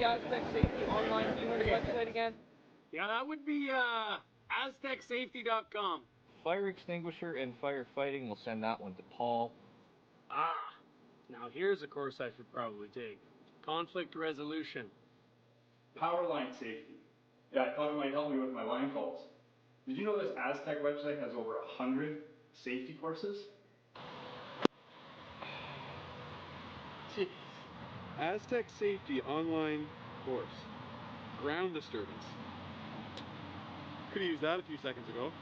Astec Safety online? Do you know the website again? Yeah, that would be AstecSafety.com. Fire extinguisher and firefighting, we'll send that one to Paul. Now here's a course I should probably take. Conflict resolution. Power line safety. Yeah, I thought it might help me with my line calls. Did you know this Astec website has over 100 safety courses? Jeez. Astec Safety online course. Ground disturbance. Could have used that a few seconds ago.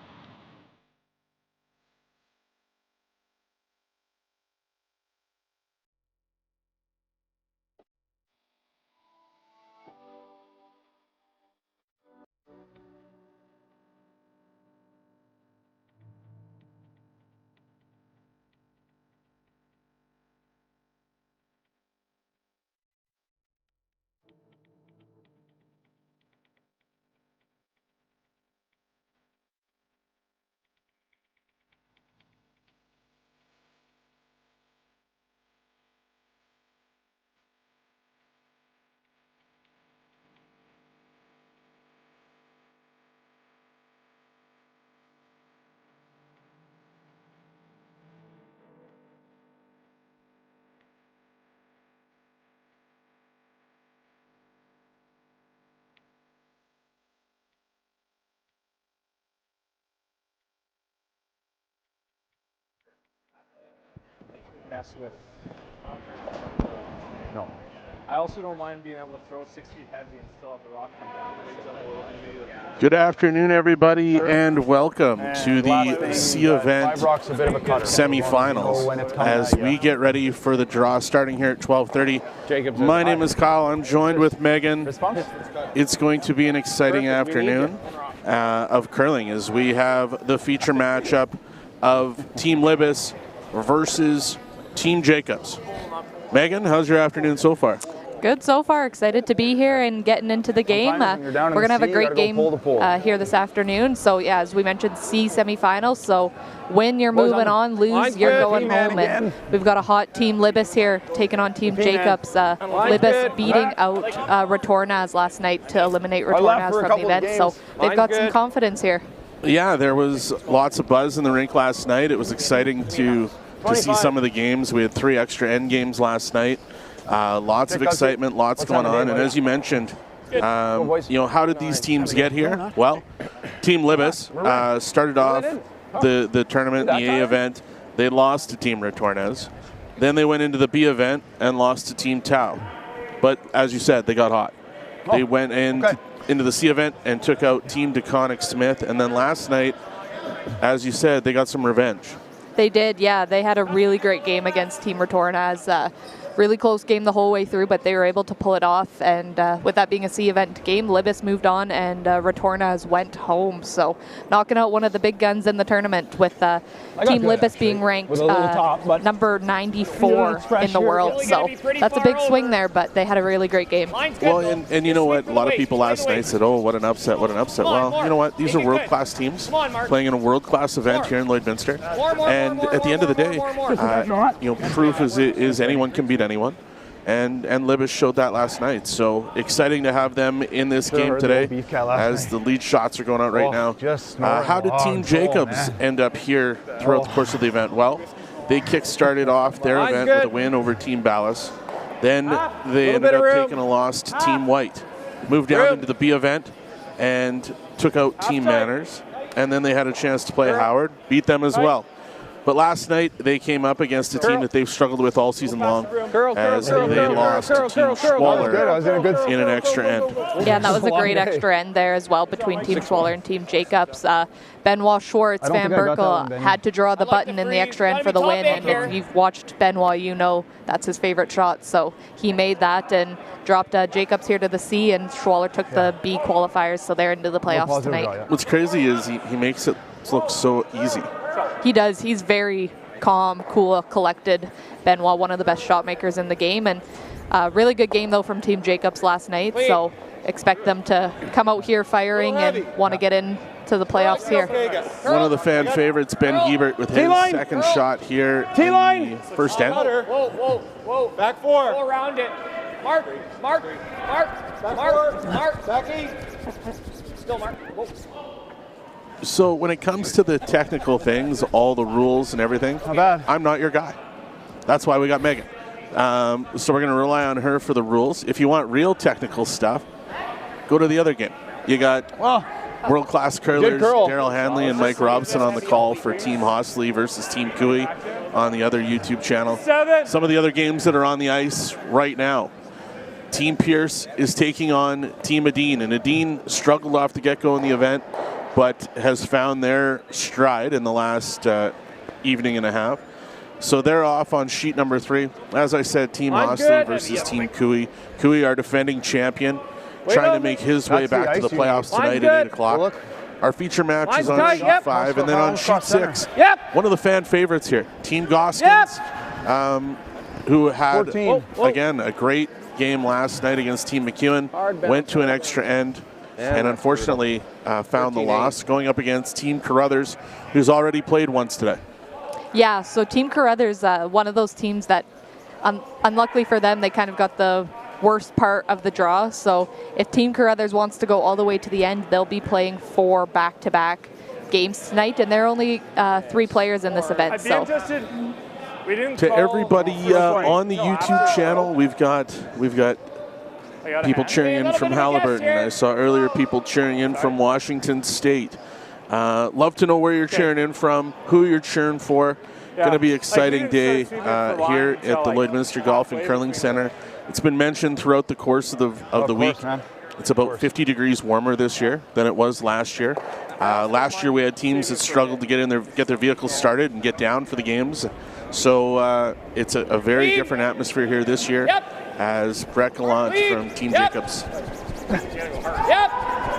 Mess with. No. I also don't mind being able to throw 6 feet heavy and still have the rock come down. Good afternoon, everybody, and welcome to the C event semifinals as we get ready for the draw starting here at 12:30. My name is Kyle. I'm joined with Megan. It's going to be an exciting afternoon of curling as we have the feature matchup of Team Libbus versus Team Jacobs. Megan, how's your afternoon so far? Good so far. Excited to be here and getting into the game. We're going to have a great game here this afternoon. So, yeah, as we mentioned, C semifinals. So, win, you're moving on. Lose, you're going home. And we've got a hot Team Libbus here taking on Team Jacobs. Libbus beating out Retornaz last night to eliminate Retornaz from the event. So, they've got some confidence here. Yeah, there was lots of buzz in the rink last night. It was exciting to see some of the games. We had 3 extra end games last night. Lots of excitement, lots going on. And as you mentioned, you know, how did these teams get here? Well, Team Libbus started off the tournament, the A event. They lost to Team Retornaz. Then they went into the B event and lost to Team Tau. But as you said, they got hot. They went into the C event and took out Team DeConnick Smith. And then last night, as you said, they got some revenge. They did, yeah. They had a really great game against Team Retornaz. Really close game the whole way through, but they were able to pull it off. And with that being a C event game, Libbus moved on and Retornaz went home. So knocking out one of the big guns in the tournament with Team Libbus being ranked number 94 in the world. So that's a big swing there, but they had a really great game. Well, and you know what? A lot of people last night said, oh, what an upset, what an upset. Well, you know what? These are world-class teams playing in a world-class event here in Lloydminster. And at the end of the day, you know, proof is anyone can beat anyone, and Libbus showed that last night. So exciting to have them in this game today as the lead shots are going out right now. How did Team Jacobs end up here throughout the course of the event? Well, they kick-started off their event with a win over Team Ballas. Then they ended up taking a loss to Team White, moved down into the B event and took out Team Manners, and then they had a chance to play Howard, beat them as well. But last night, they came up against a team that they've struggled with all season long as they lost to Team Schwaller in an extra end. Yeah, and that was a great extra end there as well between Team Schwaller and Team Jacobs. Benoit Schwartz, Van Berkel had to draw the button in the extra end for the win. And if you've watched Benoit, you know that's his favorite shot. So he made that and dropped Jacobs here to the C, and Schwaller took the B qualifiers, so they're into the playoffs tonight. What's crazy is he makes it look so easy. He does. He's very calm, cool, collected. Benoit, one of the best shot makers in the game. And really good game, though, from Team Jacobs last night. So expect them to come out here firing and want to get into the playoffs here. One of the fan favorites, Ben Hebert, with his second shot here in the first end. Whoa. Back 4. Go around it. Mark. Becky. Still Mark. Whoa. So when it comes to the technical things, all the rules and everything, I'm not your guy. That's why we got Megan. So we're going to rely on her for the rules. If you want real technical stuff, go to the other game. You got world-class curlers, Daryl Hanley and Mike Robson on the call for Team Hostley versus Team Cooey on the other YouTube channel. Some of the other games that are on the ice right now. Team Pierce is taking on Team Adine, and Adine struggled off the get-go in the event, but has found their stride in the last evening and a half. So they're off on sheet number 3. As I said, Team Hostley versus Team Cooey. Cooey, our defending champion, trying to make his way back to the playoffs tonight at 8 o'clock. Our feature match is on sheet 5, and then on sheet 6, one of the fan favorites here, Team Goskins, who had, again, a great game last night against Team McEwen, went to an extra end, and unfortunately found the loss, going up against Team Carruthers, who's already played once today. Yeah, so Team Carruthers, one of those teams that, unluckily for them, they kind of got the worst part of the draw. So if Team Carruthers wants to go all the way to the end, they'll be playing 4 back-to-back games tonight, and there are only 3 players in this event. So to everybody on the YouTube channel, we've got people cheering in from Halliburton. I saw earlier people cheering in from Washington State. Love to know where you're cheering in from, who you're cheering for. Going to be an exciting day here at the Lloydminster Golf and Curling Center. It's been mentioned throughout the course of the week. It's about 50 degrees warmer this year than it was last year. Last year we had teams that struggled to get their vehicles started and get down for the games. So it's a very different atmosphere here this year as Brett Gallant from Team Jacobs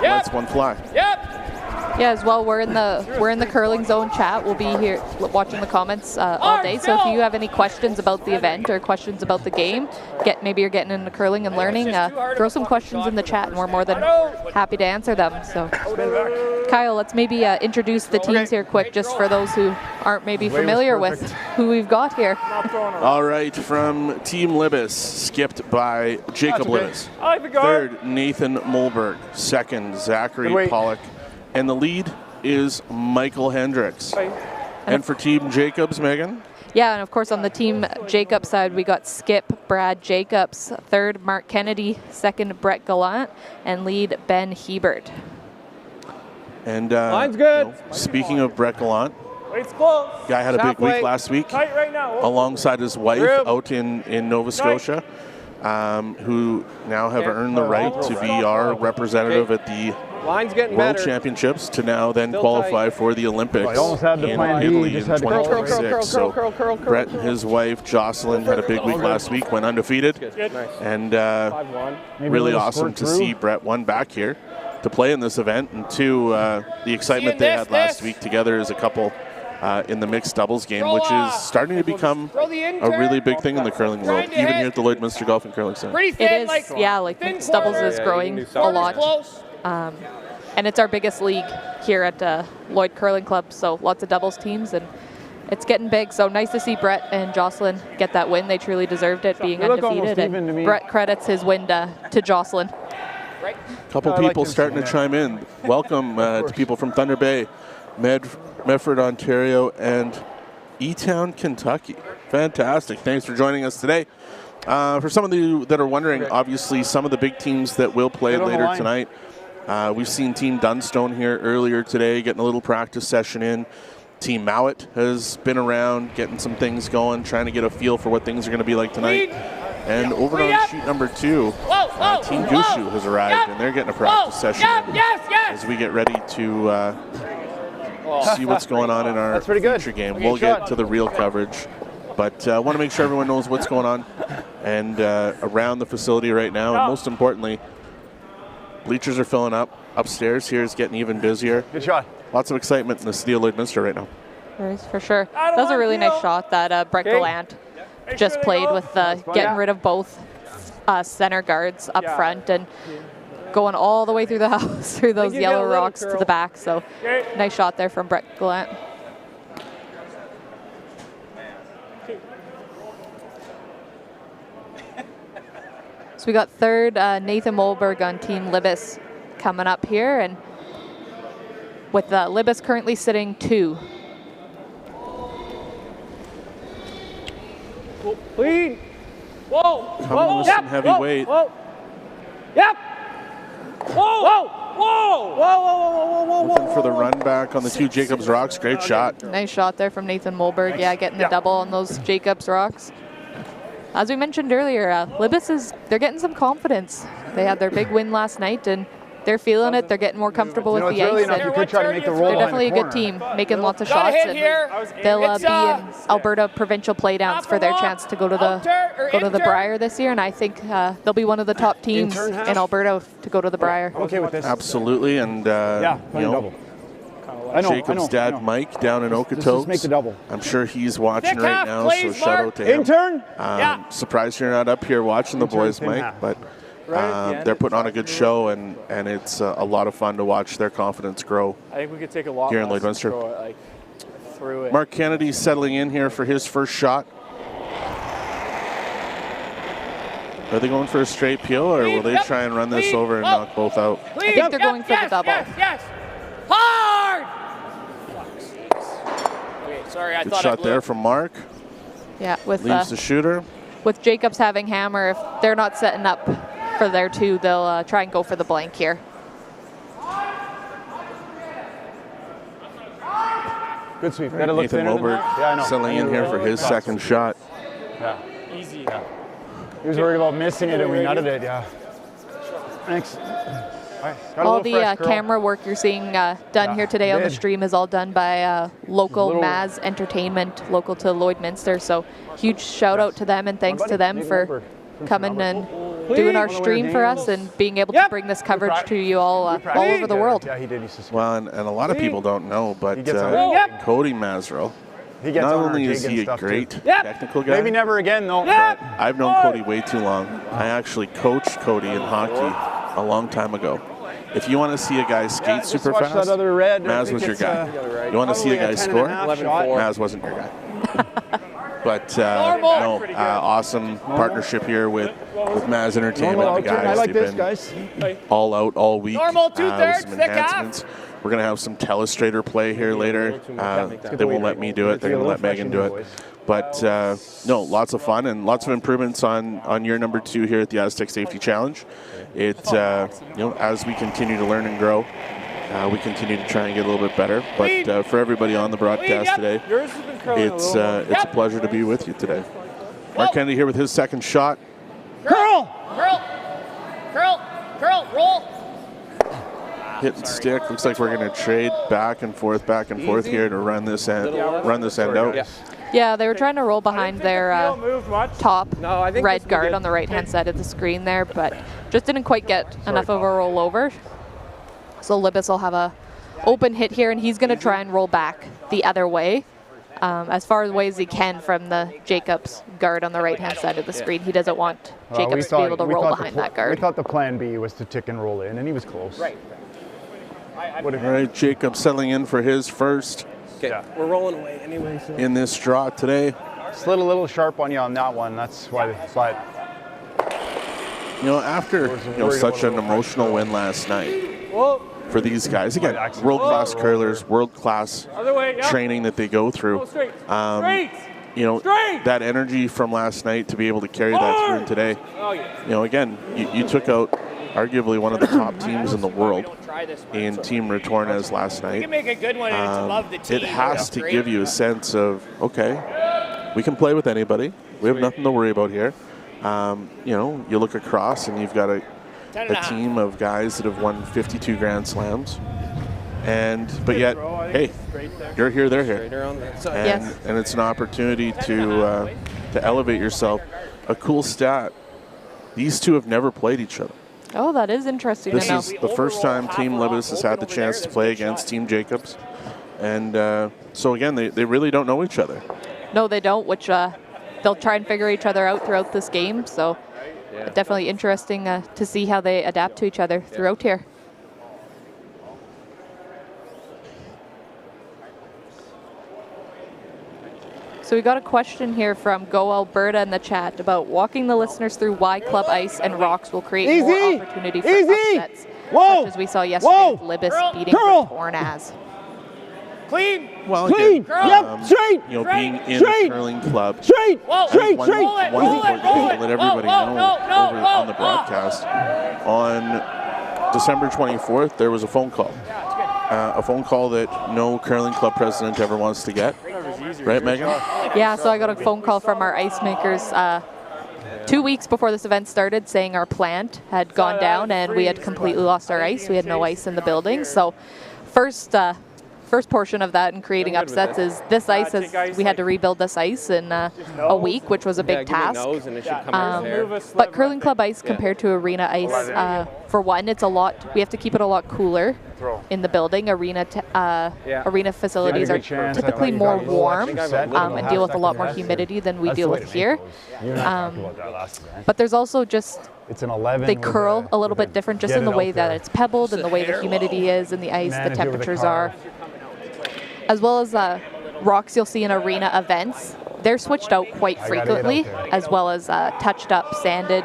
lets one fly. Yeah, as well, we're in the curling zone chat. We'll be here watching the comments all day. So if you have any questions about the event or questions about the game, maybe you're getting into curling and learning, throw some questions in the chat, and we're more than happy to answer them. So, Kyle, let's maybe introduce the teams here quick, just for those who aren't maybe familiar with who we've got here. All right, from Team Libbus, skipped by Jacob Libbus. Third, Nathan Mulberg. Second, Zachary Pollock. And the lead is Michael Hendricks. And for Team Jacobs, Megan? Yeah, and of course on the Team Jacobs side, we got Skip Brad Jacobs. Third, Mark Kennedy. Second, Brett Gallant. And lead, Ben Hebert. And Mine's good. Speaking of Brett Gallant, guy had a big week last week alongside his wife out in Nova Scotia, who now have earned the right to be our representative at the World Championships to now then qualify for the Olympics in Italy in 2026. So Brett and his wife Jocelyn had a big week last week, went undefeated, and really awesome to see Brett, one, back here to play in this event, and two, the excitement they had last week together as a couple in the mixed doubles game, which is starting to become a really big thing in the curling world, even here at the Lloydminster Golf and Curling Center. It is, yeah, like mixed doubles is growing a lot. And it's our biggest league here at Lloyd Curling Club, so lots of doubles teams, and it's getting big. So nice to see Brett and Jocelyn get that win. They truly deserved it, being undefeated. And Brett credits his win to Jocelyn. A couple people starting to chime in. Welcome to people from Thunder Bay, Medford, Ontario, and E-Town, Kentucky. Fantastic. Thanks for joining us today. For some of you that are wondering, obviously some of the big teams that will play later tonight, we've seen Team Dunstone here earlier today, getting a little practice session in. Team Mowat has been around, getting some things going, trying to get a feel for what things are going to be like tonight. And over on sheet number 2, Team Gushu has arrived, and they're getting a practice session in as we get ready to see what's going on in our future game. We'll get to the real coverage, but I want to make sure everyone knows what's going on and around the facility right now, and most importantly, bleachers are filling up. Upstairs here is getting even busier. Good shot. Lots of excitement in the city of Lloydminster right now. There is, for sure. That was a really nice shot that Brett Gallant just played with getting rid of both center guards up front and going all the way through the house, through those yellow rocks to the back. So nice shot there from Brett Gallant. So we got third Nathan Molberg on Team Libbus coming up here, and with Libbus currently sitting 2. Clean. Whoa. Coming with some heavy weight. Whoa. Yep. Whoa. Whoa. Whoa. Whoa. Whoa. Whoa. Looking for the run back on the 2 Jacobs rocks. Great shot. Nice shot there from Nathan Molberg. Yeah, getting the double on those Jacobs rocks. As we mentioned earlier, Libbus they're getting some confidence. They had their big win last night, and they're feeling it. They're getting more comfortable with the ice. And they're definitely a good team, making lots of shots. And they'll be in Alberta provincial playdowns for their chance to go to the Brier this year. And I think they'll be one of the top teams in Alberta to go to the Brier. Okay with this. Absolutely, and Jacob's dad, Mike, down in Okotoks. Make the double. I'm sure he's watching right now, so shout out to him. Intern. Surprised you're not up here watching the boys, Mike, but they're putting on a good show, and it's a lot of fun to watch their confidence grow. I think we could take a lot here in Lloydminster. Through it. Mark Kennedy settling in here for his first shot. Are they going for a straight peel, or will they try and run this over and knock both out? I think they're going for the double. Yes. Hard. Okay, sorry, I Good thought shot there from Mark. Yeah, with leaves the shooter. With Jacobs having hammer, if they're not setting up for their 2, they'll try and go for the blank here. Good sweep. Nathan Molberg settling in here for his second shot. Yeah. Easy. Yeah. He was worried about missing it, and we nutted it. Yeah. Thanks. All the camera work you're seeing done here today on the stream is all done by local Maz Entertainment, local to Lloydminster. So huge shout out to them, and thanks to them for coming and doing our stream for us and being able to bring this coverage to you all over the world. Yeah, he did. Well, and a lot of people don't know, but Cody Mazrell, not only is he a great technical guy. Maybe never again, though. I've known Cody way too long. I actually coached Cody in hockey a long time ago. If you want to see a guy skate super fast, Maz was your guy. You want to see a guy score? Maz wasn't your guy. But awesome partnership here with Maz Entertainment. The guys, they've been all out all week with some enhancements. We're going to have some telestrator play here later. They won't let me do it. They're going to let Megan do it. But lots of fun and lots of improvements on year number 2 here at the Astec Safety Challenge. As we continue to learn and grow, we continue to try and get a little bit better. But for everybody on the broadcast today, it's a pleasure to be with you today. Mark Kennedy here with his second shot. Curl, roll. Hit and stick. Looks like we're going to trade back and forth here to run this end out. Yeah, they were trying to roll behind their top red guard on the right-hand side of the screen there, but just didn't quite get enough of a rollover. So Libbus will have a open hit here, and he's going to try and roll back the other way, as far away as he can from the Jacobs guard on the right-hand side of the screen. He doesn't want Jacobs to be able to roll behind that guard. We thought the plan B was to tick and roll in, and he was close. All right, Jacob settling in for his first. Okay, we're rolling away anyway. So. In this draw today. Slid a little sharp on you on that one. That's why. After such an emotional win last night for these guys, again, world-class curlers, world-class training that they go through. That energy from last night to be able to carry that through today. Again, you took out arguably one of the top teams in the world in Team Retornaz last night. It has to give you a sense of, okay, we can play with anybody. We have nothing to worry about here. You look across and you've got a team of guys that have won 52 Grand Slams. But yet, hey, you're here, they're here. And it's an opportunity to elevate yourself. A cool stat, these two have never played each other. Oh, that is interesting. This is the first time Team Libbus has had the chance to play against Team Jacobs. And so again, they really don't know each other. No, they don't, which they'll try and figure each other out throughout this game. So definitely interesting to see how they adapt to each other throughout here. So we got a question here from Go Alberta in the chat about walking the listeners through why club ice and rocks will create more opportunity for upsets, such as we saw yesterday with Libbus beating Tornaz. Clean. Well, Clean. again, Yep. Straight. you know, being in Straight. a curling club, Straight. Straight. one Straight. important thing to let everybody know over on the broadcast. On December 24th, there was a phone call. A phone call that no curling club president ever wants to get. Right, Megan? Yeah, so I got a phone call from our ice makers 2 weeks before this event started saying our plant had gone down and we had completely lost our ice. We had no ice in the building. So first portion of that in creating upsets is this ice we had to rebuild this ice in a week, which was a big task. But curling club ice compared to arena ice, for one, it's we have to keep it a lot cooler in the building. Arena facilities are typically more warm and deal with a lot more humidity than we deal with here. But there's also just they curl a little bit different just in the way that it's pebbled and the way the humidity is in the ice, the temperatures are. As well as rocks you'll see in arena events. They're switched out quite frequently, as well as touched up, sanded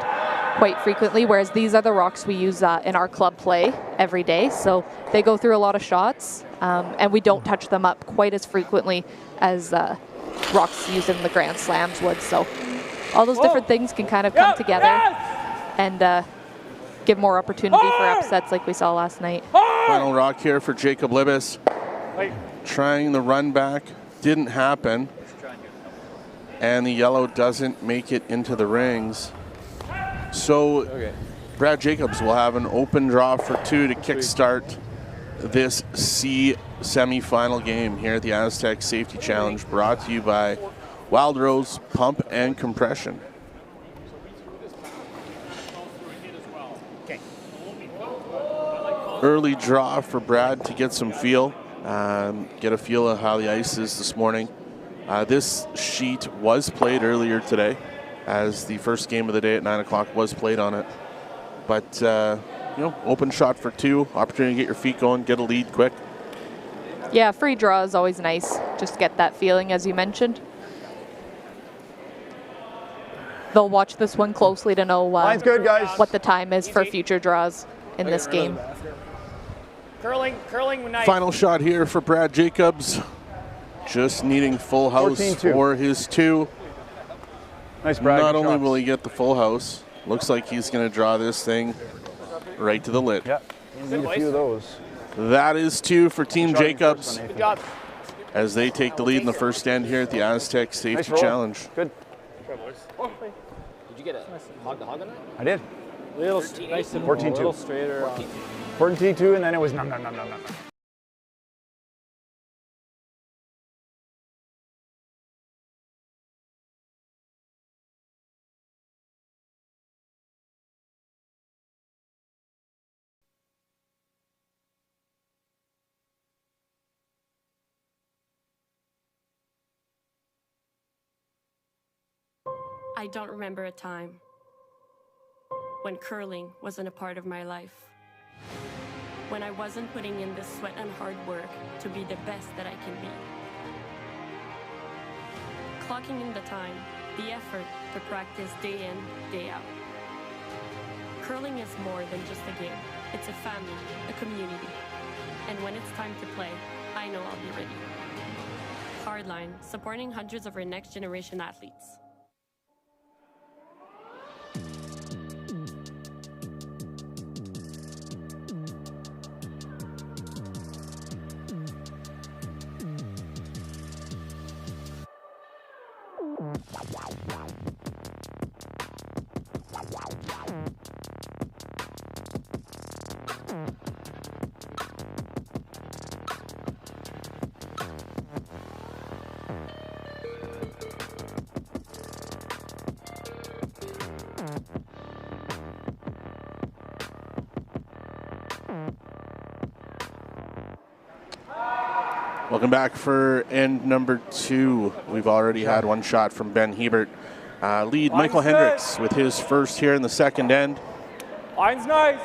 quite frequently, whereas these are the rocks we use in our club play every day. So they go through a lot of shots, and we don't touch them up quite as frequently as rocks used in the Grand Slams would. So all those different things can kind of come together and give more opportunity for upsets like we saw last night. Final rock here for Jacob Libbus. Trying the run back, didn't happen. And the yellow doesn't make it into the rings. So Brad Jacobs will have an open draw for 2 to kickstart this C semifinal game here at the Astec Safety Challenge, brought to you by Wild Rose Pump and Compression. Early draw for Brad to get some feel. Get a feel of how the ice is this morning. This sheet was played earlier today, as the first game of the day at 9 o'clock was played on it. But, open shot for 2, opportunity to get your feet going, get a lead quick. Yeah, free draw is always nice. Just get that feeling, as you mentioned. They'll watch this one closely to know Line's good, guys. what the time is for future draws in this game. Curling nice. Final shot here for Brad Jacobs. Just needing full house 14-2. for his 2. Nice, Brad. Not only will he get the full house, looks like he's going to draw this thing right to the lid. Yep, you need a few of those. That is 2 for Team Jacobs Good job. as they take the lead in the first end here at the Astec Safety Challenge. Good. Did you get a hog on that? I did. Little nice and 14-2. a little straighter. 14-2, and then it was no. I don't remember a time when curling wasn't a part of my life. When I wasn't putting in the sweat and hard work to be the best that I can be. Clocking in the time, the effort to practice day in, day out. Curling is more than just a game. It's a family, a community. And when it's time to play, I know I'll be ready. Hardline, supporting hundreds of our next generation athletes. Welcome back for end number 2. We've already had one shot from Ben Hebert. Lead Michael Hendricks with his first here in the second end. Line's nice.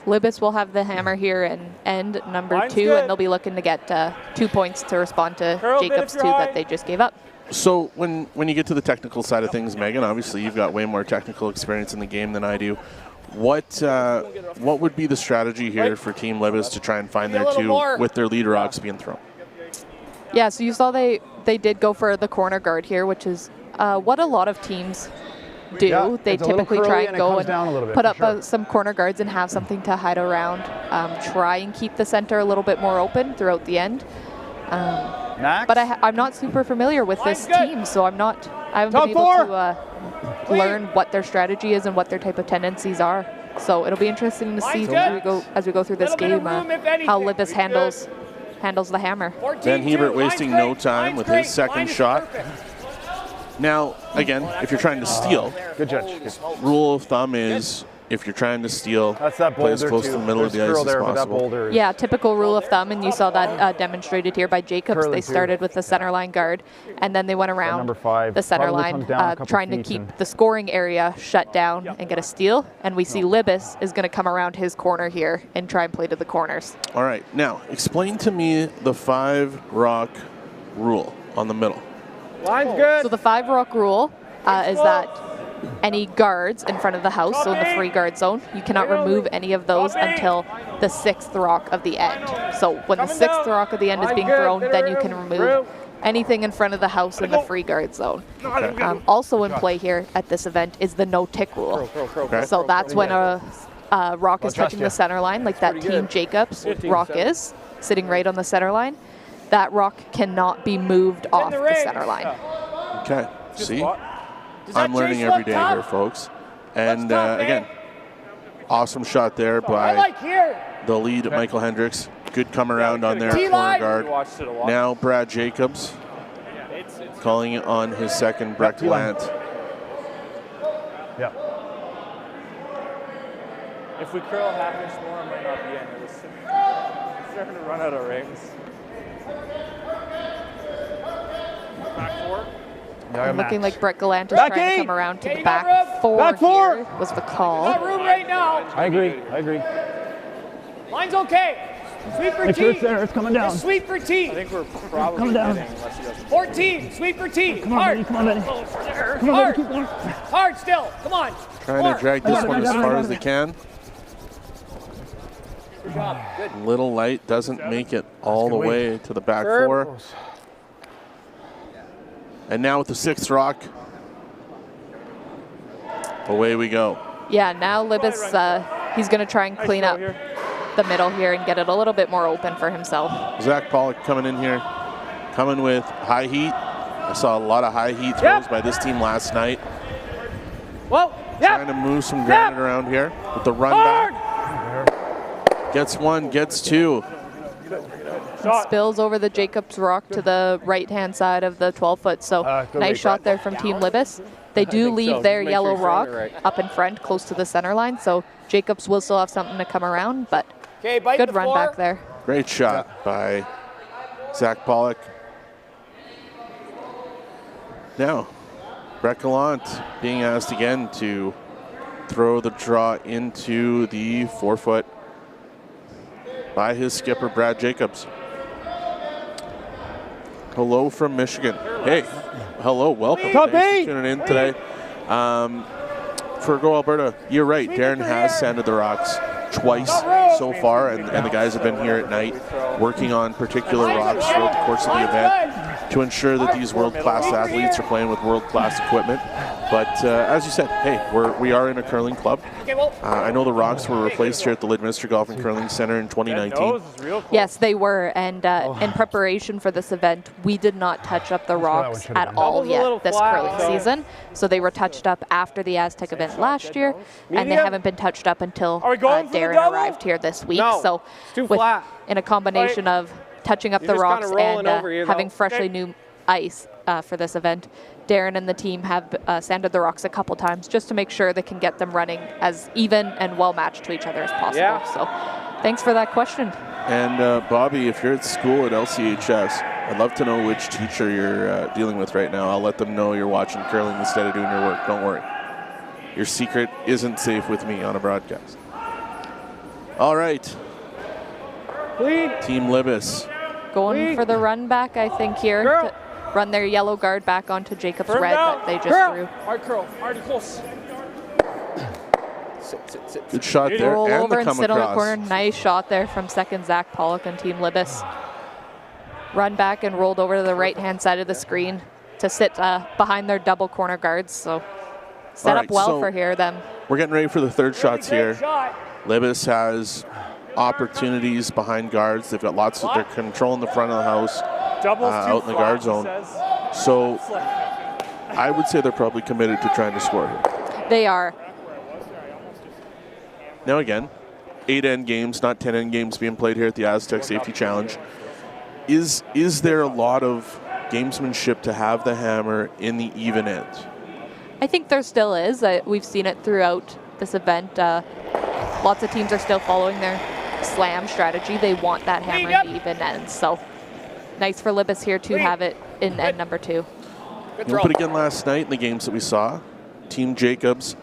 Libbus will have the hammer here in end number 2, and they'll be looking to get 2 points to respond to Jacobs' 2 that they just gave up. So when you get to the technical side of things, Megan, obviously you've got way more technical experience in the game than I do. What would be the strategy here for Team Libbus to try and find their two with their lead rocks being thrown? Yeah, so you saw they did go for the corner guard here, which is what a lot of teams do. Yeah, they typically try and go and put up some corner guards and have something to hide around. Try and keep the center a little bit more open throughout the end. But I'm not super familiar with this team, so I haven't been able to learn what their strategy is and what their type of tendencies are. So it'll be interesting to see as we go through this game how Libbus handles the hammer. Ben Hebert wasting no time with his second shot. Now, again, if you're trying to steal, good judge. Rule of thumb is if you're trying to steal, play as close to the middle of the ice as possible. Yeah, typical rule of thumb, and you saw that demonstrated here by Jacobs. They started with the center line guard, and then they went around the center line, trying to keep the scoring area shut down and get a steal. And we see Libbus is going to come around his corner here and try and play to the corners. All right, now explain to me the 5-rock rule on the middle. Line's good. So the 5-rock rule is that any guards in front of the house, so in the free guard zone, you cannot remove any of those until the 6th rock of the end. So when the 6th rock of the end is being thrown, then you can remove anything in front of the house in the free guard zone. Okay. Also in play here at this event is the no-tick rule. Okay. So that's when a rock is touching the center line, like that Team Jacobs rock is, sitting right on the center line. That rock cannot be moved off the center line. Okay, see? I'm learning every day here, folks. And again, awesome shot there by the lead, Michael Hendricks. Good come around on their corner guard. Now Brad Jacobs calling on his second Breck Lant. Yeah. If we curl half inch more, I might not be in. It's starting to run out of rings. Back 4. And looking like Brett Gallant is trying to come around to the back 4 here was the call. Got room right now. I agree. Line's okay. Sweep for T. It's coming down. Just sweep for T. I think we're probably coming down. 14. Sweep for T. Come on, Benny. Come on, Benny. Hard. Hard still. Come on. Trying to drag this one as far as they can. Good job. Good. Little light doesn't make it all the way to the back 4. And now with the 6th rock, away we go. Yeah, now Libbus, he's going to try and clean up the middle here and get it a little bit more open for himself. Zach Pollock coming in here, coming with high heat. I saw a lot of high heat throws by this team last night. Trying to move some ground around here with the run back. Gets 1, gets 2. Spills over the Jacobs rock to the right-hand side of the 12-foot. So nice shot there from Team Libbus. They do leave their yellow rock up in front, close to the center line. So Jacobs will still have something to come around, but good run back there. Great shot by Zach Pollock. Now, Brett Gallant being asked again to throw the draw into the 4-foot by his skipper, Brad Jacobs. Hello from Michigan. Hey, hello, welcome. Thanks for tuning in today. For Go Alberta, you're right. Darren has sanded the rocks twice so far, and the guys have been here at night working on particular rocks throughout the course of the event to ensure that these world-class athletes are playing with world-class equipment. But as you said, hey, we are in a curling club. I know the rocks were replaced here at the Lloydminster Golf and Curling Center in 2019. Yes, they were, and in preparation for this event, we did not touch up the rocks at all yet this curling season. So they were touched up after the Astec event last year, and they haven't been touched up until Darren arrived here this week. So in a combination of touching up the rocks and having freshly new ice for this event, Darren and the team have sanded the rocks a couple times just to make sure they can get them running as even and well matched to each other as possible. So thanks for that question. And Bobby, if you're at school at LCHS, I'd love to know which teacher you're dealing with right now. I'll let them know you're watching curling instead of doing your work. Don't worry. Your secret isn't safe with me on a broadcast. All right. Team Libbus. Going for the run back, I think, here. run their yellow guard back onto Jacob's Turn red down. that they just Curl. threw. Hard curl. Already close. Good shot there, Roll and over the and come sit on the across. corner. Nice shot there from second Zach Pollock and Team Libbus. Run back and rolled over to the right-hand side of the screen to sit behind their double corner guards. So set All up right, well so for here them. We're getting ready for the third shots here. Shot. Libbus has opportunities behind guards. They've got lots of, they're controlling the front of the house Doubles too out in the guard flat, zone. he says. So I would say they're probably committed to trying to score here. They are. Now again, 8 end games, not 10 end games being played here at the Astec Safety Challenge. Is there a lot of gamesmanship to have the hammer in the even end? I think there still is. We've seen it throughout this event. Lots of teams are still following their slam strategy. They want that hammer in the even end. So nice for Libbus here to have it in end number 2. But again, last night in the games that we saw, Team Jacobs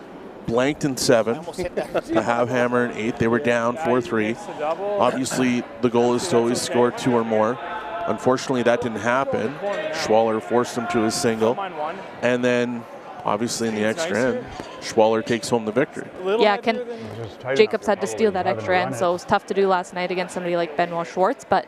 blanked in 7 to have hammer in 8. They were down 4-3. Obviously, the goal is to always score 2 or more. Unfortunately, that didn't happen. Schwaller forced him to his single. And then, obviously, in the extra end, Schwaller takes home the victory. Yeah, Jacobs had to steal that extra end, so it was tough to do last night against somebody like Benoit Schwartz. But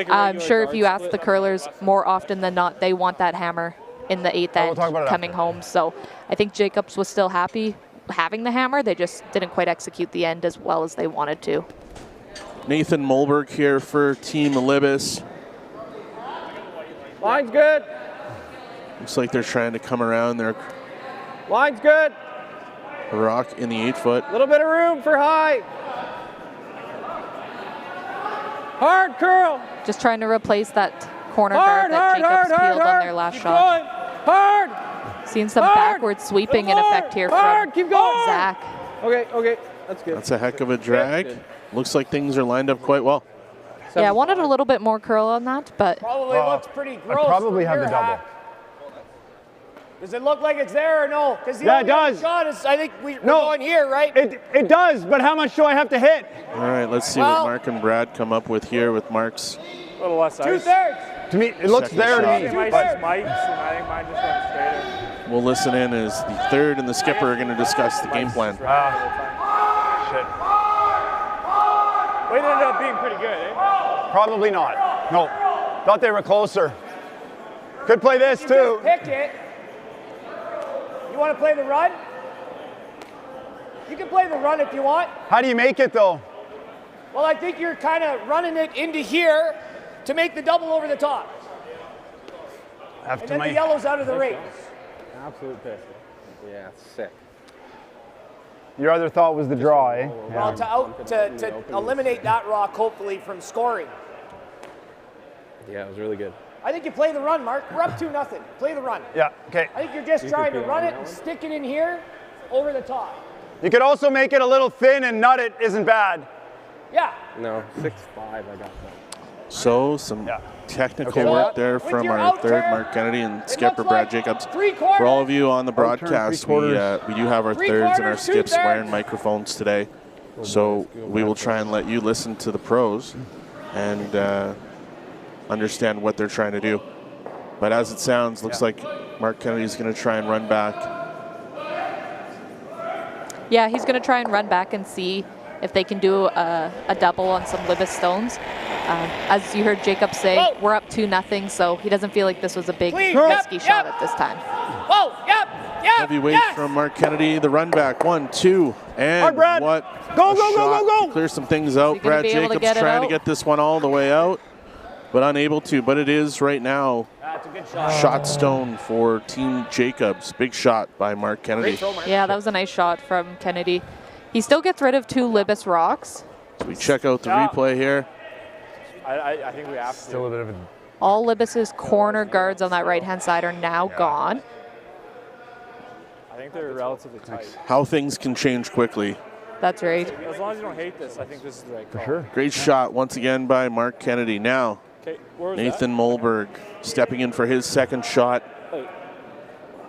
I'm sure if you ask the curlers, more often than not, they want that hammer in the 8th end coming home. So I think Jacobs was still happy having the hammer. They just didn't quite execute the end as well as they wanted to. Nathan Mulberg here for Team Libbus. Line's good. Looks like they're trying to come around their Line's good. rock in the 8-foot. Little bit of room for high. Hard curl. Just trying to replace that corner guard that Jacobs peeled on their last Keep shot. going. Hard. Seeing some backward sweeping in effect here from Keep going. Zach. Okay, that's good. That's a heck of a drag. Looks like things are lined up quite well. Yeah, I wanted a little bit more curl on that, but Probably looks pretty gross. I probably from have your the double. hat. Does it look like it's there or no? Because Yeah, it does. Shot is, I think we're going here, right? It does, but how much do I have to hit? All right, let's see what Mark and Brad come up with here with Mark's. A little less ice. 2/3. To me, it looks Second there to shot. me. Some ice but- is Mike's, and I think mine just went straighter. We'll listen in as the third and the skipper are going to discuss the game plan. Shit. Well, it ended up being pretty good, eh? Probably not. No. Thought they were closer. Could play this too. Pick it. You want to play the run? You can play the run if you want. How do you make it though? Well, I think you're kind of running it into here to make the double over the top. Have And to then the make. yellow's out of the race. Absolute piss. Yeah, sick. Your other thought was the draw, eh? Well, to eliminate that rock, hopefully, from scoring. Yeah, it was really good. I think you play the run, Mark. We're up 2-0. Play the run. Yeah. Okay. I think you're just trying to run it and stick it in here over the top. You could also make it a little thin and nut it isn't bad. Yeah. No, 6-5, I got that. So some technical Okay. work there With from your our out third, turn, Mark Kennedy, and it skipper looks Brad like Jacobs. 3/4. For all of you on the Out turn, broadcast, we 3/4. do have our thirds and our 3/4, skips 2/3. wearing microphones today. So we will try and let you listen to the pros and understand what they're trying to do. But as it sounds, looks like Mark Kennedy's going to try and run back. yeah, he's going to try and run back and see if they can do a double on some Libbus stones. As you heard Jacob say, we're up 2-0, so he doesn't feel like this was a big risky shot at this time. Whoa, yep. Heavyweight from Mark Kennedy, the run back, 1, 2, and Brad. what Go, a go, go, shot go, go. to clear some things out. he gonna Brad be able to Jacobs get it trying to out? get this one all the way out, but unable to. But it is right now That's a good shot. shot stone for Team Jacobs. Big shot by Mark Kennedy. Yeah, that was a nice shot from Kennedy. He still gets rid of 2 Libbus rocks. So we check out the replay here. I think we have to. Still a bit of a. All Libbus's corner guards on that right-hand side are now gone. I think they're relatively tight. How things can change quickly. That's right. As long as you don't hate this, I think this is the right call. Sure. Great shot once again by Mark Kennedy. Now, Okay, where was Nathan Mulberg stepping in for his second shot.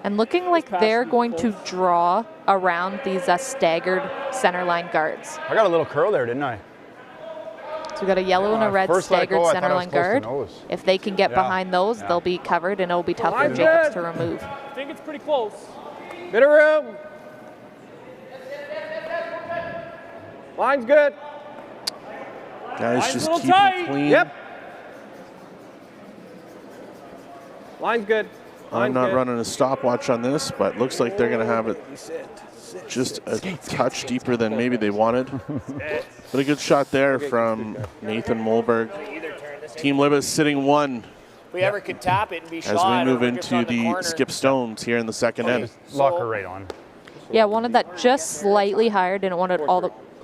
And looking like they're going to draw around these staggered center line guards. I got a little curl there, didn't I? So we've got a yellow and a red First let staggered go, I center thought I line was close to guard. nose. If they can get behind those, they'll be covered, and it'll be tough for Jacobs to remove. I think it's pretty close. Bit of room. Line's good. Guys, just little keep tight. it clean. Yep. Line's good. I'm not running a stopwatch on this, but looks like they're going to have it just a touch deeper than maybe they wanted. But a good shot there from Nathan Molberg. Team Libbus sitting 1 If we ever could tap it and be as shot. we move or just into on the corner. skip stones here in the second end. Lock her right on. Yeah, wanted that just slightly higher. Didn't want it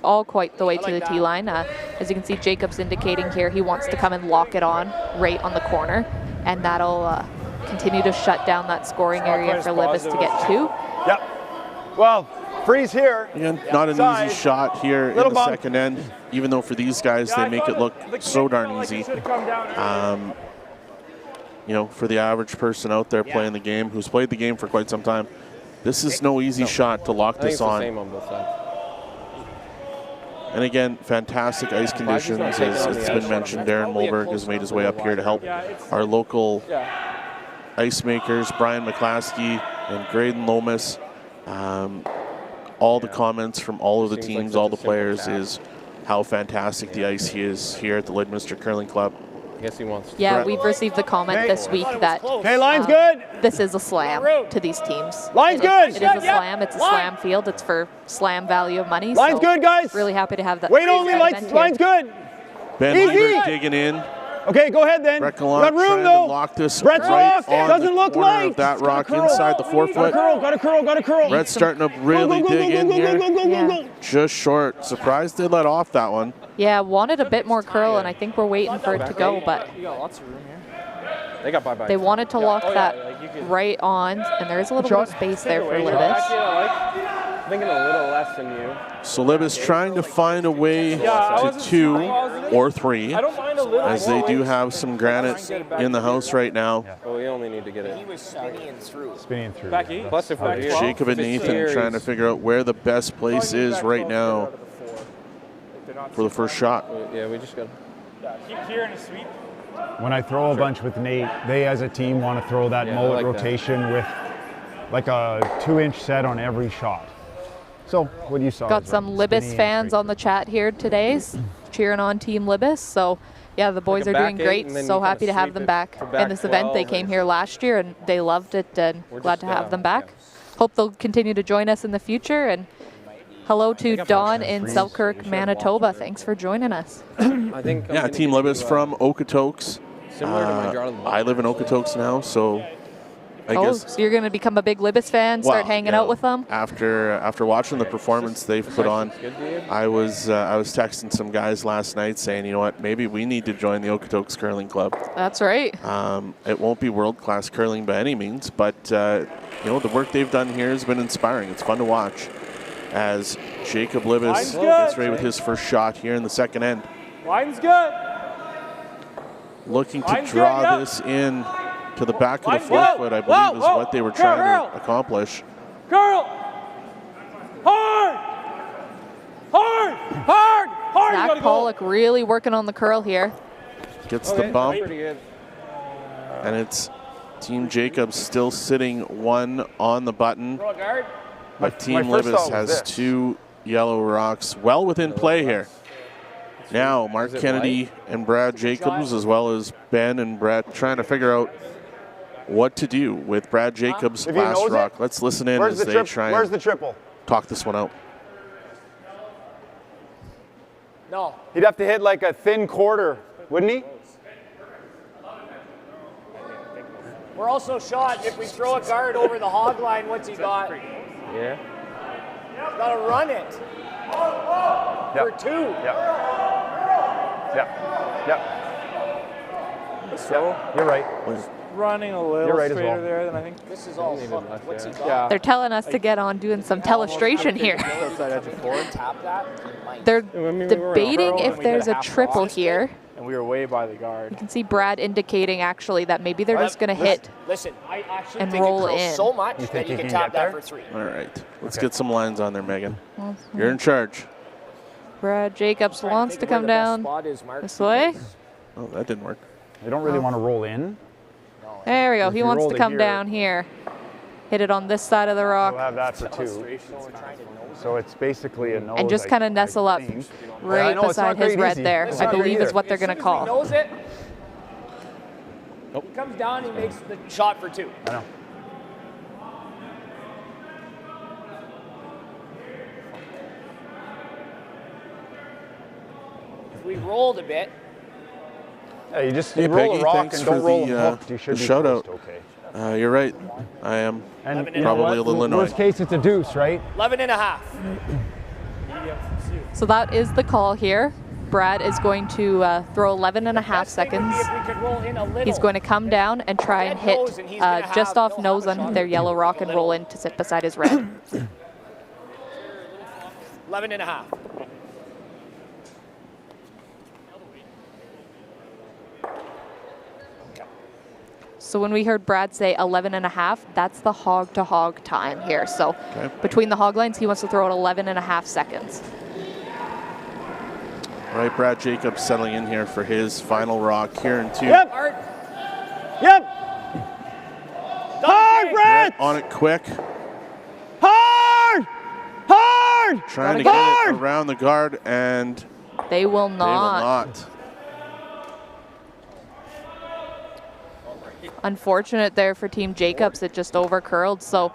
all quite the way to the tee line. As you can see, Jacobs indicating here he wants to come and lock it on right on the corner, and that'll continue to shut down that scoring area for Libbus to get 2. Yep. Well, freeze here. Again, not an easy shot here in the second end, even though for these guys they make it look so darn easy. You know, for the average person out there playing the game, who's played the game for quite some time, this is no easy shot to lock this on. Same on both sides. And again, fantastic ice conditions, as it's been mentioned. Darren Molberg has made his way up here to help our local ice makers, Brian McClaskey and Graydon Lomas. All the comments from all of the teams, all the players, is how fantastic the ice is here at the Lloydminster Curling Club. I guess he wants to. Yeah, we've received the comment this week that line's good. This is a slam to these teams. Line's good. It is a slam. It's a slam field. It's for slam value of money. Line's good, guys. Really happy to have that. Wait only, line's good. Ben Lieber digging in. Okay, go ahead then. Brett You got Gallant room trying though. to lock this Brett's right off. on Doesn't the look corner light. of that rock inside the 4 foot. Got a curl. Brett's starting to really dig in here. Yeah. Just short. Surprised they let off that one. Yeah, wanted a bit more curl, and I think we're waiting for it to go, but You got lots of room here. They got bye-bye. they wanted to lock that right on, and there is a little bit of space there for Libbus. Thinking a little less than you. So Libbus trying to find a way to 2 or 3, I don't mind a little. as they do have some granite in the house right now. Well, we only need to get it. He was spinning through. Spinning through. Back 8. Plus, if we're here, Jacob and if it's Nathan here, trying to figure out where the best place is right now for the first shot. Yeah, we just got. Yeah, keep here in a sweep. When I throw a bunch with Nate, they as a team want to throw that mullet like rotation with like a 2-inch set on every shot. So what you saw. Got some Libbus fans on the chat here today, cheering on Team Libbus. So yeah, the boys are doing great. So happy to have them back in this event. They came here last year and they loved it, and glad to have them back. Hope they'll continue to join us in the future. And hello to Don in Selkirk, Manitoba. Thanks for joining us. I think. Yeah, Team Libbus from Okotoks. Similar to my draw. I live in Okotoks now, so I guess. So you're going to become a big Libbus fan, start hanging out with them? After watching the performance they've put on, I was texting some guys last night saying, you know what, maybe we need to join the Okotoks Curling Club. That's right. It won't be world-class curling by any means, but you know, the work they've done here has been inspiring. It's fun to watch as Jacob Libbus gets ready with his first shot here in the second end. Line's good. Looking to draw this in to the back of the 4 foot, I believe, is what they were trying to accomplish. Curl. Hard. Hard. Hard. Hard. Zach Pollock really working on the curl here. Gets the bump. And it's Team Jacobs still sitting 1 on the button. But Team Libbus has 2 yellow rocks well within play here. Now, Mark Kennedy and Brad Jacobs, as well as Ben and Brett, trying to figure out what to do with Brad Jacobs' last rock. Let's listen in as they try and talk this one out. No. He'd have to hit like a thin quarter, wouldn't he? We're also shot if we throw a guard over the hog line. What's he got? Yeah. He's got to run it. For 2. So you're right. Running a little straighter there than I think. This is all fucked. What's he got? They're telling us to get on doing some telestration here. Tap that. They're debating if there's a triple here. And we were way by the guard. You can see Brad indicating actually that maybe they're just going to hit Listen, I actually and think roll it curls in. so much that you can tap that for 3. All right, let's get some lines on there, Megan. You're in charge. Brad Jacobs wants to come down this way. Oh, that didn't work. They don't really want to roll in. There we go. If He you wants roll to to come here- down here. Hit it on this side of the rock. We'll have that for 2. So it's basically a nose. And just kind of nestle up right know, it's not beside his great red easy. there, It's I not believe great is what they're going to He call. knows it. Nope. He comes down, he makes the shot for 2. I know. If we rolled a bit, Yeah, you just Hey, roll Peggy, a rock thanks and for don't roll the, a hook. You should the be shout close out. to okay. You're right. I am And probably a little annoyed. Worst case, it's a deuce, right? 11 and a half. So that is the call here. Brad is going to throw 11 and a half seconds. If we could roll in a little. He's going to come down and try and hit just off nose on their yellow rock and roll in to sit beside his red. 11 and a half. So when we heard Brad say 11 and a half, that's the hog to hog time here. So between the hog lines, he wants to throw it 11 and a half seconds. All right, Brad Jacobs settling in here for his final rock here in 2. Yep. Yep. Hard, Brad! On it quick. Hard! Hard! Trying to Gotta get it around the guard, and They will they will not. not. Unfortunate there for Team Jacobs. It just over curled. So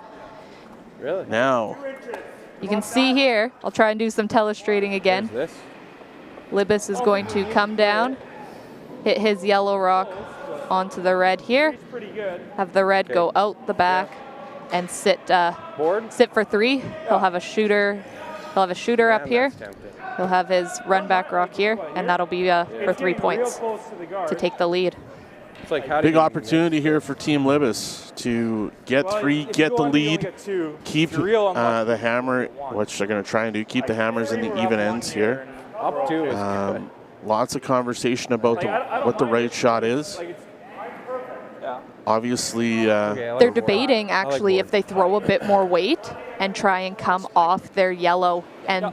Now, you can see here, I'll try and do some telestrating again. Libbus is going to come down, hit his yellow rock onto the red here, have the red go out the back and sit sit for 3. He'll have a shooter. He'll have a shooter up here. He'll have his run back rock here, and that'll be for 3 points to take the lead. big opportunity here for Team Libbus to get 3, get the lead, keep the hammer, which they're going to try and do, keep the hammers in the even ends here. Up 2 is good. Lots of conversation about what the right shot is. Obviously, They're debating actually if they throw a bit more weight and try and come off their yellow and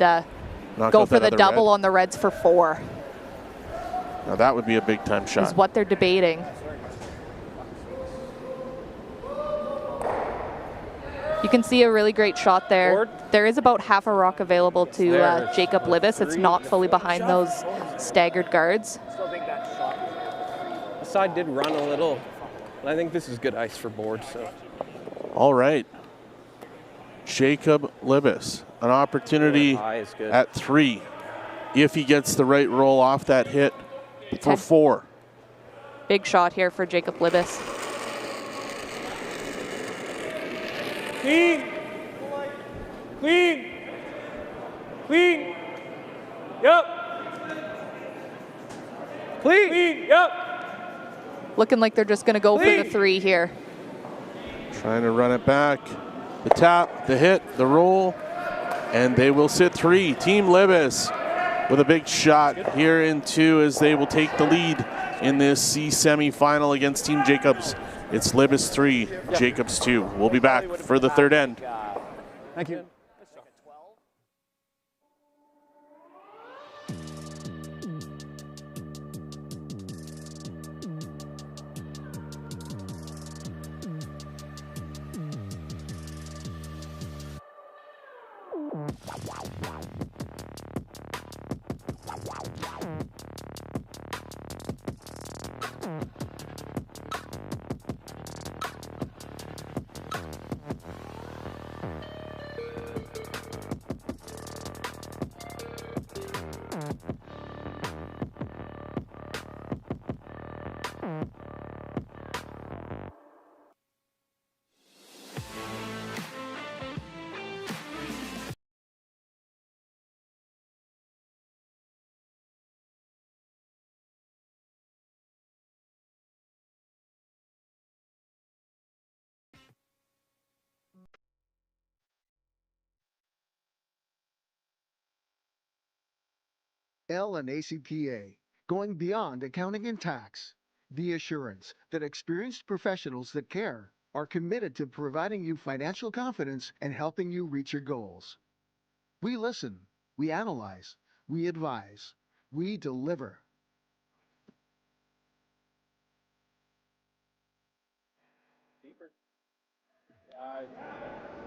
knock go out for that the other double red. on the reds for 4 Now that would be a big time is shot. what they're debating. You can see a really great shot there. There is about half a rock available to Jacob Libbus. It's not fully behind those staggered guards. The side did run a little, and I think this is good ice for board. So All right. Jacob Libbus, an opportunity high is good. at 3. If he gets the right roll off that hit for 4. Big shot here for Jacob Libbus. Clean. Clean. Clean. Yep. Clean. Clean. Yep. Looking like they're just going to go for the 3 here. Trying to run it back. The tap, the hit, the roll, and they will sit 3. Team Libbus with a big shot here in 2 as they will take the lead in this C semifinal against Team Jacobs. It's Libbus 3, Jacobs 2. We'll be back for the third end. Thank you. L and ACPA, going beyond accounting and tax. The assurance that experienced professionals that care are committed to providing you financial confidence and helping you reach your goals. We listen, we analyze, We advise. We deliver.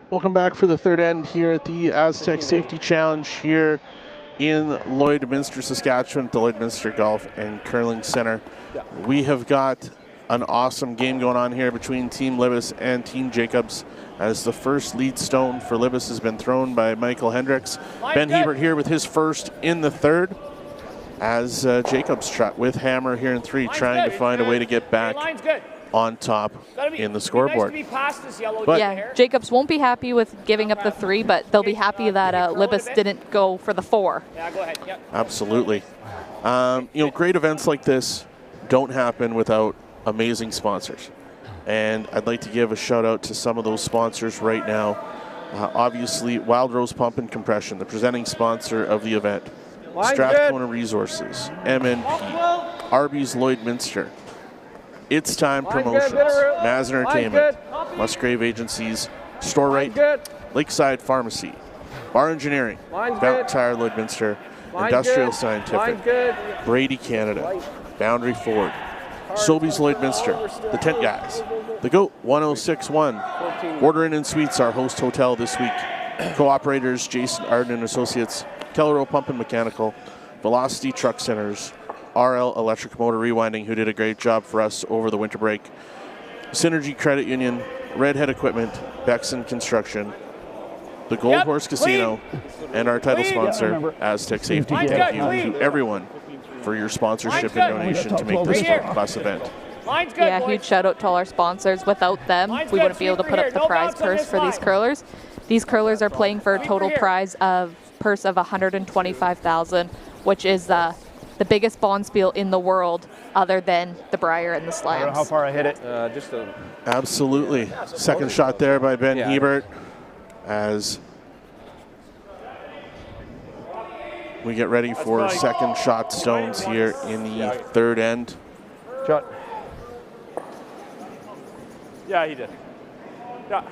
Welcome back for the third end here at the Astec Safety Challenge here in Lloydminster, Saskatchewan, at the Lloydminster Golf and Curling Center. We have got an awesome game going on here between Team Libbus and Team Jacobs, as the first lead stone for Libbus has been thrown by Michael Hendricks. Ben Hebert here with his first in the third, as Jacobs with hammer here in three, trying to find a way to get back on top in the scoreboard. But yeah, Jacobs won't be happy with giving up the 3, but they'll be happy that Libbus didn't go for the 4. Yeah, go ahead. Yep. Absolutely. You know, great events like this don't happen without amazing sponsors. And I'd like to give a shout out to some of those sponsors right now. Obviously, Wild Rose Pump and Compression, the presenting sponsor of the event. Strathcona Resources, MNP, Arby's Lloydminster, It's Time Promotions, Maz Entertainment, Musgrave Agencies, Store Right, Lakeside Pharmacy, Bar Engineering, Bounty Tire Lloydminster, Industrial Scientific, Brady Canada, Boundary Ford, Sobeys Lloydminster, The Tent Guys, The Goat 1061, Order Inn and Suites, our host hotel this week, co-operators Jason Arden and Associates, KellerO Pump and Mechanical, Velocity Truck Centers, RL Electric Motor Rewinding, who did a great job for us over the winter break, Synergy Credit Union, Redhead Equipment, Bexon Construction, the Gold Horse Casino, and our title sponsor, Astec Safety. Thank you to everyone for your sponsorship and donation to make this a world-class event. Yeah, huge shout out to all our sponsors. Without them, we wouldn't be able to put up the prize purse for these curlers. These curlers are playing for a total prize of purse of $125,000, which is the biggest bonspiel in the world, other than the Briar and the Slams. I don't know how far I hit it. Absolutely. Second shot there by Ben Hebert, as we get ready for second shot stones here in the third end. Shot. Yeah, he did. Yeah.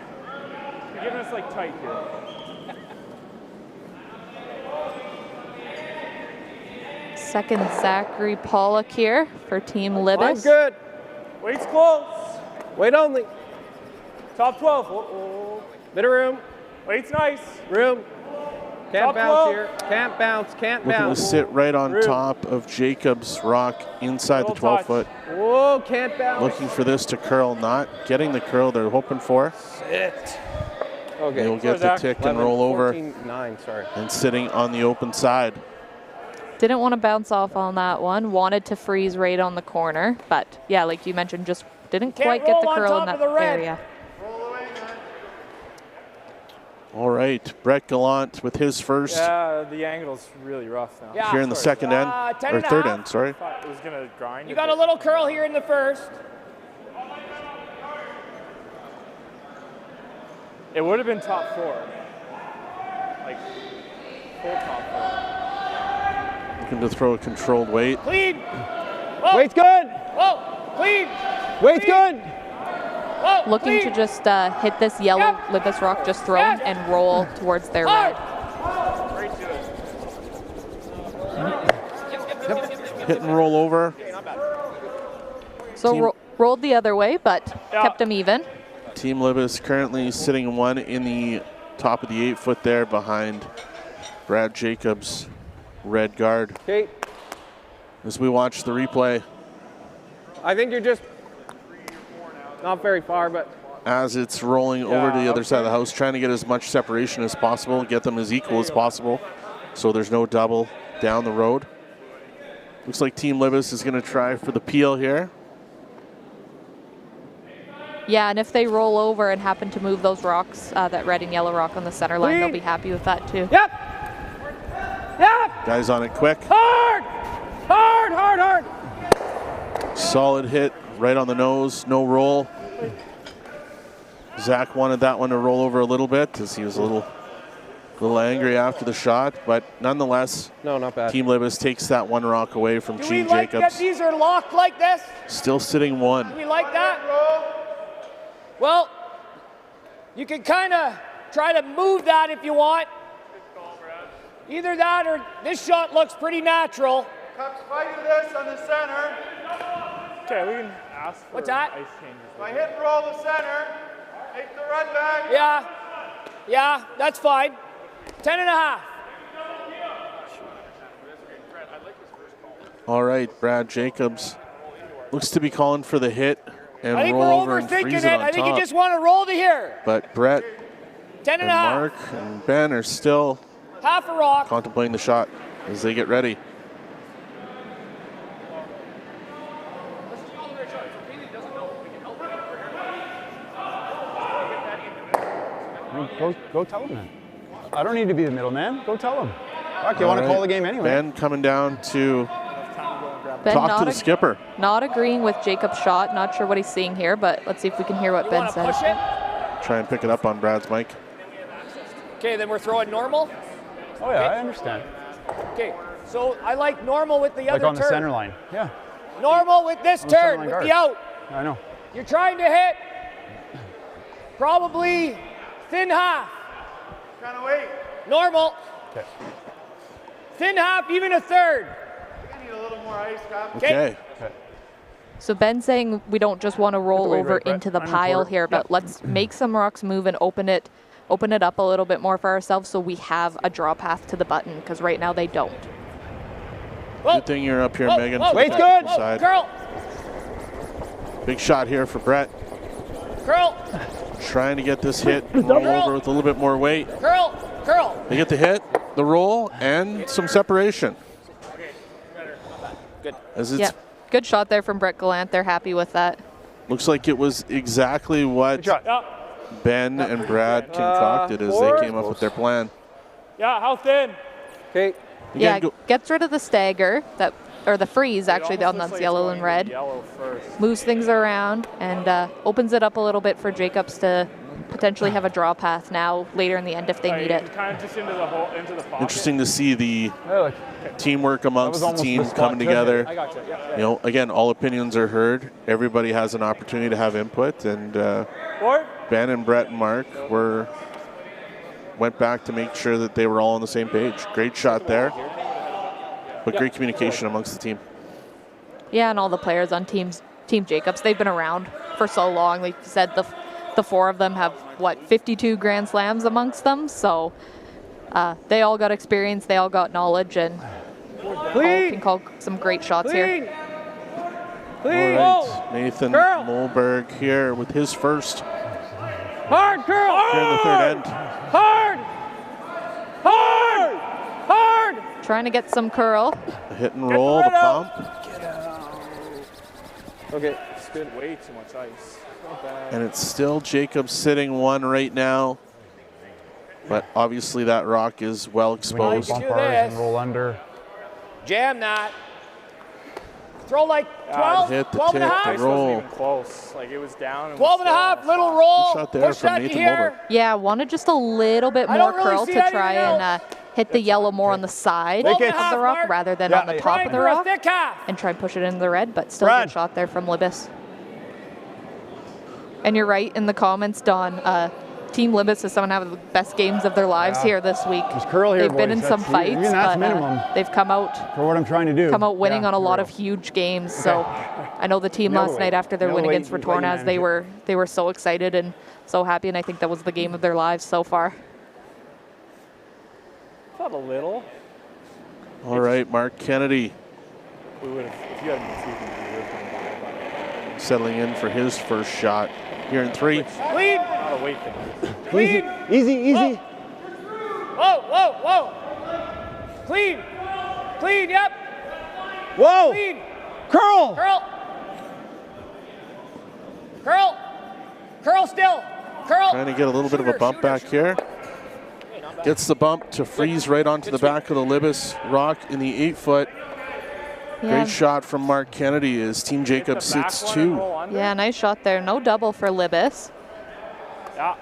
You're giving us like tight here. Second Zachary Pollock here for Team Libbus. Line's good. Weight's close. Weight only. Top 12. Bit of room. Weight's nice. Room. Can't Top bounce 12. here. Can't bounce. Can't Looking bounce. to sit right on top of Jacobs' rock inside the 12-foot. Whoa, can't bounce. Looking for this to curl, not getting the curl they're hoping for. Sit. Okay. They'll get the tick and roll over. 9, sorry. And sitting on the open side. Didn't want to bounce off on that one. Wanted to freeze right on the corner. But yeah, like you mentioned, just didn't quite get the curl in that area. All right, Brett Gallant with his first. Yeah, the angle's really rough now. Yeah. Here in the second end, or third end, sorry. It was gonna grind. You got a little curl here in the first. It would have been top 4. Like, full top 4. Looking to throw a controlled weight. Clean. Whoa. Weight's good. Whoa. Clean. Weight's good. Whoa. Looking clean. to just hit this yellow Libbus rock just thrown and roll towards their red. Hit and roll over. So rolled the other way, but kept them even. Team Libbus currently sitting 1 in the top of the 8-foot there behind Brad Jacobs' red guard. Okay. As we watch the replay. I think you're just not very far, but. As it's rolling over to the other side of the house, trying to get as much separation as possible, get them as equal as possible, so there's no double down the road. Looks like Team Libbus is going to try for the peel here. Yeah, and if they roll over and happen to move those rocks, that red and yellow rock on the center line, they'll be happy with that too. Yep. Guys on it quick. Hard. Solid hit right on the nose, no roll. Zach wanted that one to roll over a little bit as he was a little angry after the shot, but nonetheless, no, not bad. Team Libbus takes that one rock away from Do Team we like Jacobs. that these are locked like this? Still sitting 1. Do we like that? Well, you can kind of try to move that if you want. Either that or this shot looks pretty natural. Cups fighting this on the center. Okay, we can ask for What's that? ice changes. If I hit and roll the center, take the run back. Yeah, that's fine. 10.5. All right, Brad Jacobs looks to be calling for the hit and I think roll we're over and overthinking freeze it. it on I think you top. just want to roll to here. But Brett 10.5. and Mark and Ben are still Half a rock. contemplating the shot as they get ready. Go tell him then. I don't need to be the middleman. Go tell him. Fuck, you want to call the game anyway. Ben coming down to Ben talk to the skipper. Not agreeing with Jacob's shot. Not sure what he's seeing here, but let's see if we can hear what Ben says. Try and pick it up on Brad's mic. Okay, then we're throwing normal. Oh yeah, I understand. Okay, so I like normal with the other Like on the turn. center line. Yeah. Normal with this On the center turn, line with guard. the out. I know. You're trying to hit probably thin half. Kind of wait. Normal. Okay. Thin half, even a third. I need a little more ice, Cap. Okay. So Ben's saying we don't just want to roll weight over right, Brett. into the I'm in pile quarter. here, but let's make some rocks move and open it up a little bit more for ourselves so we have a draw path to the button, because right now they don't. Good thing you're up here, Megan. for the Wait's good. side. Curl. Big shot here for Brett. Curl. Trying to get this hit and roll over with a little bit more weight. Curl. Curl. They get the hit, the roll, and some separation. Good. As it's Yeah, good shot there from Brett Gallant. They're happy with that. looks like it was exactly what Ben and Brad concocted as they came up with their plan. Yeah, how thin? Okay. Yeah, gets rid of the stagger, or the freeze actually on that's yellow and red. Moves things around and opens it up a little bit for Jacobs to potentially have a draw path now later in the end if they need it. Kind of just into the hole, into the pocket. Interesting to see the teamwork amongst the teams coming together. I got you. Yeah. You know, again, all opinions are heard. Everybody has an opportunity to have input, and Ben and Brett and Mark went back to make sure that they were all on the same page. Great shot there, but great communication amongst the team. Yeah, and all the players on Team Jacobs, they've been around for so long. Like you said, the four of them have, 52 Grand Slams amongst them, so they all got experience, they all got knowledge, and all can call some great shots here. All right, Nathan Molberg here with his first. Hard curl! Here in the third end. Hard! Hard! Hard! Trying to get some curl. The hit and roll, the pump. Okay, spin way too much ice. And it's still Jacobs sitting one right now. But obviously that rock is well exposed. Bump ours and roll under. Jam that. Throw like 12, hit the 12 and a tip, half. the roll. Wasn't even close. Like it was down. And 12 and a half, little roll. Good shot there Push from that to Nathan here. Molberg. Yeah, wanted just a little bit I more don't really curl see to try anything and hit the yellow more on the side of Make it. the rock rather than on the top of the for a rock, thick half. and try and push it into the red, but still a good shot there from Libbus. And you're right in the comments, Don. Team Libbus is someone having the best games of their lives here this week. There's curl here, They've been in boys. some That's- fights, even that's minimum. but they've come out For what I'm trying to do. winning Yeah, on a lot curl. of huge games. So I know the team Never last night wait. after their Never win wait against until you Retornaz, manage they were so excited and so happy, and I think that was the game of their lives so far. Thought a little. All right, Mark Kennedy We would have, if you hadn't been speaking, we would have gone by. settling in for his first shot here in three. Clean. Not a weight thing. Clean. Easy. Whoa. Clean. Clean, yep. Whoa. Clean. Curl. Curl still. Curl. Trying to get a little bit of a bump back here. Gets the bump to freeze right onto the back of the Libbus rock in the 8-foot. Yeah. Great shot from Mark Kennedy as Team Jacobs sits 2. Yeah, nice shot there. No double for Libbus. Yeah.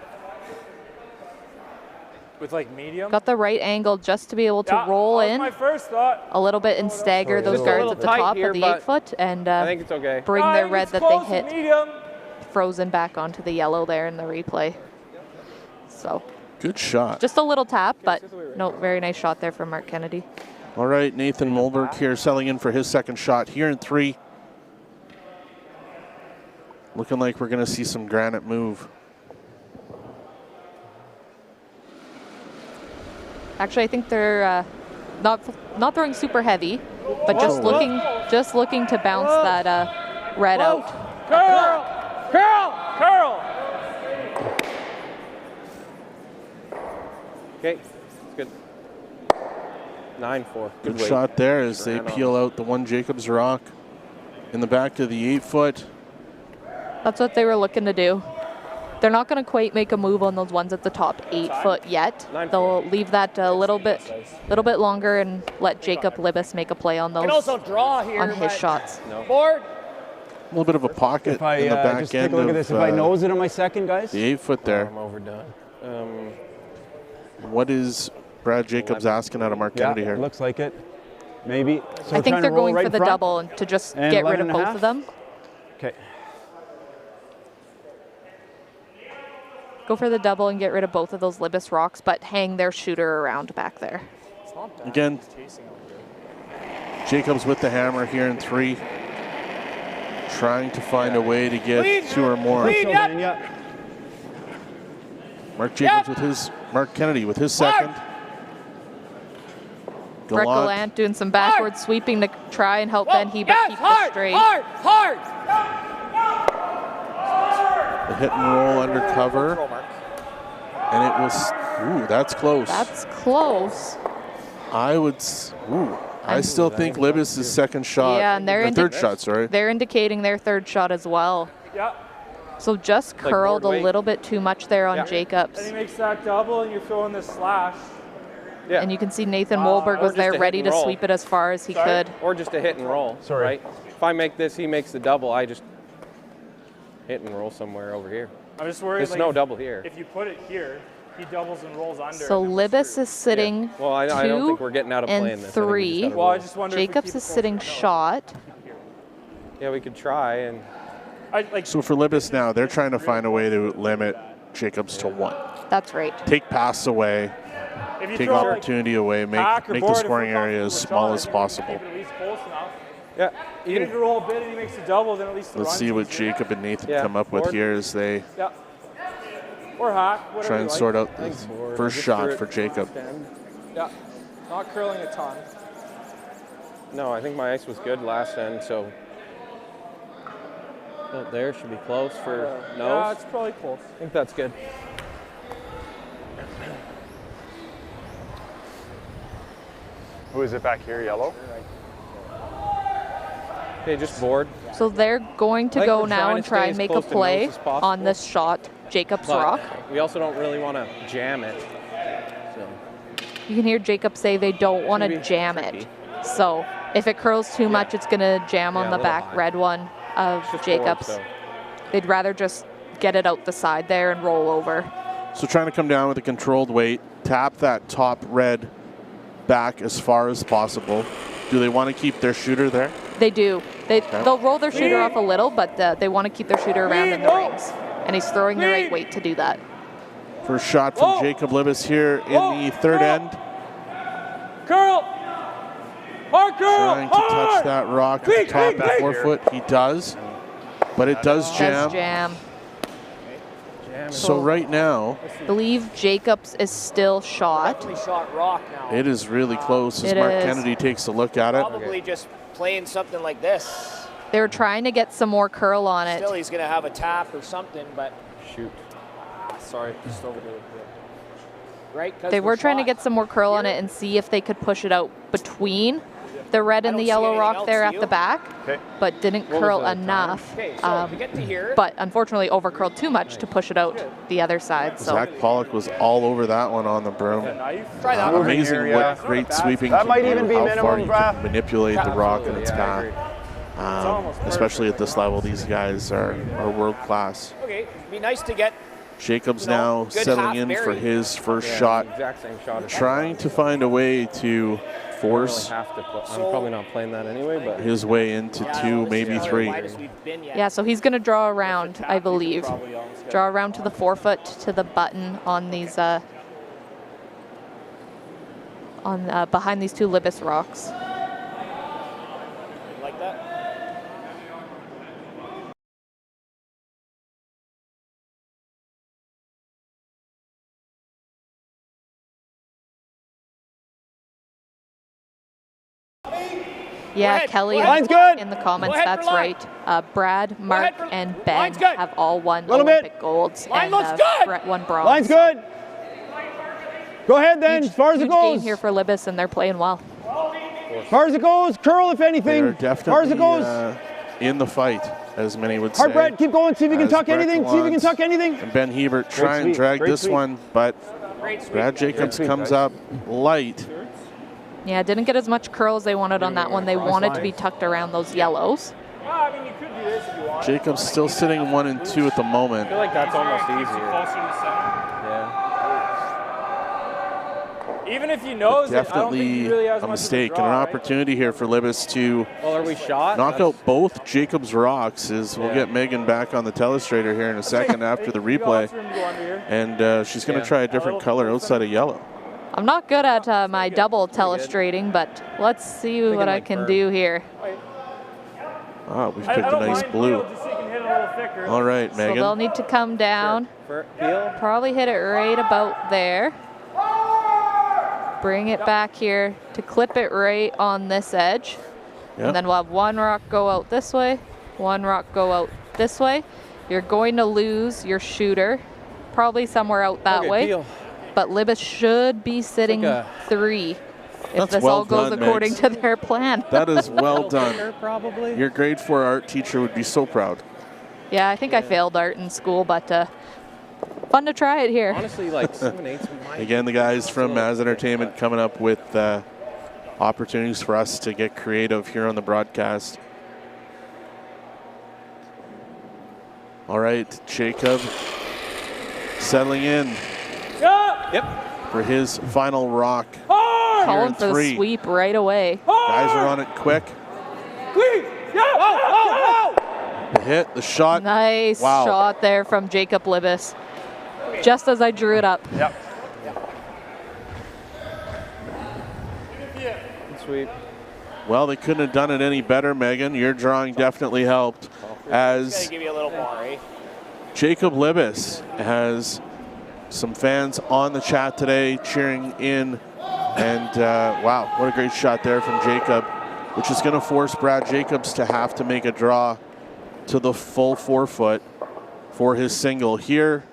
With like medium. Got the right angle just to be able to roll that was in my first thought. a little bit and stagger those Just a guards little at the tight top here, of the but 8-foot and I think it's okay. bring I their think red it's that close, they hit medium. frozen back onto the yellow there in the replay. So Good shot. Just a little tap, but no, very nice shot there from Mark Kennedy. All right, Nathan Molberg here settling in for his second shot here in 3. Looking like we're going to see some granite move. Actually, I think they're not throwing super heavy, but just looking to bounce that red out. Curl! Okay, it's good. 9-4. Good shot there as they peel out the one Jacobs rock in the back of the 8-foot. That's what they were looking to do. They're not going to quite make a move on those ones at the top 8-foot yet. They'll leave that a little bit longer and let Jacob Libbus make a play on those. Can also draw here on his shots. No. Board. A little bit of a pocket in the back just end take a look at this. If I nose it on my second, guys. The 8-foot there. I'm overdone. What is Brad Jacobs asking out of Mark Kennedy here? Looks like it. Maybe. So I think they're going for the double and to just get rid of both of them. Okay. Go for the double and get rid of both of those Libbus rocks, but hang their shooter around back there. Again, Jacobs with the hammer here in 3. Trying to find a way to get 2 or more. Mark Jacobs with his, Mark Kennedy with his second. Brett Gallant doing some backward sweeping to try and help Ben Hebert keep it straight. Hard! The hit and roll under cover. And it was, ooh, that's close. That's close. I still think Libbus' second shot, yeah, and they're third shot, sorry. They're indicating their third shot as well. Yeah. So just curled a little bit too much there on Jacobs. And he makes that double and you're throwing this slash. Yeah. And you can see Nathan Molberg was there ready to sweep it as far as he could. Or just a hit and roll. Sorry. Right? If I make this, he makes the double, I just hit and roll somewhere over here. I'm just worried. There's no double here. If you put it here, he doubles and rolls under. So Libbus is sitting well, I don't think we're getting out of playing and this. 3. Well, I just wonder Jacobs is sitting shot. Yeah, we could try. And so for Libbus now, they're trying to find a way to limit Jacobs to 1. That's right. Take pass away, take opportunity away, make the scoring area as small as possible. Yeah, you need to roll a bit and he makes a double, then at least the Let's see what Jacob and Nathan come up with here as they or hack, try and sort out the first shot for Jacob. Yeah, not curling a ton. No, I think my ice was good last end, so there should be close for nose. Yeah, it's probably close. I think that's good. Who is it back here, yellow? Okay, just board. So they're going to go now and try and make a play on this shot, Jacobs rock. We also don't really want to jam it. So. You can hear Jacob say they don't want to jam it. So if it curls too much, it's going to jam on the back red one of Jacobs. Forward, They'd rather just get it out the side there and roll over. So trying to come down with a controlled weight, tap that top red back as far as possible. Do they want to keep their shooter there? They do. They'll roll their shooter off a little, but they want to keep their shooter around in the rings. And he's throwing the right weight to do that. First shot from Jacob Libbus here in the third end. Curl! Hard curl! Trying to touch that rock at the top of 4 foot. He does. But it does jam. Does jam. So right now, I believe Jacobs is still shot. Definitely shot rock now. It is really close as Mark Kennedy takes a look at it. Probably just playing something like this. They were trying to get some more curl on it. Still, he's going to have a tap or something, but... Shoot. Sorry, just over there. Right? They were trying to get some more curl on it and see if they could push it out between the red and the yellow rock there at the back, but didn't curl enough. But unfortunately overcurled too much to push it out the other side. So Zach Pollock was all over that one on the broom. Amazing what great sweeping that might can even do, be how minimum far you draft. can manipulate the rock in its path. Especially at this level, these guys are world class. Okay, it'd be nice to get Jacobs now settling in for his first shot, trying to find a way to force I'm probably not playing that anyway, but his way into 2, maybe 3. yeah, so he's going to draw around, I believe. Draw around to the 4 foot to the button on these on behind these two Libbus rocks. Like that? Yeah, Kelly Line's good. in the comments, Go ahead that's for line. right. Brad, Mark, and Ben Line's good. have all won Little Olympic bit. golds, Line and looks good. Brett won bronze. Line's so good. Go ahead then, as far as it huge goes. game here for Libbus, and they're playing well. As far as it goes, curl if anything. They're As far as it definitely goes. in the fight, as many would say. Hard Brett, keep going, see if you can As tuck Brett anything, see if you can wants. tuck anything. And Ben Hebert try and sweep, drag great this sweep. one, but Great sweep. Brad Jacobs Great sweep, comes guys. up light. Yeah, didn't get as much curl as they wanted on that one. They wanted to be tucked around those yellows. Well, I mean, you could do this if you want. Jacobs still sitting 1 and 2 at the moment. I feel like that's almost easier. Yeah. Even if he knows it, I don't think Definitely he really has a much mistake of a and draw, an right? opportunity here for Libbus to Well, are we shot? knock out both Jacobs rocks. As we'll get Megan back on the telestrator here in a second after the replay. And she's going to try a different color outside of yellow. I'm not good at my double telestrating, but let's see what I can do here. Ah, we've picked a nice blue. All right, So Megan. they'll need to come down. Probably hit it right about there. Bring it back here to clip it right on this edge. Yep. And then we'll have one rock go out this way, one rock go out this way. You're going to lose your shooter, probably somewhere out that way. But Libbus should be sitting 3 if That's this well all goes done, according Megs. to their plan. That is well done. Probably. Your grade 4 art teacher would be so proud. Yeah, I think I failed art in school, but fun to try it here. Honestly, like 7/8. Again, the guys from Maz Entertainment coming up with opportunities for us to get creative here on the broadcast. All right, Jacob settling in for his final rock. Here Calling in for the 3. sweep right away. Guys are on it quick. The hit, the shot. Nice Wow. shot there from Jacob Libbus. Just as I drew it up. Yep. Sweep. Well, they couldn't have done it any better, Megan. Your drawing definitely helped. As Give you a little more, eh? Jacob Libbus has some fans on the chat today cheering in. And wow, what a great shot there from Jacob, which is going to force Brad Jacobs to have to make a draw to the full 4 foot for his single here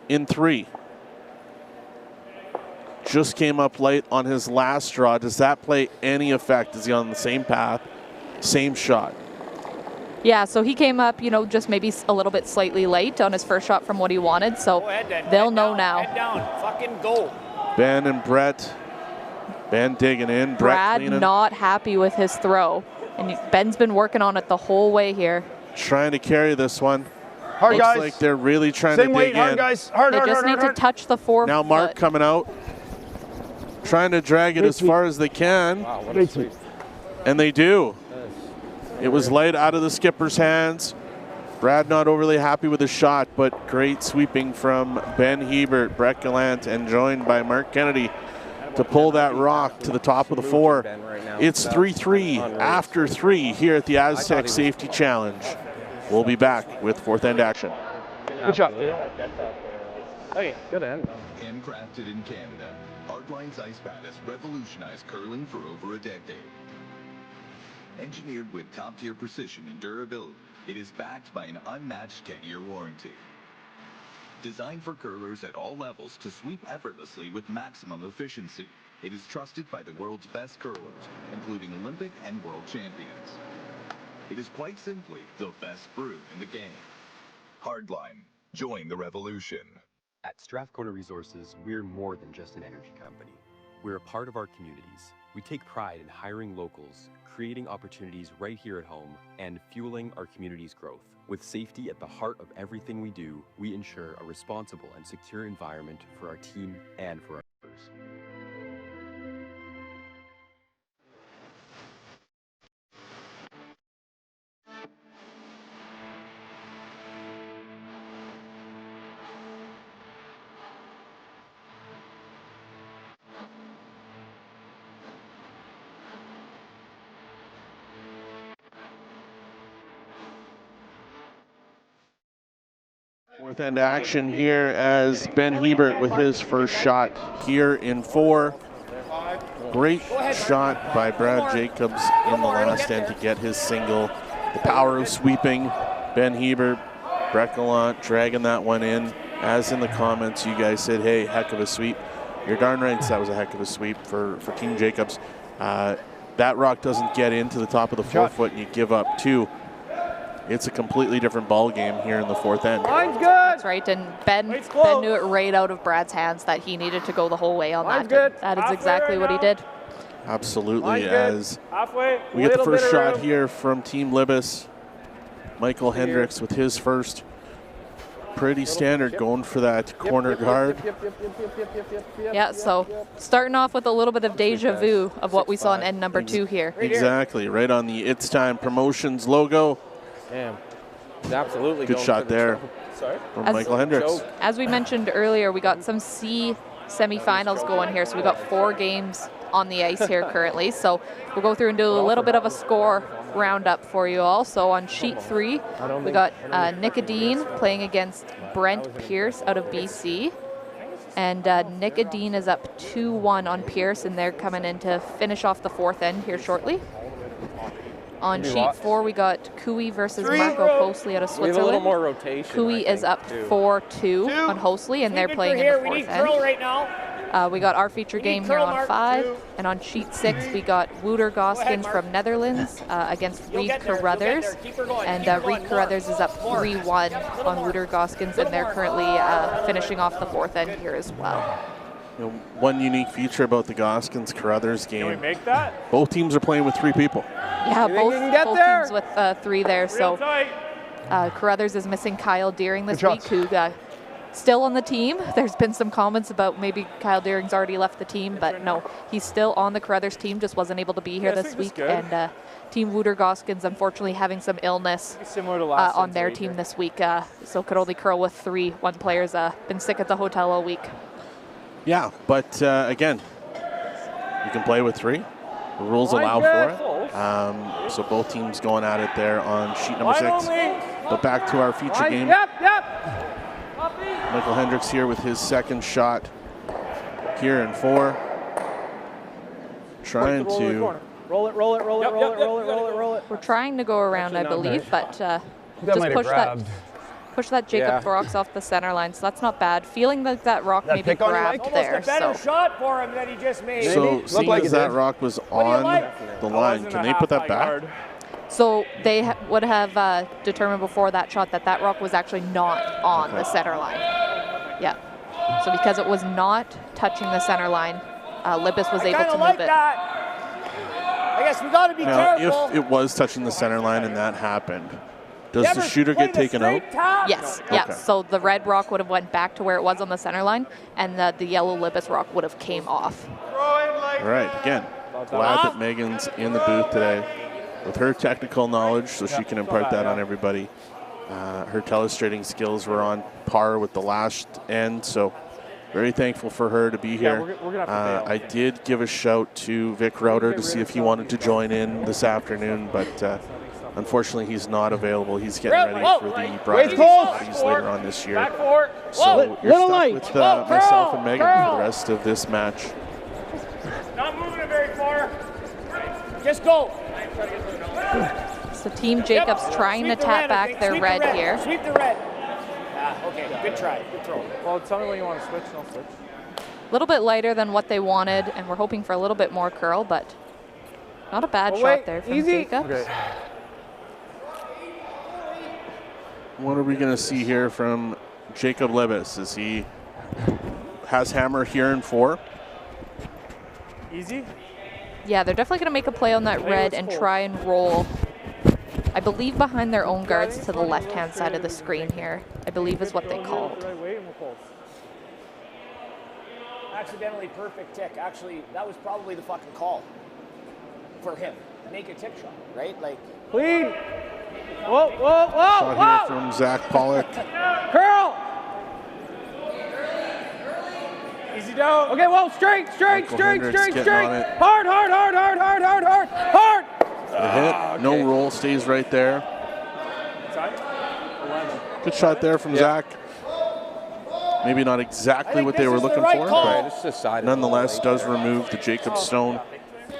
in 3. Just came up late on his last draw. Does that play any effect? Is he on the same path, same shot? Yeah, so he came up, just maybe a little bit slightly late on his first shot from what he wanted. So they'll know now. Head down. Fucking go. Ben and Brett. Ben digging in. Brett Brad cleaning. not happy with his throw. And Ben's been working on it the whole way here. Trying to carry this one. Hard, Looks guys. like they're really trying Same to weight, dig hard, in. guys. Hard, They hard, just hard, need hard. to touch the 4 Now Mark foot. coming out. Trying to drag it as far as they can. Wow, what a sweep. And they do. It was light out of the skipper's hands. Brad not overly happy with his shot, but great sweeping from Ben Hebert, Brett Gallant, and joined by Mark Kennedy to pull that rock to the top of the 4. It's 3-3 after 3 here at the Astec Safety Challenge. We'll be back with 4th end action. Good shot. Okay, good end. Handcrafted in Canada, Hardline's ice pad has revolutionized curling for over a decade. Engineered with top-tier precision and durability, it is backed by an unmatched 10-year warranty. Designed for curlers at all levels to sweep effortlessly with maximum efficiency, it is trusted by the world's best curlers, including Olympic and world champions. It is quite simply the best brew in the game. Hardline. Join the revolution. At Strathcona Resources, we're more than just an energy company. We're a part of our communities. We take pride in hiring locals, creating opportunities right here at home, and fueling our community's growth. With safety at the heart of everything we do, we ensure a responsible and secure environment for our team and for our members. Fourth end action here as Ben Hebert with his first shot here in 4. Great shot by Brad Jacobs in the last end to get his single. The power of sweeping. Ben Hebert, Brett Gallant dragging that one in. As in the comments, you guys said, hey, heck of a sweep. You're darn right, that was a heck of a sweep for Team Jacobs. That rock doesn't get into the top of the 4 foot and you give up 2. It's a completely different ball game here in the 4th end. Line's good. That's right, and Ben knew it right out of Brad's hands that he needed to go the whole way on Line's that. good. That is Halfway exactly right what he now. did. Absolutely, Line's as Halfway. we get the Little first bit of shot room. here from Team Libbus. Michael Hendricks with his first. Pretty standard going for that corner guard. Yeah, so starting off with a little bit of deja vu of what we saw in end number 2 here. Exactly, right on the It's Time Promotions logo. Damn. He's absolutely Good going shot for the there choke. Sorry? from As- Michael Hendricks. As we mentioned earlier, we got some C semifinals going here, so we got 4 games on the ice here currently. So we'll go through and do a little bit of a score roundup for you all. So on sheet 3, we got Nicodine playing against Brent Pierce out of BC. And Nicodine is up 2-1 on Pierce, and they're coming in to finish off the 4th end here shortly. On sheet 4, we got Cooey versus Marco Hosley out of We have a little Switzerland. more rotation. Cooey I is think, up too. 4-2 on Hosley, and they're playing in the 4th end. right now. We got our feature game here on 5, and on sheet 6 we got Wouter Goskins from Netherlands against Reed Carruthers, and Reed Carruthers is up 3-1 on Wouter Goskins, and they're currently finishing off the 4th end here as well. You know, one unique feature about the Goskins Carruthers game. Can we make that? Both teams are playing with 3 people. Yeah, You think both you can get teams there? with 3 there. Real So tight. Carruthers is missing Kyle Deering this Good week, shots. who still on the team. There's been some comments about maybe Kyle Deering's already left the team, but no, he's still on the Carruthers team, just wasn't able to be here Yeah, this I think week. that's good. And Team Wouter Goskins, unfortunately, having some illness Similar to last on their team this week, so could only curl with 3. One player's been sick at the hotel all week. Yeah, but again, you can play with 3. The rules allow for it. So both teams going at it there on sheet number 6. But back to our feature game. Yep. Michael Hendricks here with his second shot here in 4. Trying to Roll it. We're trying to go around, I believe, but That just might have push that Jacob grabbed. rocks off the center line, so that's not bad. Feeling like that rock That maybe pick on you, grabbed Mike? there. A better So. shot for him than he just made. So seeing like as it that did. rock was do you on like? the line, can they put that back? So they would have determined before that shot that that rock was actually not on the center line. Yeah. So because it was not touching the center line, Libbus was able Kind to of move like it. that. I guess we got to be Now, careful. if it was touching the center line and that happened, does You the ever shooter played get a taken out? straight tap? Yes, Okay. yeah. So the red rock would have went back to where it was on the center line, and the yellow Libbus rock would have came off. All right, again, glad that Megan's in the booth today with her technical knowledge, so she can impart that on everybody. Her telestrating skills were on par with the last end, so very thankful for her to be here. we're gonna have to bail. I did give a shout to Vic Router to see if he wanted to join in this afternoon, but unfortunately he's not available. He's getting ready for the Brian Trophies later on this year. Back four. So you're little stuck light. with myself and Megan for the rest of this match. Not moving it very far. Just go. So Team Jacobs trying to Sweep the tap red, I back think. their Sweep the red here. Sweep the red. Okay, good try. Good throw. Well, tell me when you want to switch, and I'll switch. A little bit lighter than what they wanted, and we're hoping for a little bit more curl, but not a bad Oh, shot wait, there from easy. Jacobs. Okay. What are we going to see here from Jacob Libbus as he has hammer here in 4? Easy. Yeah, they're definitely going to make a play on that red and try and roll, I believe, behind their own guards to the left-hand side of the screen here, I believe is what they called. Right way, and we'll pulse. Accidentally perfect tick. Actually, that was probably the fucking call for him. Make a tip shot, right? Like, Clean. Whoa, whoa, whoa, Shot whoa. here from Zach Pollock. Curl. Easy down. Okay, well, straight. Michael Hendricks getting on it. Hard. The hit, no roll, stays right there. Side. 11. Good shot there from Zach. Maybe not exactly what they were looking for, but nonetheless does remove the Jacob Stone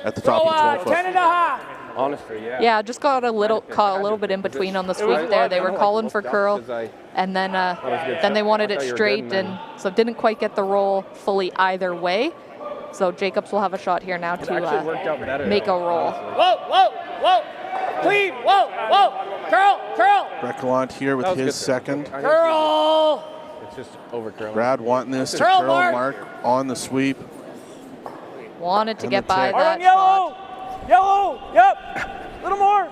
at the top of the 12 foot. Honestly, yeah. Yeah, just got caught a little bit in between on the sweep there. They were calling for curl, and then they wanted it straight, and so didn't quite get the roll fully either way. So Jacobs will have a shot here now to make a roll. Whoa, whoa, whoa! Clean, whoa, whoa! Curl, curl! Breckland here with his second. Curl! It's just over curl. Brad wanting this to curl Mark on the sweep. Wanted to And get the by tip. that Yellow! shot. Yellow! Yep! A little more!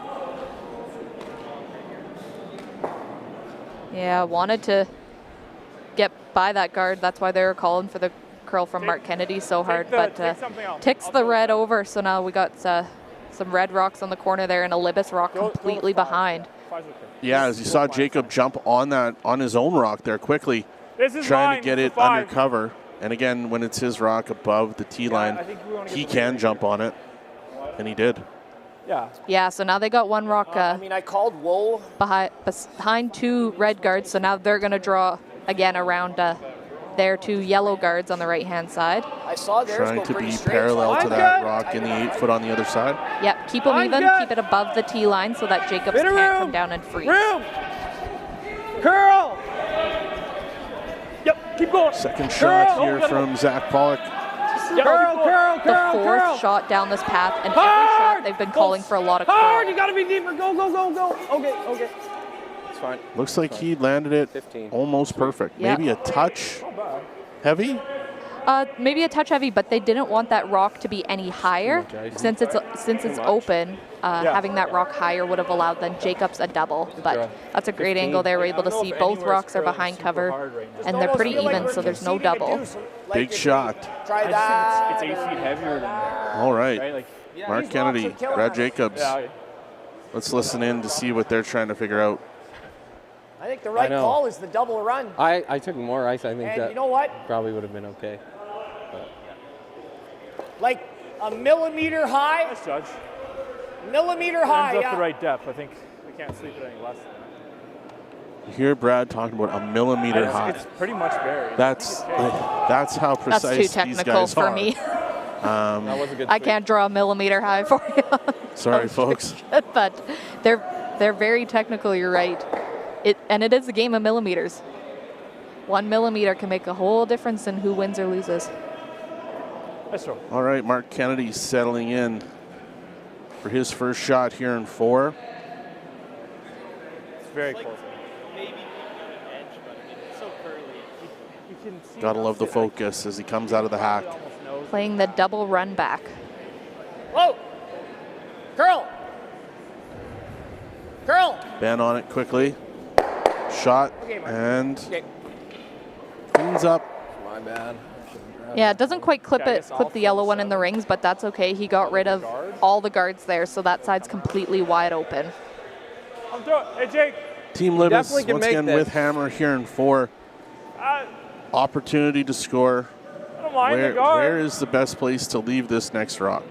Yeah, wanted to get by that guard. That's why they were calling for the curl from Mark Kennedy so hard, but ticks the red over. So now we got some red rocks on the corner there and a Libbus rock completely behind. Yeah, as you saw Jacob jump on his own rock there quickly, trying to get it under cover. And again, when it's his rock above the tee line, he can jump on it, and he did. Yeah, so now they got one rock I called whoa behind two red guards, so now they're going to draw again around their two yellow guards on the right-hand side. I saw theirs Trying go to pretty be straight, parallel so to that rock in the 8 foot on the other side. Yep, keep them even, keep it above the tee line so that Jacobs can't come down and freeze. Curl! Yep, keep going. Second shot here from Zach Pollock. The fourth shot down this path, and every shot they've been calling for a lot of curl. Hard, you gotta be deeper. Go, go, go, go. Okay, okay. It's fine. Looks like he landed it 15. almost perfect. Yep. Maybe a touch heavy. Maybe a touch heavy, but they didn't want that rock to be any higher. Since it's open, having that rock higher would have allowed then Jacobs a double. But that's a great angle. They were able to see both rocks are behind cover, and they're pretty even, so there's no double. Big shot. Try that. It's 8 feet heavier than that. All right. Like, Mark Kennedy, Brad Jacobs. Let's listen in to see what they're trying to figure out. I think the right call is the double run. I took more ice. I think And that you know what? probably would have been okay. Like a millimeter high. Nice judge. Millimeter high, Ends up the right depth. I think we can't sleep it any less than that. You hear Brad talking about a millimeter high. It's pretty much buried. That's how precise That's too these technical guys for are. me. That was a good I can't draw a millimeter high for you. Sorry, folks. But they're very technical. You're right. And it is a game of millimeters. 1 millimeter can make a whole difference in who wins or loses. All right, Mark Kennedy settling in for his first shot here in 4. It's very close. Gotta love the focus as he comes out of the hack. Playing the double run back. Whoa! Curl! Curl! Ben on it quickly. Shot and cleans up. My bad. Yeah, it doesn't quite clip the yellow one in the rings, but that's okay. He got rid of all the guards there, so that side's completely wide open. I'm doing it. Hey, Jake. Team Libbus once again with hammer here in 4. Opportunity to score. I don't mind the guard. Where is the best place to leave this next rock?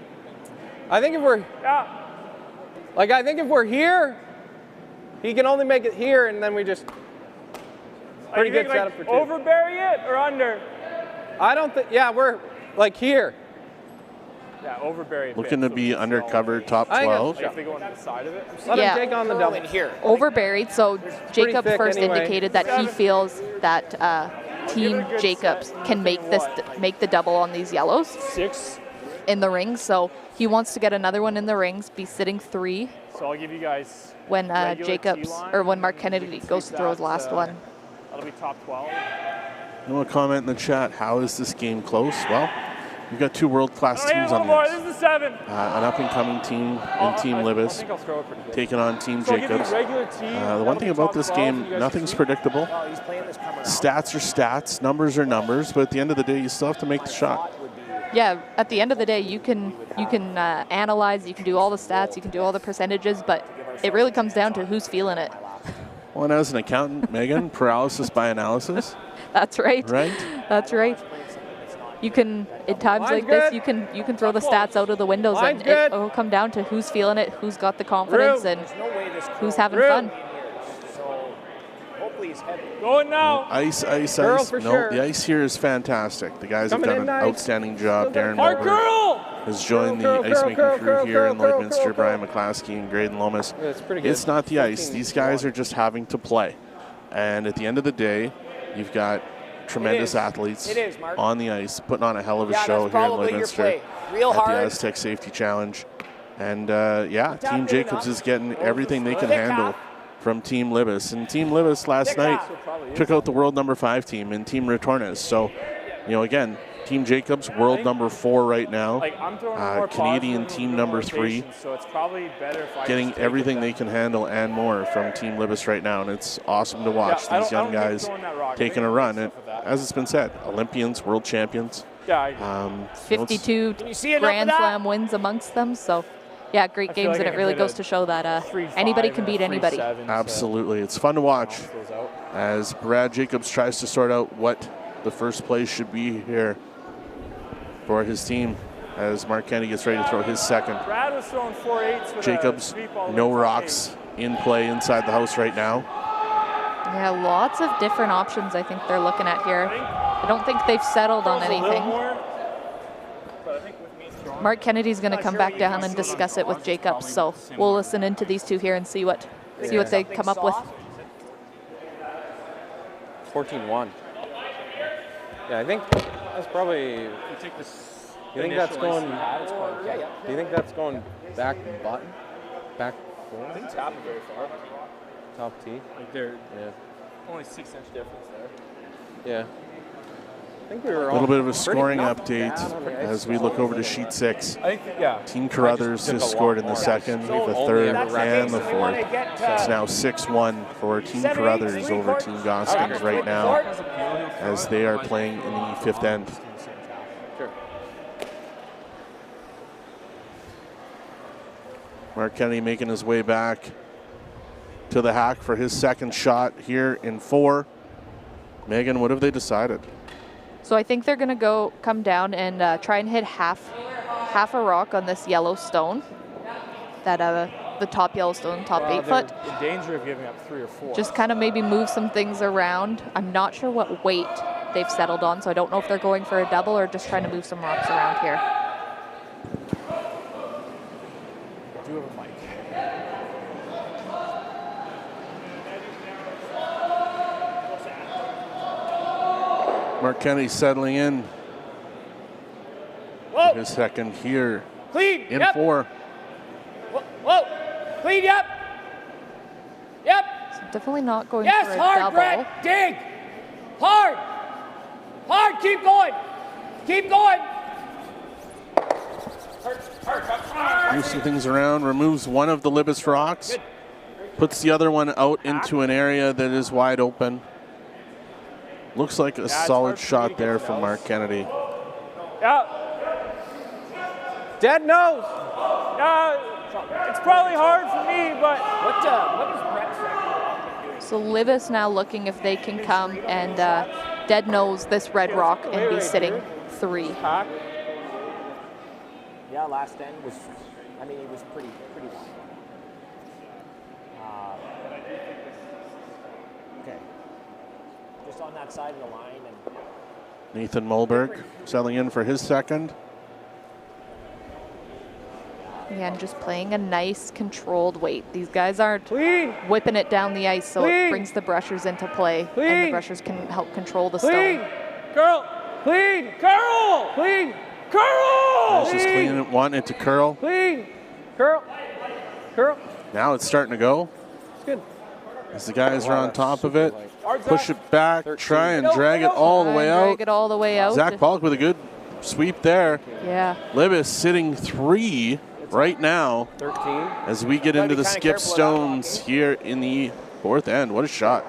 I think if we're here, he can only make it here, and then we just pretty good setup for 2. Overbury it or under? I don't think. Yeah, we're like here. Yeah, overbury. Looking to be undercover top 12. If they go on the side of it. Let him take on the double. Overburied. So Jacob thick first anyway. indicated that he feels that Team Jacobs can make the double on these yellows. 6 in the rings. So he wants to get another one in the rings, be sitting 3. So I'll give you guys when when Mark Kennedy goes to throw his last one. That'll be top 12. You want to comment in the chat? How is this game close? Well, we've got 2 world-class teams on this. this. This is 7. An up-and-coming team in Team Libbus taking on Team Jacobs. The one thing about this game, nothing's predictable. Stats are stats, numbers are numbers, but at the end of the day, you still have to make the shot. Yeah, at the end of the day, you can analyze, you can do all the stats, you can do all the percentages, but it really comes down to who's feeling it. Well, and as an accountant, Megan, paralysis by analysis. That's right. Right? That's right. You can, in times like this, you can throw the stats out of the windows, and it'll come down to who's feeling it, who's got the confidence, and who's having fun. Technically, he's heavy. Going now. Ice. Curl for No, sure. the ice here is fantastic. The guys Coming have done in an nice. outstanding job. Darren Hard Mulberg curl. has joined the ice making crew here in Lloydminster. Brian McClaskey and Graydon Lomas. That's pretty good. It's not the ice. These guys are just having to play. And at the end of the day, you've got tremendous athletes on the ice, putting on a hell of a show here in Lloydminster Real at hard. the Astec Safety Challenge. And yeah, Team Jacobs is getting everything they can handle from Team Libbus. And Team Libbus last night took out the world number 5 team in Team Retornas. So, you know, again, Team Jacobs, world number 4 right now. Like, I'm throwing more Canadian positive team number 3. So it's probably better if I Getting just take everything it they can handle and more from Team Libbus right now. And it's awesome to watch these young guys taking a run. And as it's been said, Olympians, world champions. Yeah. 52 Grand Slam wins amongst them. So, yeah, great games, and it really goes to show that anybody can beat anybody. Absolutely. It's fun to watch as Brad Jacobs tries to sort out what the first place should be here for his team as Mark Kennedy gets ready to throw his second. Brad was throwing 4.8s with Jacobs, no rocks in play inside the house right now. Yeah, lots of different options I think they're looking at here. I don't think they've settled on anything. Mark Kennedy's going to come back down and discuss it with Jacobs, so we'll listen into these two here and see what they come up with. 14-1. Yeah, I think that's probably. You think that's going? Do you think that's going back button? Back forward? I think top is very far. Top tee. Like they're only 6-inch difference there. Yeah. I think we were a little bit of a scoring update as we look over to sheet 6. I think, Team Carruthers has scored in the second, the third, and the fourth. It's now 6-1 for Team Carruthers over Team Goskins right now as they are playing in the 5th end. Sure. Mark Kennedy making his way back to the hack for his second shot here in 4. Megan, what have they decided? So I think they're going to come down and try and hit half a rock on this yellow stone, that the top yellow stone, top 8 foot. In danger of giving up 3 or 4. Just kind of maybe move some things around. I'm not sure what weight they've settled on, so I don't know if they're going for a double or just trying to move some rocks around here. I do have a mic. Mark Kennedy settling in. His second here. Clean. In 4. Whoa. Clean. Yep. So definitely not going for a hard, double. Brett. Dig. Hard. Keep going. Moves some things around, removes one of the Libbus rocks, puts the other one out into an area that is wide open. Looks like a solid shot there from Mark Kennedy. Yeah. Dead nose. It's probably hard for me, but what is Brett? So Libbus now looking if they can come and dead nose this red rock and be sitting 3. Yeah, last end was. I mean, it was pretty wide. Okay. Just on that side of the line and. Nathan Mulberg settling in for his second. Again, just playing a nice controlled weight. These guys aren't whipping it down the ice, so it brings the brushers into play, and the brushers can help control the stone. Curl. Clean. Curl. Clean. Curl. Just cleaning it, one into curl. Clean. Curl. Now it's starting to go. It's good. As the guys are on top of it, push it back, try and drag it all the way out. Drag it all the way out. Zach Pollock with a good sweep there. Yeah. Libbus sitting 3 right now 13. as we get into the skip stones here in the 4th end. What a shot.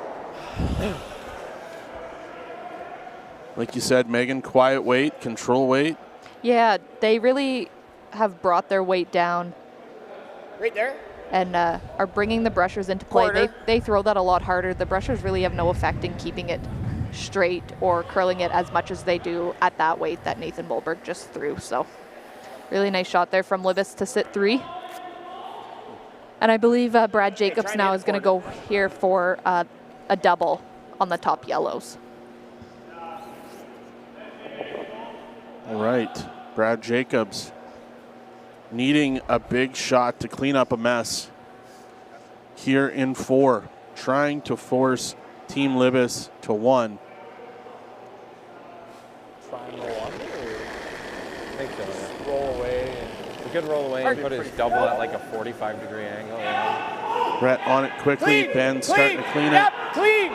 Like you said, Megan, quiet weight, control weight. Yeah, they really have brought their weight down. Right there. And are bringing the brushers into play. They throw that a lot harder. The brushers really have no effect in keeping it straight or curling it as much as they do at that weight that Nathan Mulberg just threw. So really nice shot there from Libbus to sit 3. And I believe Brad Jacobs now is going to go here for a double on the top yellows. All right, Brad Jacobs needing a big shot to clean up a mess here in 4, trying to force Team Libbus to 1. Try and roll under? I think so. Just roll away. We could roll away and put his double at like a 45-degree angle. Yeah. Brett on it quickly. Clean, Ben starting to clean yep, it. Clean.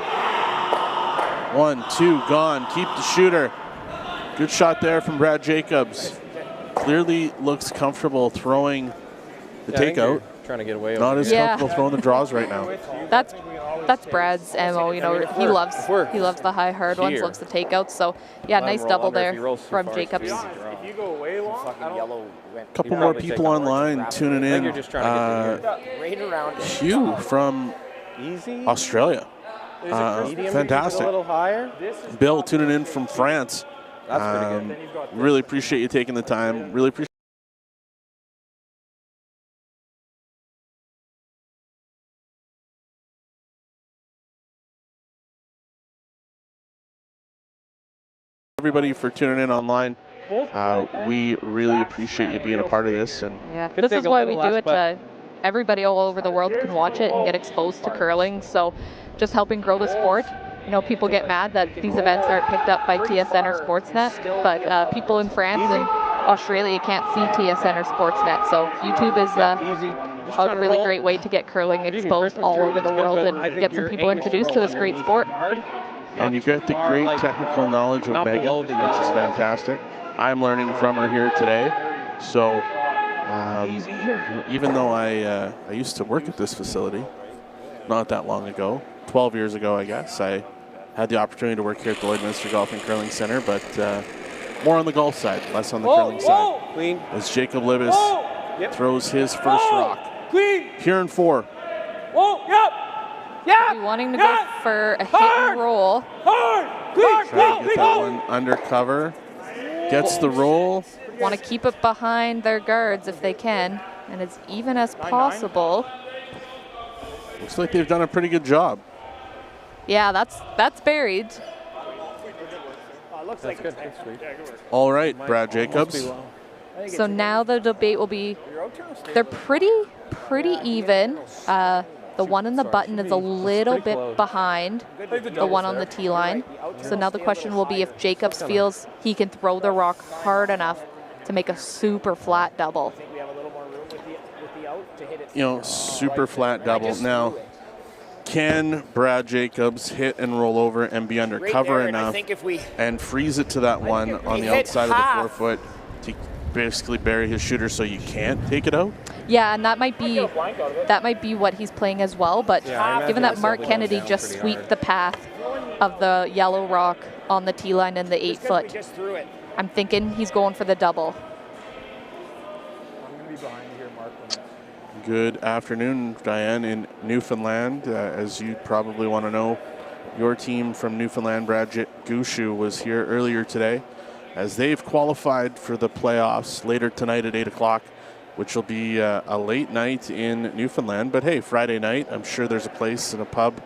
1, 2, gone. Keep the shooter. Good shot there from Brad Jacobs. Clearly looks comfortable throwing the takeout. Trying to get away. Not as comfortable throwing the draws right now. That's Brad's MO. You know, he loves the high hard ones, loves the takeouts. So yeah, nice double there from Jacobs. If you go away long, A couple more people online tuning in. Hugh from Australia. Fantastic. A little higher. Bill tuning in from France. That's pretty good. Really appreciate you taking the time. Really appreciate everybody for tuning in online. We really appreciate you being a part of this. And yeah, this is why we do it. Everybody all over the world can watch it and get exposed to curling. So just helping grow the sport. You know, people get mad that these events aren't picked up by TSN or Sportsnet, but people in France and Australia can't see TSN or Sportsnet. So YouTube is a really great way to get curling exposed all over the world and get some people introduced to this great sport. And you get the great technical knowledge of Megan, which is fantastic. I'm learning from her here today. So even though I used to work at this facility not that long ago, 12 years ago, I guess, I had the opportunity to work here at the Lloydminster Golf and Curling Center, but more on the golf side, less on the curling side. Clean. As Jacob Libbus throws his first rock. Clean. Here in 4. Whoa, yep. Yeah. Wanting to go for a hit and roll. Hard. Clean. Trying to get that one under cover. Gets the roll. Want to keep it behind their guards if they can, and as even as possible. Looks like they've done a pretty good job. Yeah, that's buried. That's good. That's sweet. All right, Brad Jacobs. So now the debate will be, they're pretty even. The one in the button is a little bit behind the one on the tee line. So now the question will be if Jacobs feels he can throw the rock hard enough to make a super flat double. You know, super flat double. Now, can Brad Jacobs hit and roll over and be under cover enough and freeze it to that one on the outside of the 4 foot to basically bury his shooter so you can't take it out? Yeah, and that might be what he's playing as well. But given that Mark Kennedy just sweeped the path of the yellow rock on the tee line in the 8 foot, I'm thinking he's going for the double. Good afternoon, Diane, in Newfoundland. As you probably want to know, your team from Newfoundland, Brad Gushu, was here earlier today as they've qualified for the playoffs later tonight at 8 o'clock, which will be a late night in Newfoundland. But hey, Friday night, I'm sure there's a place in a pub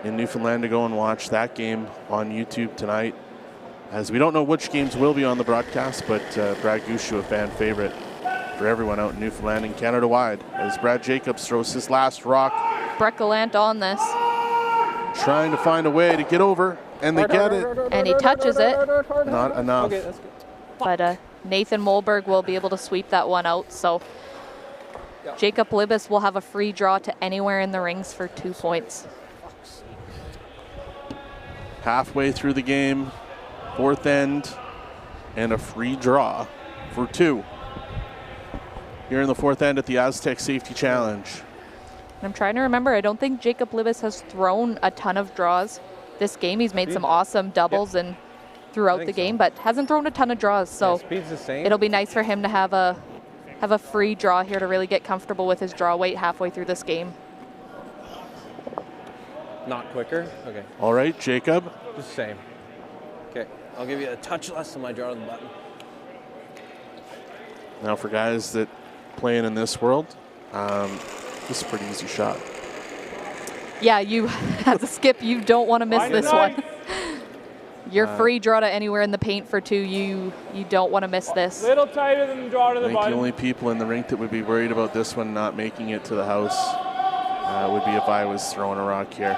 in Newfoundland to go and watch that game on YouTube tonight. As we don't know which games will be on the broadcast, but Brad Gushu, a fan favorite for everyone out in Newfoundland and Canada-wide, as Brad Jacobs throws his last rock. Breck Gallant on this. Trying to find a way to get over, and they get it. And he touches it. Not enough. Okay, that's good. But Nathan Molberg will be able to sweep that one out. So Jacob Libbus will have a free draw to anywhere in the rings for 2 points. Halfway through the game, 4th end, and a free draw for 2. Here in the 4th end at the Astec Safety Challenge. I'm trying to remember, I don't think Jacob Libbus has thrown a ton of draws this game. He's made some awesome doubles and throughout the game, but hasn't thrown a ton of draws. So speed's the same. It'll be nice for him to have a free draw here to really get comfortable with his draw weight halfway through this game. Not quicker? Okay. All right, Jacob. Just the same. Okay, I'll give you a touch less on my draw on the button. Now for guys that playing in this world, this is a pretty easy shot. Yeah, you, as a skip, you don't want to miss this one. You're free draw to anywhere in the paint for 2. You don't want to miss this. Little tighter than the draw to the I think bottom. the only people in the rink that would be worried about this one not making it to the house would be if I was throwing a rock here.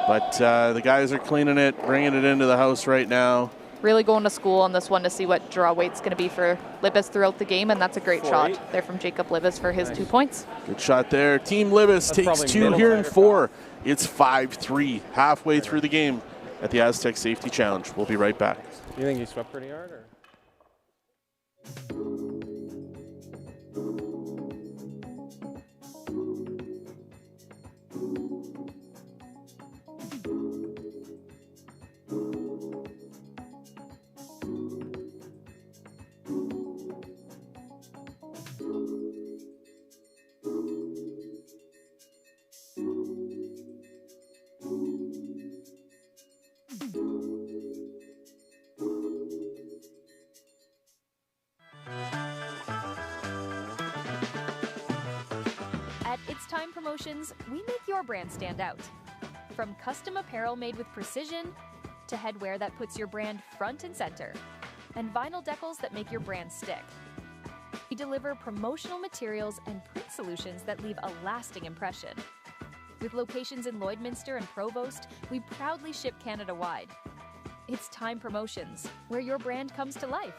But the guys are cleaning it, bringing it into the house right now. Really going to school on this one to see what draw weight's going to be for Libbus throughout the game, and that's a great shot there from Jacob Libbus for his 2 points. Good shot there. Team Libbus takes 2 here in 4. It's 5-3 halfway through the game at the Astec Safety Challenge. We'll be right back. You think he swept pretty hard? Or? At It's Time Promotions, we make your brand stand out. From custom apparel made with precision, to headwear that puts your brand front and center, and vinyl decals that make your brand stick. We deliver promotional materials and print solutions that leave a lasting impression. With locations in Lloydminster and Provost, we proudly ship Canada-wide. It's Time Promotions, where your brand comes to life.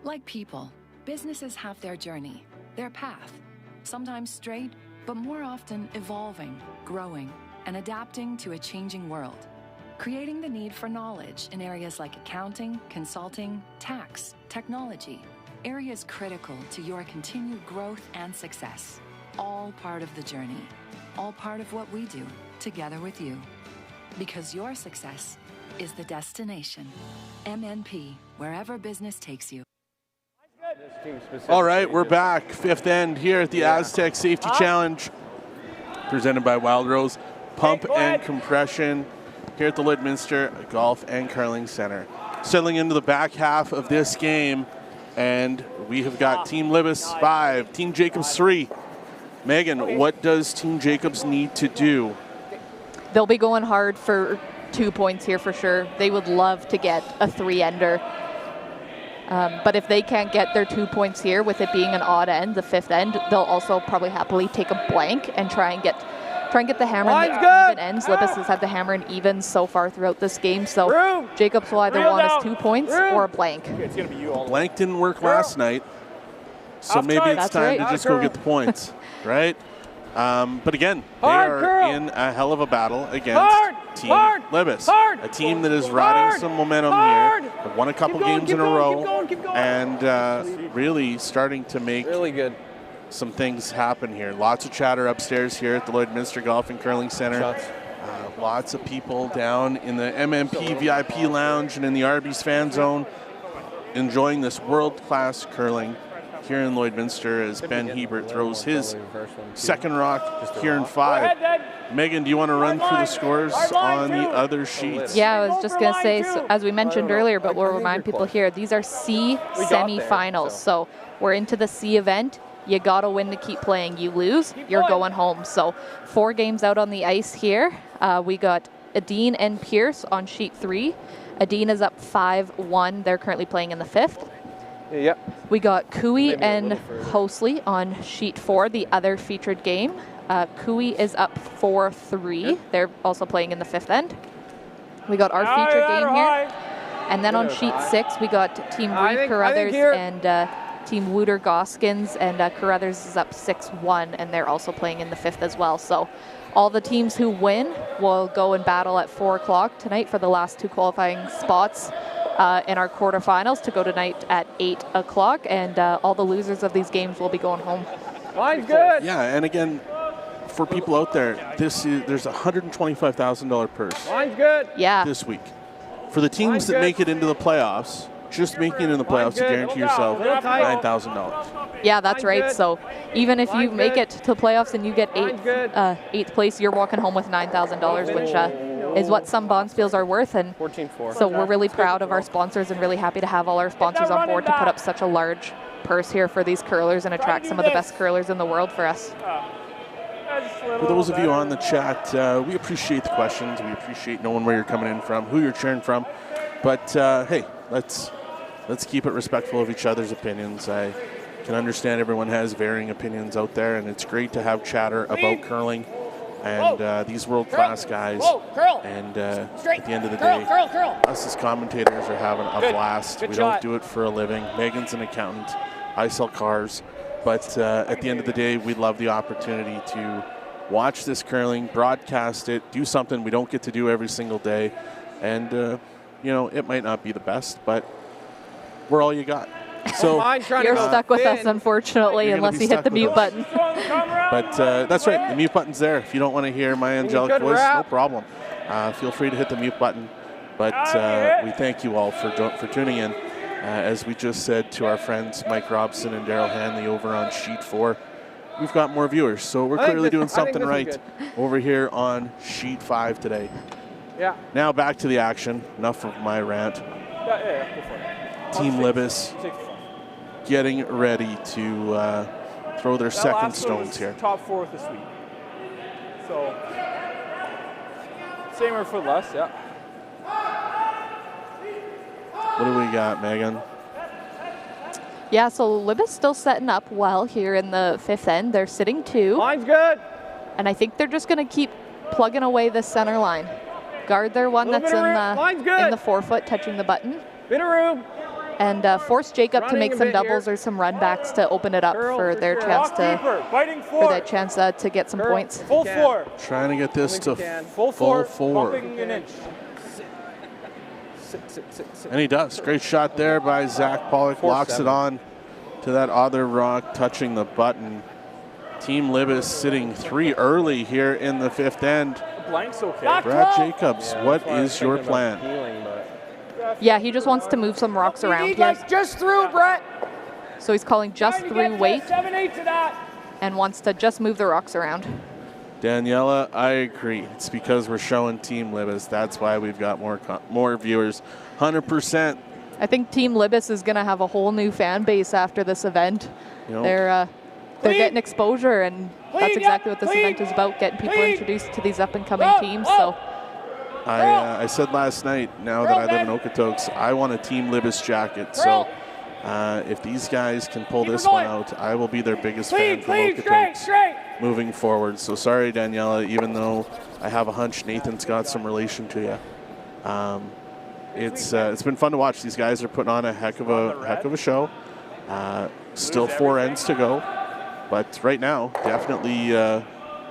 Like people, businesses have their journey, their path. Sometimes straight, but more often evolving, growing, and adapting to a changing world. Creating the need for knowledge in areas like accounting, consulting, tax, technology, areas critical to your continued growth and success. All part of the journey, all part of what we do together with you. Because your success is the destination. MNP, wherever business takes you. All right, we're back. 5th end here at the Astec Safety Challenge, presented by Wild Rose Pump and Compression here at the Lloydminster Golf and Curling Center. Settling into the back half of this game, and we have got Team Libbus 5, Team Jacobs 3. Megan, what does Team Jacobs need to do? They'll be going hard for 2 points here for sure. They would love to get a 3-ender. But if they can't get their 2 points here, with it being an odd end, the 5th end, they'll also probably happily take a blank and try and get the hammer in the even ends. Libbus has had the hammer in evens so far throughout this game, so Jacobs will either want his 2 points or a blank. Blank didn't work last night, so maybe it's time to just go get the points, right? But again, they are in a hell of a battle against Team Libbus, a team that is riding some momentum here. They've won a couple games in a row, and really starting to make some things happen here. Lots of chatter upstairs here at the Lloydminster Golf and Curling Center. Lots of people down in the MMP VIP Lounge and in the Arby's fan zone enjoying this world-class curling here in Lloydminster as Ben Hebert throws his second rock here in 5. Megan, do you want to run through the scores on the other sheets? Yeah, I was just going to say, so, as we mentioned earlier, but we'll remind people here, these are C semifinals. So we're into the C event. You got to win to keep playing. You lose, you're going home. So 4 games out on the ice here. We got Adine and Pierce on sheet 3. Adine is up 5-1. They're currently playing in the 5th. Yep. We got Cooey and Hosley on sheet 4, the other featured game. Cooey is up 4-3. They're also playing in the 5th end. We got our featured game here. And then on sheet 6, we got Team Reed Carruthers and Team Wooter Goskins, and Carruthers is up 6-1, and they're also playing in the 5th as well. So all the teams who win will go and battle at 4 o'clock tonight for the last 2 qualifying spots in our quarterfinals to go tonight at 8 o'clock, and all the losers of these games will be going home. Mine's good. Yeah, and again, for people out there, there's a $125,000 purse. Mine's good. Yeah. This week. For the teams that make it into the playoffs, just making it in the playoffs, you guarantee yourself $9,000. Yeah, that's right. So even if you make it to playoffs and you get 8th place, you're walking home with $9,000, which is what some Bonspiels are worth. And so we're really proud of our sponsors and really happy to have all our sponsors on board to put up such a large purse here for these curlers and attract some of the best curlers in the world for us. For those of you on the chat, we appreciate the questions. We appreciate knowing where you're coming in from, who you're cheering from. But hey, let's keep it respectful of each other's opinions. I can understand everyone has varying opinions out there, and it's great to have chatter about curling and these world-class guys. And at the end of the day, us as commentators are having a blast. We don't do it for a living. Megan's an accountant. I sell cars. But at the end of the day, we love the opportunity to watch this curling, broadcast it, do something we don't get to do every single day. And, you know, it might not be the best, but we're all you got. So you're stuck with us, unfortunately, unless you hit the mute button. But that's right, the mute button's there. If you don't want to hear my angelic voice, no problem. Feel free to hit the mute button. But we thank you all for tuning in. As we just said to our friends Mike Robson and Daryl Hanley over on Sheet 4, we've got more viewers. So we're clearly doing something right over here on Sheet 5 today. Yeah. Now back to the action. Enough of my rant. Yeah, go for it. Team Libbus getting ready to throw their second stones here. Top 4 with the sweep. So, same or foot less, yeah. What do we got, Megan? Yeah, so Libbus still setting up well here in the fifth end. They're sitting 2. Line's good. And I think they're just going to keep plugging away this center line. Guard their one that's in the forefoot, touching the button. Bit of room. And force Jacob to make some doubles or some run backs to open it up for their chance to get some points. Full 4. Trying to get this to full 4. Bumping an inch. And he does. Great shot there by Zach Pollock. Locks it on to that other rock, touching the button. Team Libbus sitting 3 early here in the fifth end. Blank's okay. Brad Jacobs, what is your plan? Yeah, he just wants to move some rocks around here. Just through, Brett. So he's calling just through weight and wants to just move the rocks around. Daniela, I agree. It's because we're showing Team Libbus. That's why we've got more viewers. 100%. I think Team Libbus is going to have a whole new fan base after this event. You know, they're getting exposure, and that's exactly what this event is about, getting people introduced to these up-and-coming teams. So I said last night, now that I live in Okotoks, I want a Team Libbus jacket. So if these guys can pull this one out, I will be their biggest fan from Okotoks moving forward. So sorry, Daniela, even though I have a hunch Nathan's got some relation to you. It's been fun to watch. These guys are putting on a heck of a show. Still 4 ends to go, but right now definitely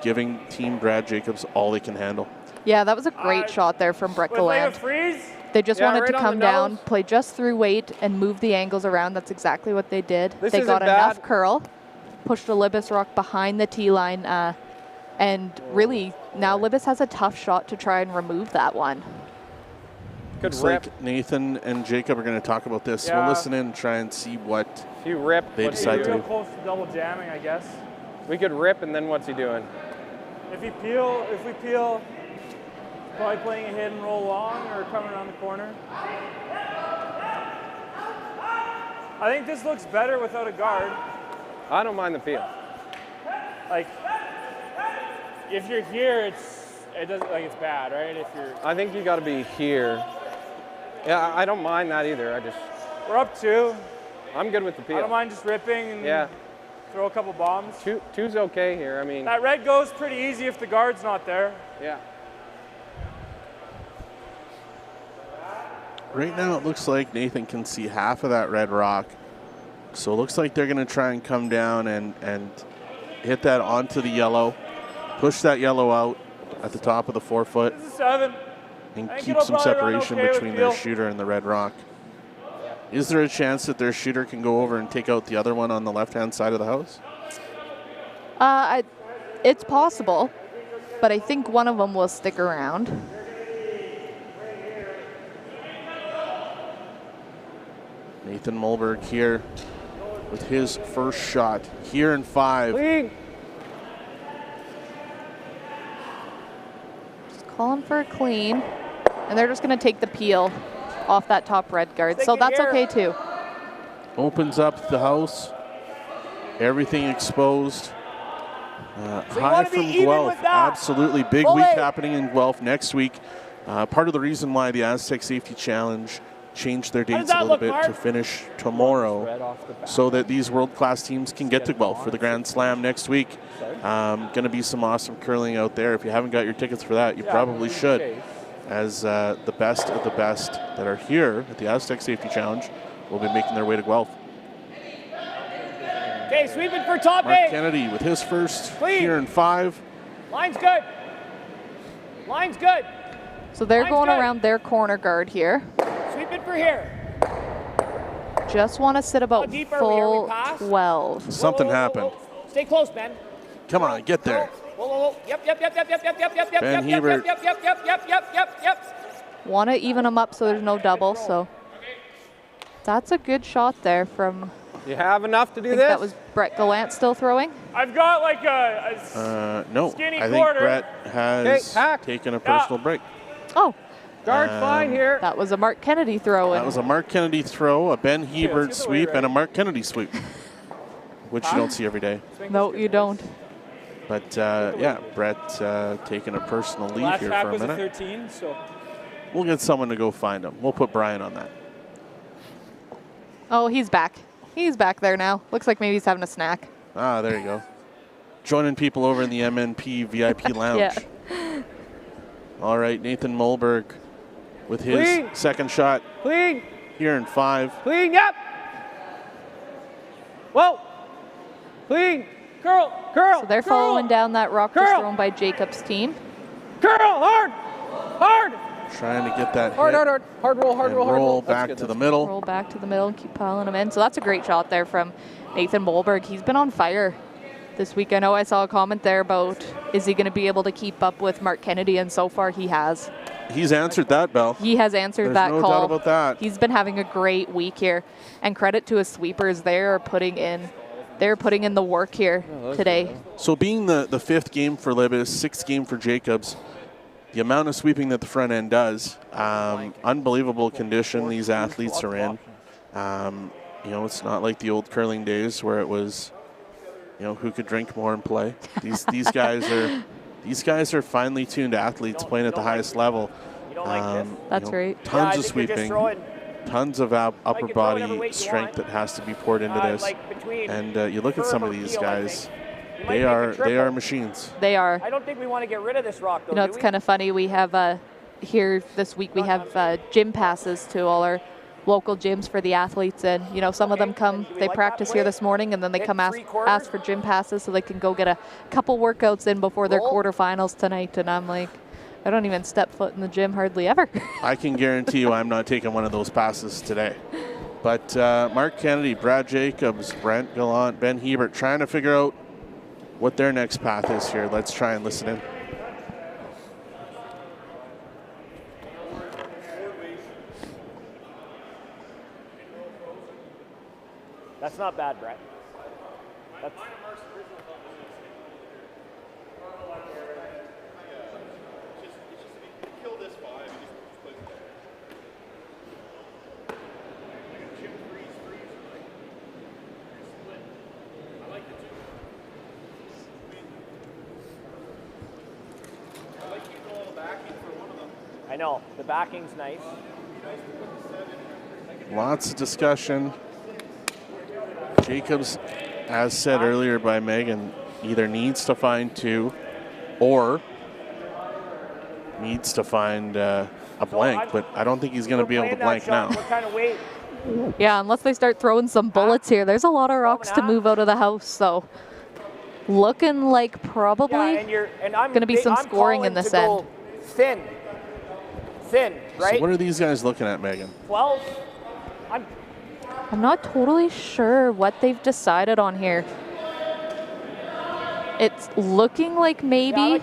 giving Team Brad Jacobs all they can handle. Yeah, that was a great shot there from Brett Galland. They just wanted to come down, play just through weight, and move the angles around. That's exactly what they did. They got enough curl, pushed the Libbus rock behind the tee line, and really now Libbus has a tough shot to try and remove that one. Looks like Nathan and Jacob are going to talk about this. Yeah. We'll listen in and try and see what they decide to do. Close to double jamming, I guess. We could rip, and then what's he doing? If we peel, probably playing a hit and roll long or coming around the corner. I think this looks better without a guard. I don't mind the peel. Like, if you're here, it doesn't it's bad, right? If you're, I think you got to be here. Yeah, I don't mind that either. We're up 2. I'm good with the peel. I don't mind just ripping and throw a couple bombs. Two's okay here. I mean, that red goes pretty easy if the guard's not there. Yeah. Right now it looks like Nathan can see half of that red rock. So it looks like they're going to try and come down and hit that onto the yellow, push that yellow out at the top of the forefoot, This is 7. and keep some separation between their shooter and the red rock. Is there a chance that their shooter can go over and take out the other one on the left-hand side of the house? It's possible, but I think one of them will stick around. Nathan Mulberg here with his first shot here in 5. Just calling for a clean, and they're just going to take the peel off that top red guard, so that's okay too. Opens up the house, everything exposed. Hi from Guelph. Absolutely. Big week happening in Guelph next week. Part of the reason why the Astec Safety Challenge changed their dates a little bit to finish tomorrow so that these world-class teams can get to Guelph for the Grand Slam next week. Going to be some awesome curling out there. If you haven't got your tickets for that, you probably should, as the best of the best that are here at the Astec Safety Challenge will be making their way to Guelph. Okay, sweeping for top Mark eight. Kennedy with his first here in 5. Line's good. Line's good. So they're going around their corner guard here. Sweeping for here. Just want to sit about full 12. Something happened. Stay close, Ben. Come on, get there. Whoa. Yep. Ben Hebert. Yep. Want to even them up so there's no double. So that's a good shot there from. You have enough to do this? That was Brett Gallant still throwing. I've got like a no, skinny I think quarter. Brett has taken a personal break. Oh. Guard fine here. That was a Mark Kennedy throw. That was a Mark Kennedy throw, a Ben Hebert sweep, and a Mark Kennedy sweep, which you don't see every day. No, you don't. But yeah, Brett taking a personal leave here for a minute. 13, so. We'll get someone to go find him. We'll put Brian on that. Oh, he's back. He's back there now. Looks like maybe he's having a snack. Ah, there you go. Joining people over in the MNP VIP lounge. Yeah. All right, Nathan Mulberg with his second shot. Clean. Here in 5. Clean, yep. Whoa. Clean. Curl. So they're following down that rock just thrown by Jacob's team. Curl, hard. Trying to get that hard roll, roll back to the middle. Roll back to the middle and keep piling them in. So that's a great shot there from Nathan Mulberg. He's been on fire this week. I know I saw a comment there about, is he going to be able to keep up with Mark Kennedy? And so far he has. He's answered that, Bell. He has answered that no call. Doubt about that. He's been having a great week here. And credit to his sweepers. They're putting in the work here today. So being the 5th game for Libbus, 6th game for Jacobs, the amount of sweeping that the front end does, unbelievable condition these athletes are in. You know, it's not like the old curling days where it was, you know, who could drink more and play. These guys are finely tuned athletes playing at the highest level. That's right. Tons of sweeping, tons of upper body strength that has to be poured into this. And you look at some of these guys. They are machines. They are. I don't think we want to get rid of this rock, though. You know, it's kind of funny. We have here this week, we have gym passes to all our local gyms for the athletes. And, you know, some of them come, they practice here this morning, and then they come ask for gym passes so they can go get a couple workouts in before their quarterfinals tonight. And I'm like, I don't even step foot in the gym hardly ever. I can guarantee you I'm not taking one of those passes today. But Mark Kennedy, Brad Jacobs, Brent Gallant, Ben Hebert trying to figure out what their next path is here. Let's try and listen in. That's not bad, Brett. That's I know, the backing's nice. Lots of discussion. Jacobs, as said earlier by Megan, either needs to find 2 or needs to find a blank, but I don't think he's going to be able to blank now. What kind of weight? Yeah, unless they start throwing some bullets here. There's a lot of rocks to move out of the house, so looking like probably going to be some scoring in this end. Thin, right? So what are these guys looking at, Megan? 12. I'm not totally sure what they've decided on here. It's looking like maybe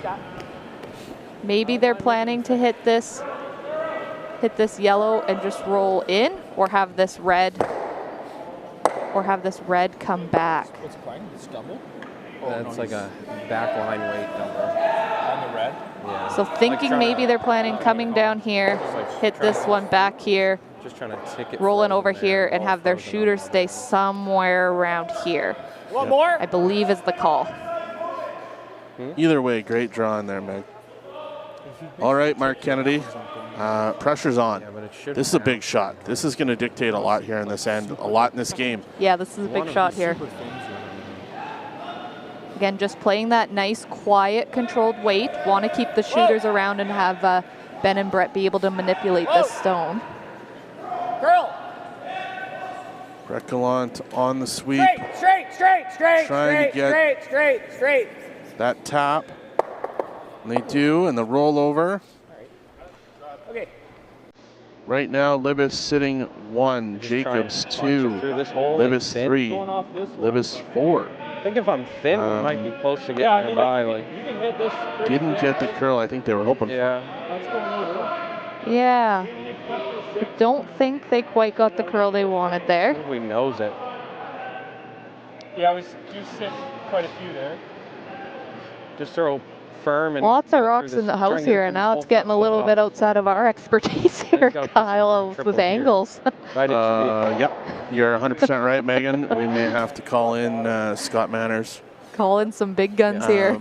they're planning to hit this yellow and just roll in, or have this red come back. What's playing? Stumble? That's like a backline weight double. On the red? Yeah. So thinking maybe they're planning coming down here, hit this one back here, just trying to tick it rolling over here, and have their shooter stay somewhere around here. One more? I believe is the call. Either way, great draw in there, Meg. All right, Mark Kennedy. Pressure's on. This is a big shot. This is going to dictate a lot here in this end, a lot in this game. Yeah, this is a big shot here. Again, just playing that nice, quiet, controlled weight. Want to keep the shooters around and have Ben and Brett be able to manipulate this stone. Girl. Brett Gallant on the sweep. Straight. That tap. And they do, and the rollover. Okay. Right now, Libbus sitting 1, Jacobs 2, Libbus 3, Libbus 4. I think if I'm thin, we might be close to getting by. Like, You can hit this. Didn't get the curl. I think they were hoping. Yeah. Yeah. I don't think they quite got the curl they wanted there. I think we knows it. Yeah, we do sit quite a few there. Just throw firm and Lots of rocks in the house here, and now it's getting a little bit outside of our expertise here, Kyle, with angles. Yep, you're 100% right, Megan. We may have to call in Scott Manners. Call in some big guns here.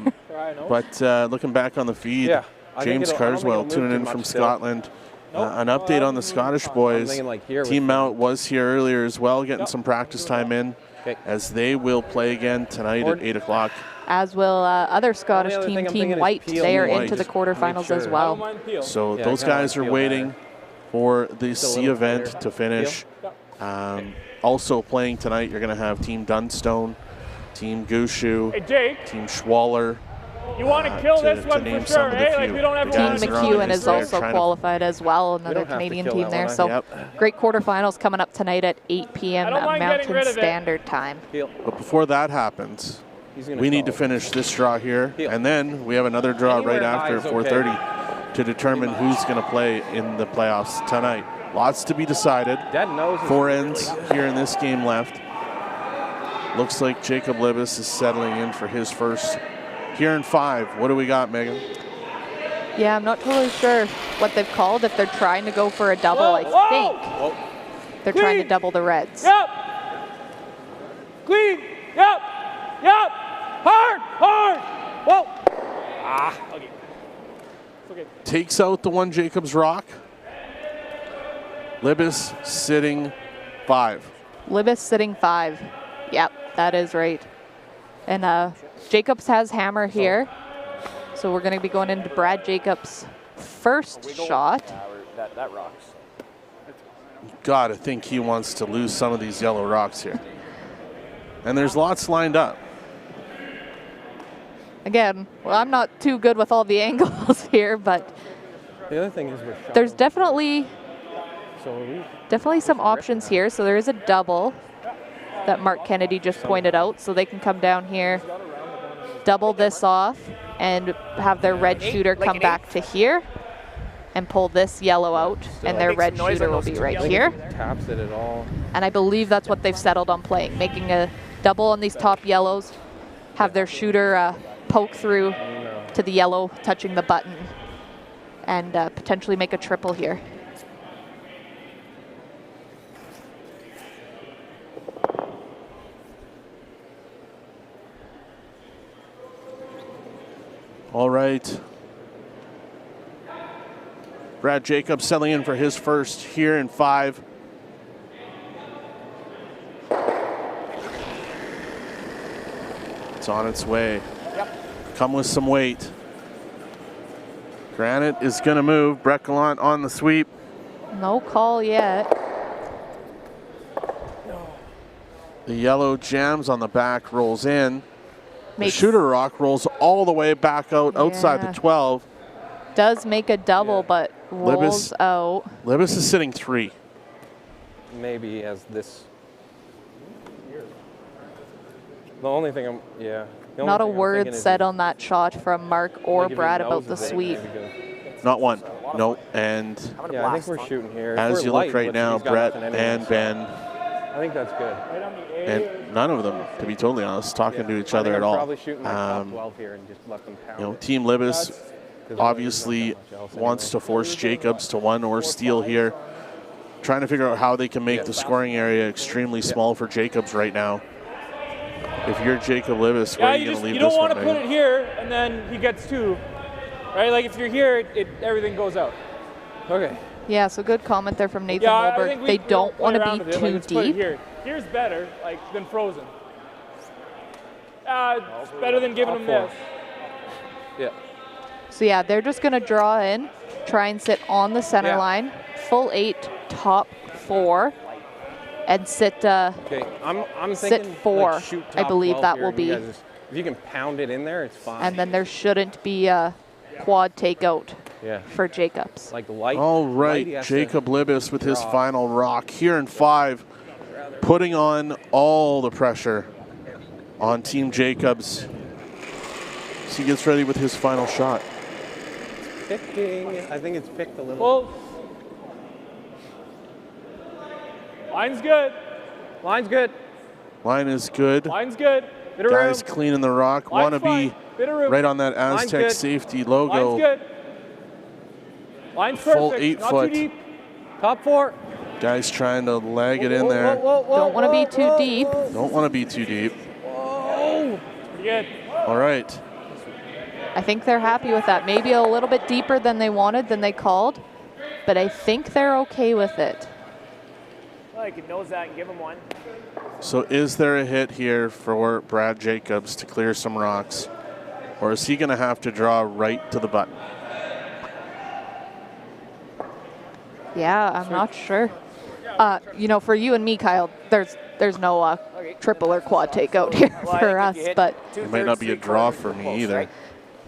But looking back on the feed, James Carswell tuning in from Scotland. An update on the Scottish boys. Team Mount was here earlier as well, getting some practice time in, as they will play again tonight at 8 o'clock. As will other Scottish team, Team White. They are into the quarterfinals as well. So those guys are waiting for the C event to finish. Also playing tonight, you're going to have Team Dunstone, Team Gushu, Team Schwaller. You want to kill this one for sure, eh? Like we don't have Team McEwen is also qualified as well, another Canadian team there. So great quarterfinals coming up tonight at 8 p.m. Mountain Standard Time. But before that happens, we need to finish this draw here, and then we have another draw right after 4:30 to determine who's going to play in the playoffs tonight. Lots to be decided. 4 ends here in this game left. Looks like Jacob Libbus is settling in for his first here in 5. What do we got, Megan? Yeah, I'm not totally sure what they've called. If they're trying to go for a double, I think they're trying to double the reds. Yep. Clean. Yep. Hard. Whoa. Okay. It's okay. Takes out the one Jacobs rock. Libbus sitting 5. Libbus sitting 5. Yep, that is right. And Jacobs has hammer here. So we're going to be going into Brad Jacobs' first shot. That rocks. God, I think he wants to lose some of these yellow rocks here. And there's lots lined up. Again, well, I'm not too good with all the angles here, but the other thing is there's definitely some options here. So there is a double that Mark Kennedy just pointed out. So they can come down here, double this off, and have their red shooter come back to here and pull this yellow out, and their red shooter will be right here. Taps it at all. And I believe that's what they've settled on playing, making a double on these top yellows, have their shooter poke through to the yellow, touching the button, and potentially make a triple here. All right. Brad Jacobs settling in for his first here in 5. It's on its way. Come with some weight. Granite is going to move. Brett Gallant on the sweep. No call yet. The yellow jams on the back, rolls in. The shooter rock rolls all the way back out outside the 12. Does make a double, but rolls out. Libbus is sitting 3. Maybe as this. The only thing Not a word said on that shot from Mark or Brad about the sweep. Not one. No. And I think we're shooting here. As you look right now, Brett and Ben. I think that's good. And none of them, to be totally honest, talking to each other at all. Probably shooting my top 12 here and just let them pound. Team Libbus obviously wants to force Jacobs to one or steal here. Trying to figure out how they can make the scoring area extremely small for Jacobs right now. if you're Jacob Libbus, where Yeah, are you going to leave you this don't want one, to put Megan? it here, and then he gets 2. Right? Like, if you're here, everything goes out. Okay. Yeah, so good comment there from Nathan Yeah, I Wahlberg. think They we'll don't play want to around be with it. too Like, let's put it deep. here. Here's better, like, than frozen. It's better than giving them this. Yeah. So yeah, they're just going to draw in, try and sit on the center line, full 8, top 4, and sit Okay, I'm sit thinking 4. like shoot I top believe 12 that here, will and you be. guys just- if you can pound it in there, it's fine. And then there shouldn't be a quad takeout for Jacobs. Like light. All right, light, he has Jacob to Libbus with his draw. final rock here in 5, putting on all the pressure on Team Jacobs as he gets ready with his final shot. Picking. I think it's picked a little. Well, line's good. Line's good. Line is good. Line's good. Bit of Guys room. cleaning the rock. Line's Want to be fine. Bit of room. right on that Line's Astec good. safety logo. Line's good. Line's perfect. Full 8 Not foot. too deep. Top 4. Guys trying to lag it in there. Don't want to be too deep. Don't want to be too deep. Whoa. Pretty good. All right. I think they're happy with that. Maybe a little bit deeper than they wanted, than they called, but I think they're okay with it. Well, you can nose that and give him one. So is there a hit here for Brad Jacobs to clear some rocks? Or is he going to have to draw right to the button? Yeah, I'm not sure. You know, for you and me, Kyle, there's no triple or quad takeout here for us, but It might not be a draw for me either.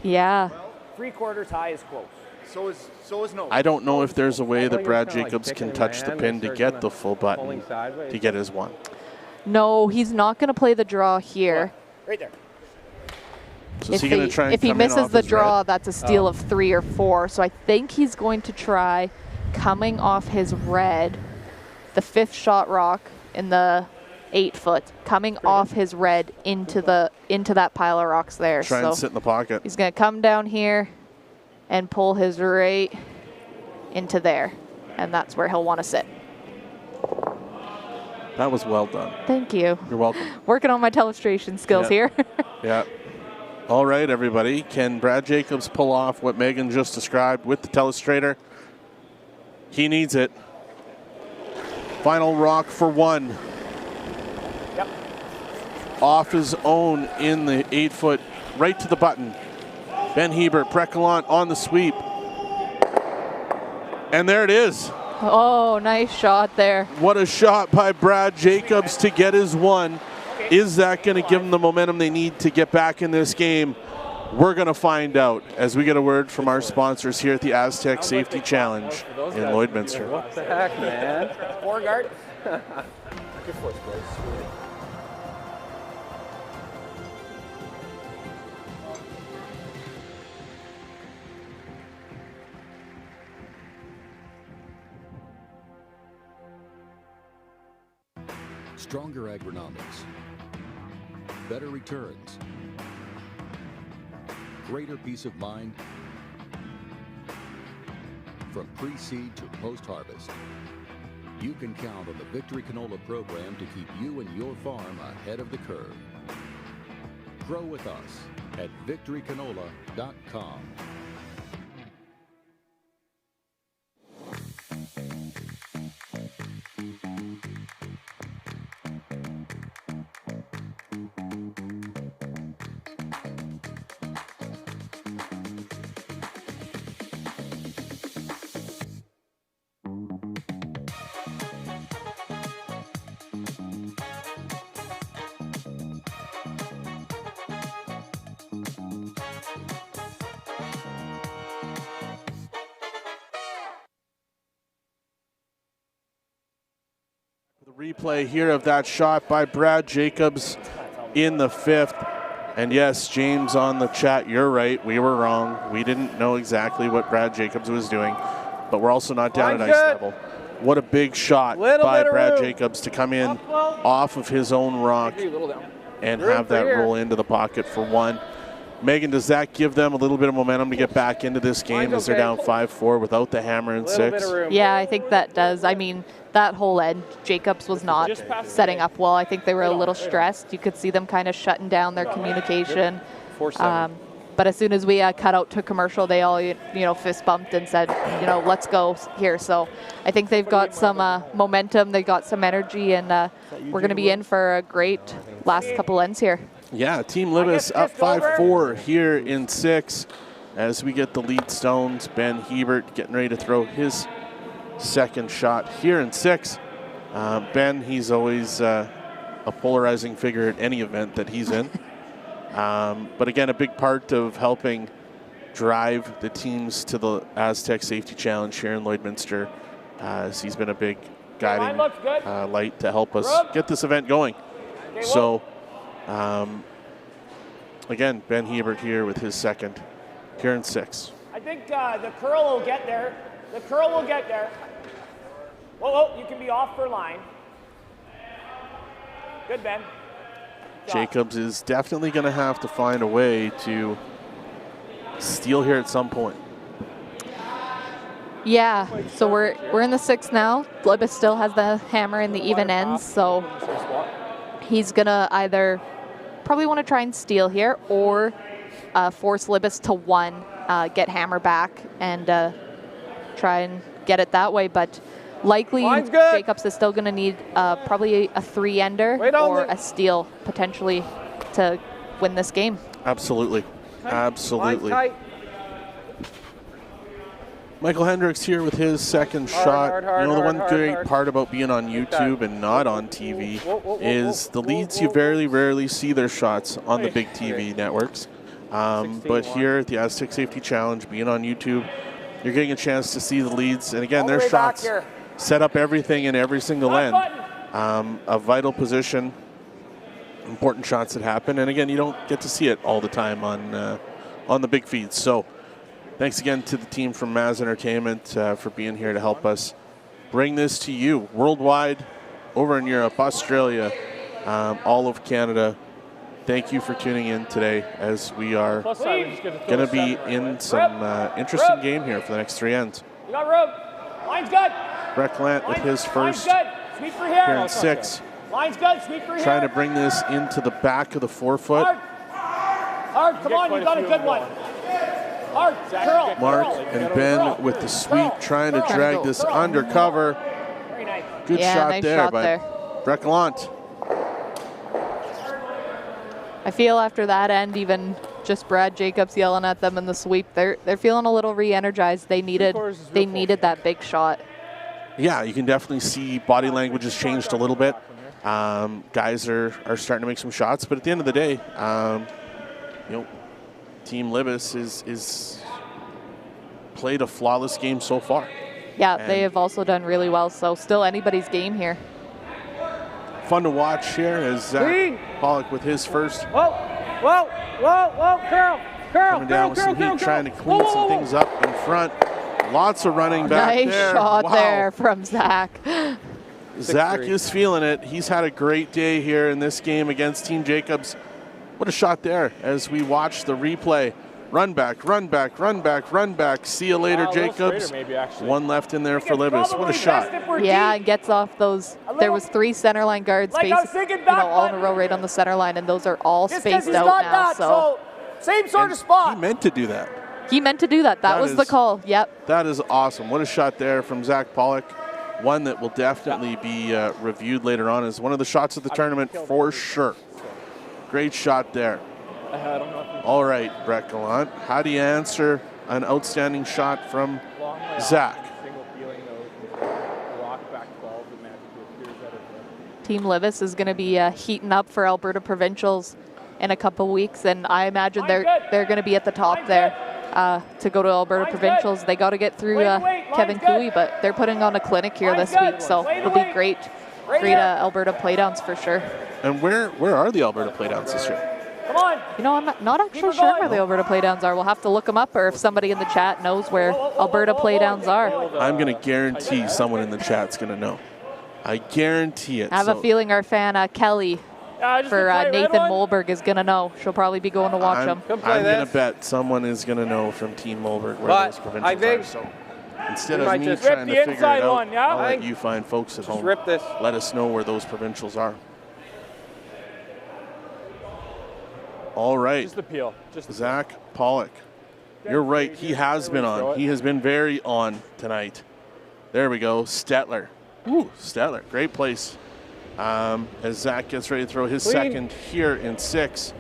yeah. 3/4 tie is close. So is no. I don't know if there's a way that think Brad it's kinda like Jacobs picking can in touch my the hand pin and to start get kinda the full button pulling sideways. to get his one. No, he's not going to play the draw here. Right there. So is he going to try and if he come in misses off the his draw, red? that's a steal of 3 or 4. So I think he's going to try coming off his red, the 5th shot rock in the 8 foot, coming off his red into that pile of rocks there. Try and sit in the pocket. He's going to come down here and pull his right into there, and that's where he'll want to sit. That was well done. Thank you. You're welcome. Working on my telestration skills here. Yeah. All right, everybody. Can Brad Jacobs pull off what Megan just described with the telestrator? He needs it. Final rock for 1. Yep. Off his own in the 8 foot, right to the button. Ben Hebert, Precalant on the sweep. And there it is. Oh, nice shot there. What a shot by Brad Jacobs to get his 1. Is that going to give them the momentum they need to get back in this game? We're going to find out as we get a word from our sponsors here at the Astec Safety Challenge in Lloydminster. What the heck, man? Four guard. Good force, boys. Stronger agronomics, better returns, greater peace of mind from pre-seed to post-harvest. You can count on the Victory Canola program to keep you and your farm ahead of the curve. Grow with us at victorycanola.com. Replay here of that shot by Brad Jacobs in the 5th. And yes, James on the chat, you're right. We were wrong. We didn't know exactly what Brad Jacobs was doing, but we're also not down at ice level. What a big shot by Brad Jacobs to come in off of his own rock and have that roll into the pocket for 1. Megan, does that give them a little bit of momentum to get back into this game as they're down 5-4 without the hammer and 6? Yeah, I think that does. I mean, that whole end, Jacobs was not setting up well. I think they were a little stressed. You could see them kind of shutting down their communication. But as soon as we cut out to commercial, they all, fist bumped and said, let's go here. So I think they've got some momentum. They got some energy, and we're going to be in for a great last couple ends here. Yeah, Team Libbus up 5-4 here in 6 as we get the lead stones. Ben Hebert getting ready to throw his second shot here in 6. Ben, he's always a polarizing figure at any event that he's in. But again, a big part of helping drive the teams to the Astec Safety Challenge here in Lloydminster. As he's been a big guiding light to help us get this event going. So, again, Ben Hebert here with his second here in 6. I think the curl will get there. The curl will get there. Whoa, you can be off for line. Good, Ben. Jacobs is definitely going to have to find a way to steal here at some point. Yeah, so we're in the 6th now. Libbus still has the hammer in the even ends, so he's going to either probably want to try and steal here or force Libbus to 1, get hammer back and try and get it that way. But likely Jacobs is still going to need probably a 3-ender or a steal potentially to win this game. Absolutely. Absolutely. Michael Hendricks here with his second shot. The one great part about being on YouTube and not on TV is the leads, you very rarely see their shots on the big TV networks. But here at the Astec Safety Challenge, being on YouTube, you're getting a chance to see the leads. And again, their shots set up everything in every single end. A vital position, important shots that happen. And again, you don't get to see it all the time on the big feeds. So thanks again to the team from Maz Entertainment for being here to help us bring this to you worldwide, over in Europe, Australia, all of Canada. Thank you for tuning in today as we are going to be in some interesting game here for the next 3 ends. You got room. Line's good. Breck Lant with his first Sweep for here. here in 6. Line's good. Sweep for here. Trying to bring this into the back of the forefoot. Hard. Come on, you got a good one. Hard. Curl. Mark and Ben with the sweep, trying to drag this undercover. Very nice. Good shot nice there shot by there. Breck Lant. I feel after that end, even just Brad Jacobs yelling at them in the sweep, they're feeling a little re-energized. They needed that big shot. Yeah, you can definitely see body language has changed a little bit. Guys are starting to make some shots, but at the end of the day, Team Libbus is played a flawless game so far. Yeah, they have also done really well, so still anybody's game here. Fun to watch here as Zach Pollock with his first. Curl. Coming down with some heat, trying to clean some things up in front. Lots of running back nice there. Shot there from Zach. Zach is feeling it. He's had a great day here in this game against Team Jacobs. What a shot there as we watch the replay. Run back, run back, run back, run back. See you later, Jacobs. One left in there for Libbus. What a shot. Yeah, and gets off those. There was 3 center line guards basically, all in a row right on the center line, and those are all spaced out now. So same sort of spot. He meant to do that. He meant to do that. That was the call. Yep. That is awesome. What a shot there from Zach Pollock. One that will definitely be reviewed later on as one of the shots of the tournament for sure. Great shot there. All right, Breck Lant. How do you answer an outstanding shot from Zach? Team Libbus is going to be heating up for Alberta Provincials in a couple weeks, and I imagine they're going to be at the top there to go to Alberta Provincials. They got to get through Kevin Cooey, but they're putting on a clinic here this week, so it'll be great Alberta playdowns for sure. And where are the Alberta playdowns this year? Come on. I'm not actually sure where the Alberta playdowns are. We'll have to look them up, or if somebody in the chat knows where Alberta playdowns are. I'm going to guarantee someone in the chat's going to know. I guarantee it. I have a feeling our fan Kelly Nathan Molberg is going to know. She'll probably be going to watch them. I'm going to bet someone is going to know from Team Molberg where those provincials are. So instead of me trying to figure it out, I'll let you find folks at home. Let us know where those provincials are. All right. Just the peel. Zach Pollock. You're right. He has been on. He has been very on tonight. There we go. Stetler. Ooh, Stetler. Great place. As Zach gets ready to throw his second here in 6.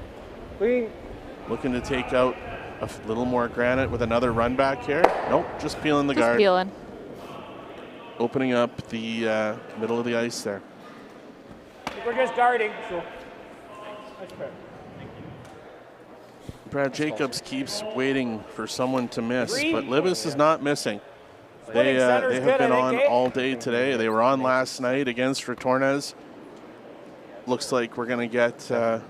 Looking to take out a little more granite with another run back here. Nope, just peeling the guard. Peeling. Opening up the middle of the ice there. We're just guarding, so that's fair. Brad Jacobs keeps waiting for someone to miss, but Libbus is not missing. They have been on all day today. They were on last night against Retornez. Looks like we're going to get a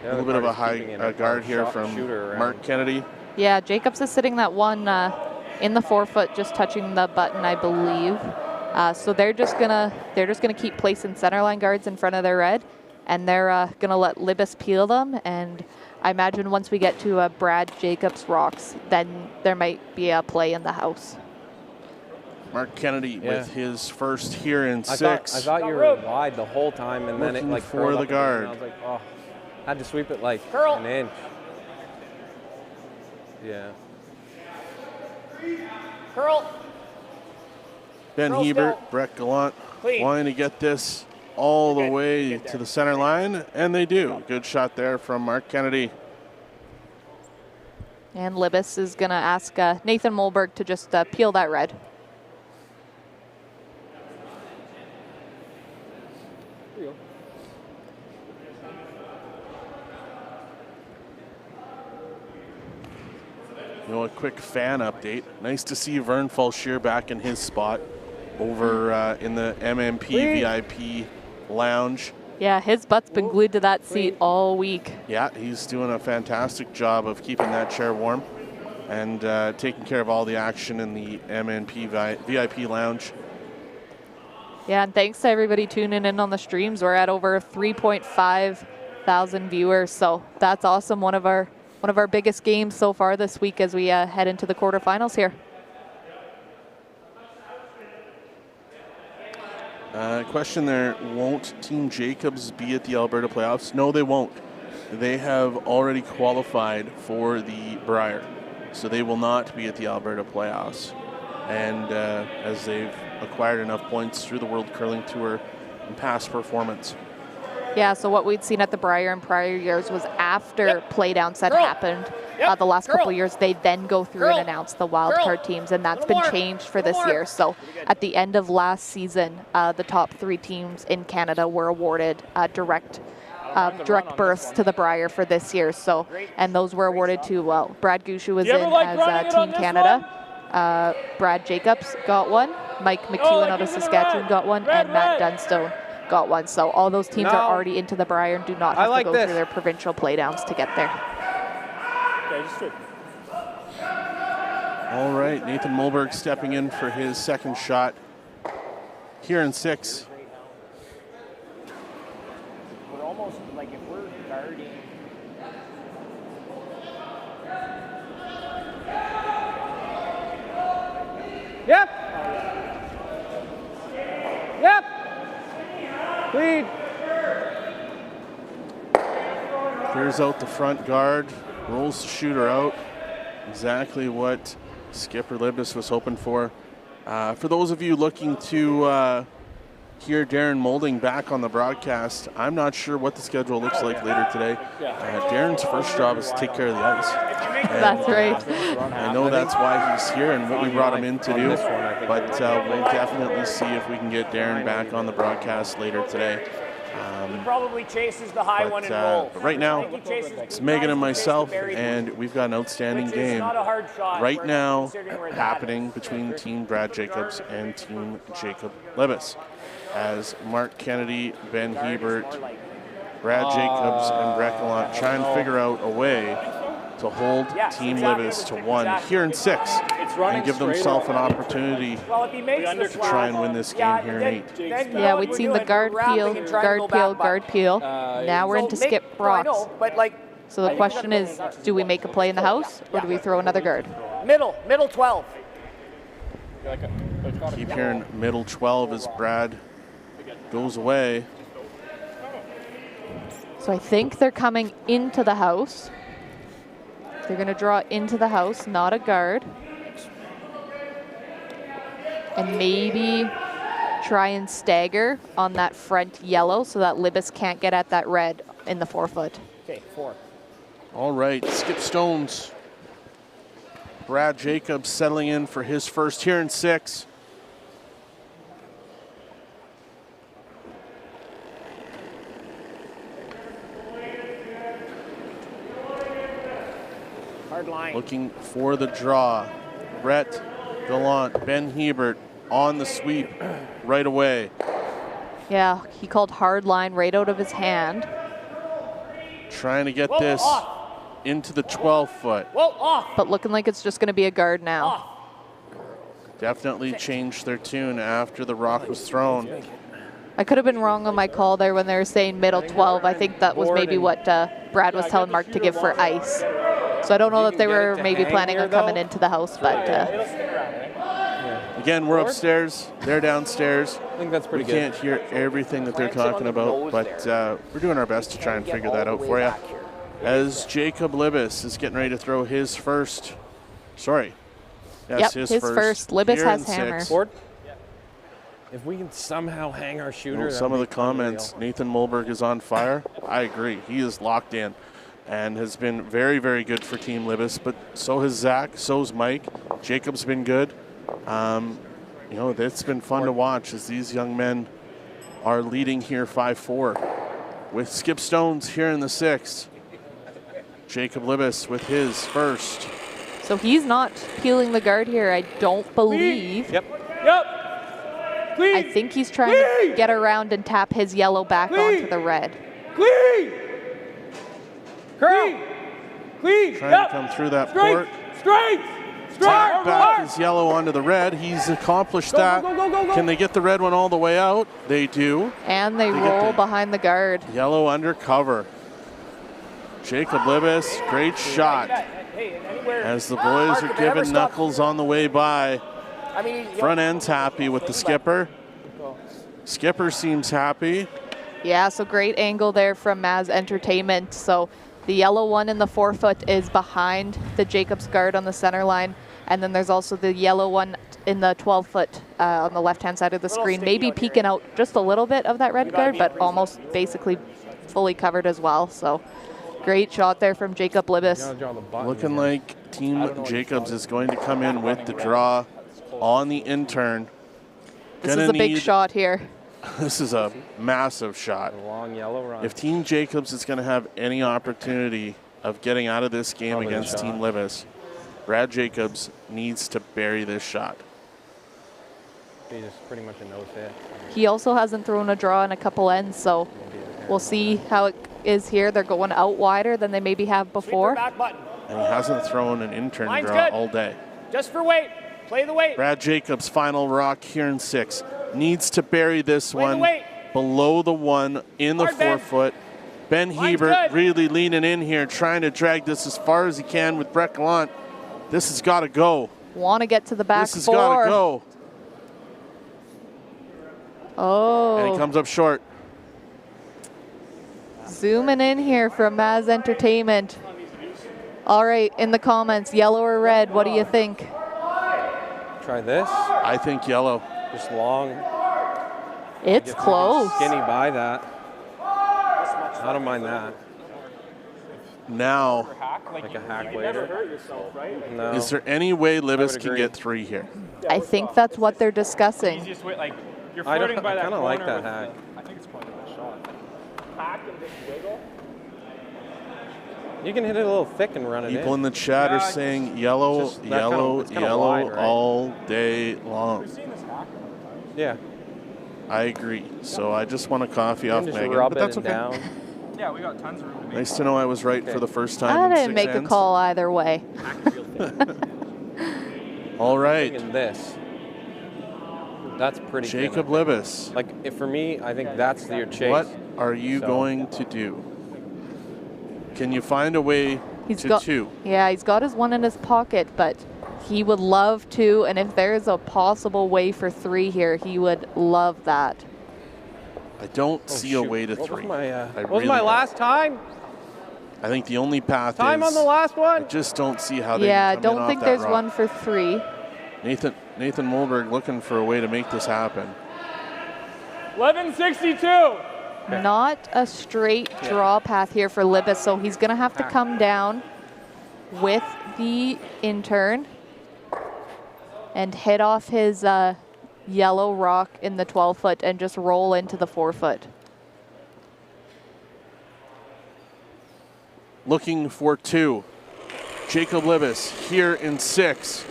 little bit of a high guard here from Mark Kennedy. Yeah, Jacobs is sitting that one in the forefoot, just touching the button, I believe. So they're just gonna keep placing centerline guards in front of their red, and they're gonna let Libbus peel them. And I imagine once we get to Brad Jacobs rocks, then there might be a play in the house. Mark Kennedy with his first here in 6. I thought you were wide the whole time, and then it like for the guard. I was like, oh, I had to sweep it like an inch. Yeah. Curl. Ben Hebert, Brett Gallant wanting to get this all the way to the center line, and they do. Good shot there from Mark Kennedy. And Libbus is going to ask Nathan Molberg to just peel that red. You know, a quick fan update. Nice to see Vern Falshear back in his spot over in the MMP VIP lounge. Yeah, his butt's been glued to that seat all week. Yeah, he's doing a fantastic job of keeping that chair warm and taking care of all the action in the MMP VIP lounge. Yeah, and thanks to everybody tuning in on the streams. We're at over 3.5 thousand viewers, so that's awesome. One of our biggest games so far this week as we head into the quarterfinals here. Question there, won't Team Jacobs be at the Alberta playoffs? No, they won't. They have already qualified for the Brier, so they will not be at the Alberta playoffs. And as they've acquired enough points through the World Curling Tour and past performance. Yeah, so what we'd seen at the Brier in prior years was after playdowns had happened the last couple of years, they then go through and announce the wildcard teams, and that's been changed for this year. So at the end of last season, the top 3 teams in Canada were awarded direct berths to the Brier for this year. So, and those were awarded to, well, Brad Gushu was in as Team Canada. Brad Jacobs got one. Mike McEwen out of Saskatchewan got one, and Matt Dunstone got one. So all those teams are already into the Brier and do not have to go through their provincial playdowns to get there. All right, Nathan Molberg stepping in for his second shot here in 6. We're almost like if we're guarding. Yep. Yep. Lead. Clears out the front guard, rolls the shooter out. Exactly what skipper Libbus was hoping for. For those of you looking to hear Darren Moulding back on the broadcast, I'm not sure what the schedule looks like later today. Darren's first job is to take care of the ice. That's right. I know that's why he's here and what we brought him in to do, but we'll definitely see if we can get Darren back on the broadcast later today. He probably chases the high one and rolls. But right now, it's Megan and myself, and we've got an outstanding game right now happening between Team Brad Jacobs and Team Jacob Libbus. As Mark Kennedy, Ben Hebert, Brad Jacobs, and Brett Gallant try and figure out a way to hold Team Libbus to 1 here in 6 and give themselves an opportunity to try and win this game here in 8. Yeah, we'd seen the guard peel. Now we're into skip rocks. So the question is, do we make a play in the house or do we throw another guard? Middle 12. Keep hearing middle 12 as Brad goes away. So I think they're coming into the house. They're going to draw into the house, not a guard. And maybe try and stagger on that front yellow so that Libbus can't get at that red in the 4-foot. Okay, 4. All right, skip stones. Brad Jacobs settling in for his first here in 6. Hard line. Looking for the draw. Brett Gallant, Ben Hebert on the sweep right away. Yeah, he called hard line right out of his hand. Trying to get this into the 12-foot. But looking like it's just going to be a guard now. Definitely changed their tune after the rock was thrown. I could have been wrong on my call there when they were saying middle 12. I think that was maybe what Brad was telling Mark to give for ice. So I don't know that they were maybe planning on coming into the house, but... Again, we're upstairs, they're downstairs. I think that's pretty good. We can't hear everything that they're talking about, but we're doing our best to try and figure that out for you. As Jacob Libbus is getting ready to throw his first, Yes, his first. Libbus has hammer. If we can somehow hang our shooter. Some of the comments, Nathan Mulberg is on fire. I agree. He is locked in and has been very, very good for Team Libbus, but so has Zach, so's Mike. Jacob's been good. You know, it's been fun to watch as these young men are leading here 5-4 with skip stones here in the 6th. Jacob Libbus with his first. So he's not peeling the guard here, I don't believe. Yep. I think he's trying to get around and tap his yellow back onto the red. Trying to come through that port. Tap back his yellow onto the red. He's accomplished that. Can they get the red one all the way out? They do. And they roll behind the guard. Yellow undercover. Jacob Libbus, great shot. As the boys are giving knuckles on the way by. Front end's happy with the skipper. Skipper seems happy. Yeah, so great angle there from Maz Entertainment. So the yellow one in the 4-foot is behind the Jacobs guard on the center line. And then there's also the yellow one in the 12-foot on the left-hand side of the screen. Maybe peeking out just a little bit of that red guard, but almost basically fully covered as well. So great shot there from Jacob Libbus. Looking like Team Jacobs is going to come in with the draw on the intern. This is a big shot here. This is a massive shot. A long yellow run. If Team Jacobs is going to have any opportunity of getting out of this game against Team Libbus, Brad Jacobs needs to bury this shot. He just pretty much a nose hit. He also hasn't thrown a draw in a couple ends, so we'll see how it is here. They're going out wider than they maybe have before. And he hasn't thrown an intern draw all day. Just for weight. Play the weight. Brad Jacobs, final rock here in 6. Needs to bury this one below the one in the 4-foot. Ben Hebert really leaning in here, trying to drag this as far as he can with Brett Gallant. This has got to go. Want to get to the back 4. This has got to go. Oh. And he comes up short. Zooming in here from Maz Entertainment. All right, in the comments, yellow or red, what do you think? Try this. I think yellow. Just long. It's close. Skinny by that. I don't mind that. Now, like a hack later. No. Is there any way Libbus can get 3 here? I think that's what they're discussing. I kind of like that hack. I think it's quite a good shot. Hack and just wiggle. You can hit it a little thick and run it in. People in the chat are saying yellow, yellow wide, right? all day long. We've seen this hack. Yeah. I agree. So I just want a coffee off just Megan, rub but that's it okay. down. Yeah, we got tons of room to make. Nice to know I was right for the first time. I in didn't 6 make ends. a call either way. All right. And this. That's pretty good. Jacob Libbus. Like, if for me, I think that's your chase. What are you going to do? Can you find a way to 2? Yeah, he's got his 1 in his pocket, but he would love to, and if there's a possible way for 3 here, he would love that. I don't see a way to 3. What was my last time? I think the only path Time is on the last one? I just don't see how they Yeah, I can come in don't off think that there's rock. one for 3. Nathan Mulberg looking for a way to make this happen. 1162. Not a straight draw path here for Libbus, so he's going to have to come down with the intern and hit off his yellow rock in the 12-foot and just roll into the 4-foot. Looking for 2. Jacob Libbus here in 6.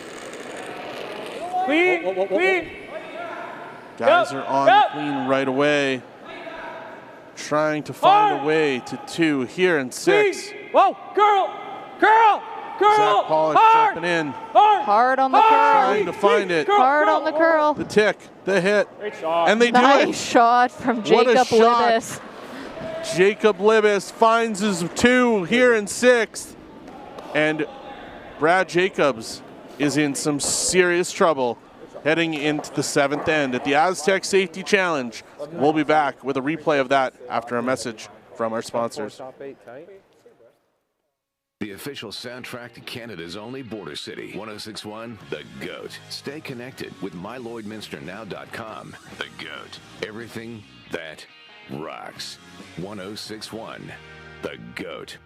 Clean, clean. Guys are on the clean right away. Trying to find a way to 2 here in 6. Whoa, curl. Zach Pollock jumping in. Hard on the curl. Trying to find it. Hard on the curl. The tick, the hit. And they do Nice it. shot from What a Jacob shot. Libbus. Jacob Libbus finds his 2 here in 6th. And Brad Jacobs is in some serious trouble heading into the 7th end at the Astec Safety Challenge. We'll be back with a replay of that after a message from our sponsors. The official soundtrack to Canada's only border city, 1061 The GOAT. Stay connected with mylloydminsternow.com. The GOAT. Everything that rocks. 1061 The GOAT.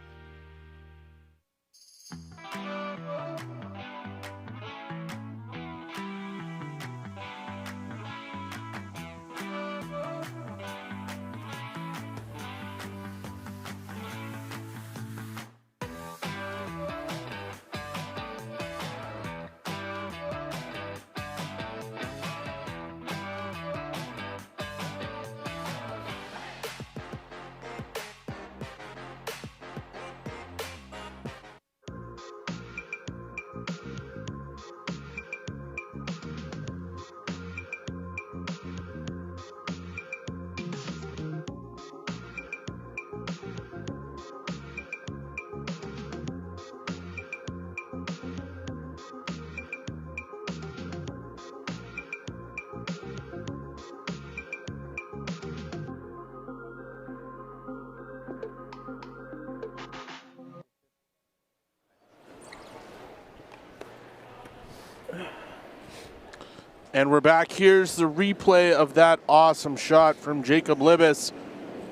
And we're back. Here's the replay of that awesome shot from Jacob Libbus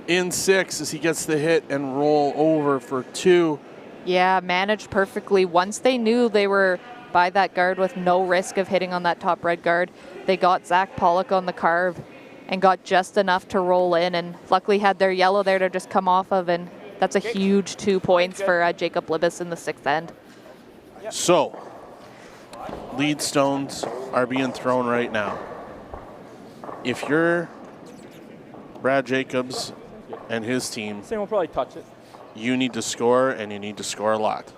in 6 as he gets the hit and roll over for 2. Yeah, managed perfectly. Once they knew they were by that guard with no risk of hitting on that top red guard, they got Zach Pollock on the carve and got just enough to roll in, and luckily had their yellow there to just come off of, and that's a huge 2 points for Jacob Libbus in the 6th end. So, lead stones are being thrown right now. If you're Brad Jacobs and his team, We'll probably touch it. you need to score, and you need to score a lot.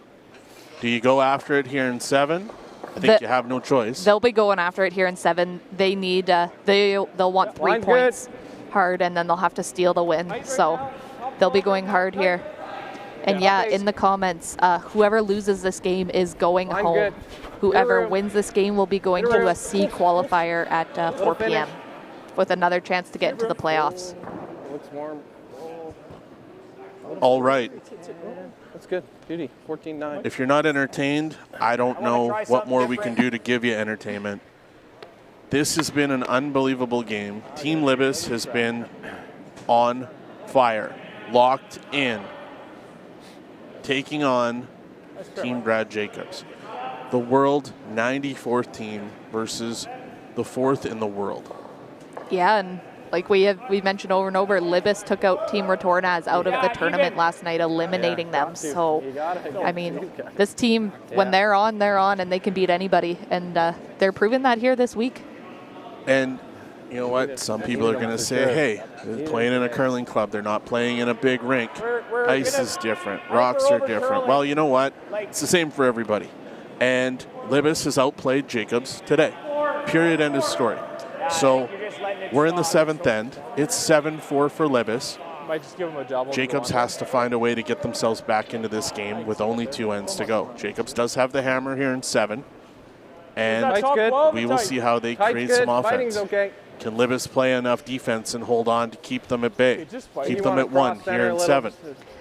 Do you go after it here in 7? I think you have no choice. They'll be going after it here in 7. They need, they'll want 3 Line's points hard, and then they'll have to steal the win. So they'll be going hard here. And yeah, in the comments, whoever loses this game is going home. good. Whoever wins this game will be going to a C qualifier at 4 p.m. with another chance to get into the playoffs. Looks warm. All right. That's good. Beauty. 14-9. If you're not entertained, I don't know what more we can do to give you entertainment. This has been an unbelievable game. Team Libbus has been on fire, locked in, taking on Team Brad Jacobs. The world 94th team versus the 4th in the world. Yeah, and like we mentioned over and over, Libbus took out Team Retornaz out of the tournament last night, eliminating them. So, I mean, this team, when they're on, and they can beat anybody. And they're proving that here this week. And You know what? Some people are going to say, hey, they're playing in a curling club. They're not playing in a big rink. Ice is different. Rocks are different. Well, you know what? It's the same for everybody. And Libbus has outplayed Jacobs today. Period, end of story. So we're in the 7th end. It's 7-4 for Libbus. Might just give him a double. Jacobs has to find a way to get themselves back into this game with only 2 ends to go. Jacobs does have the hammer here in 7. And we will see how they create some offense. Can Libbus play enough defense and hold on to keep them at bay? Keep them at 1 here in 7.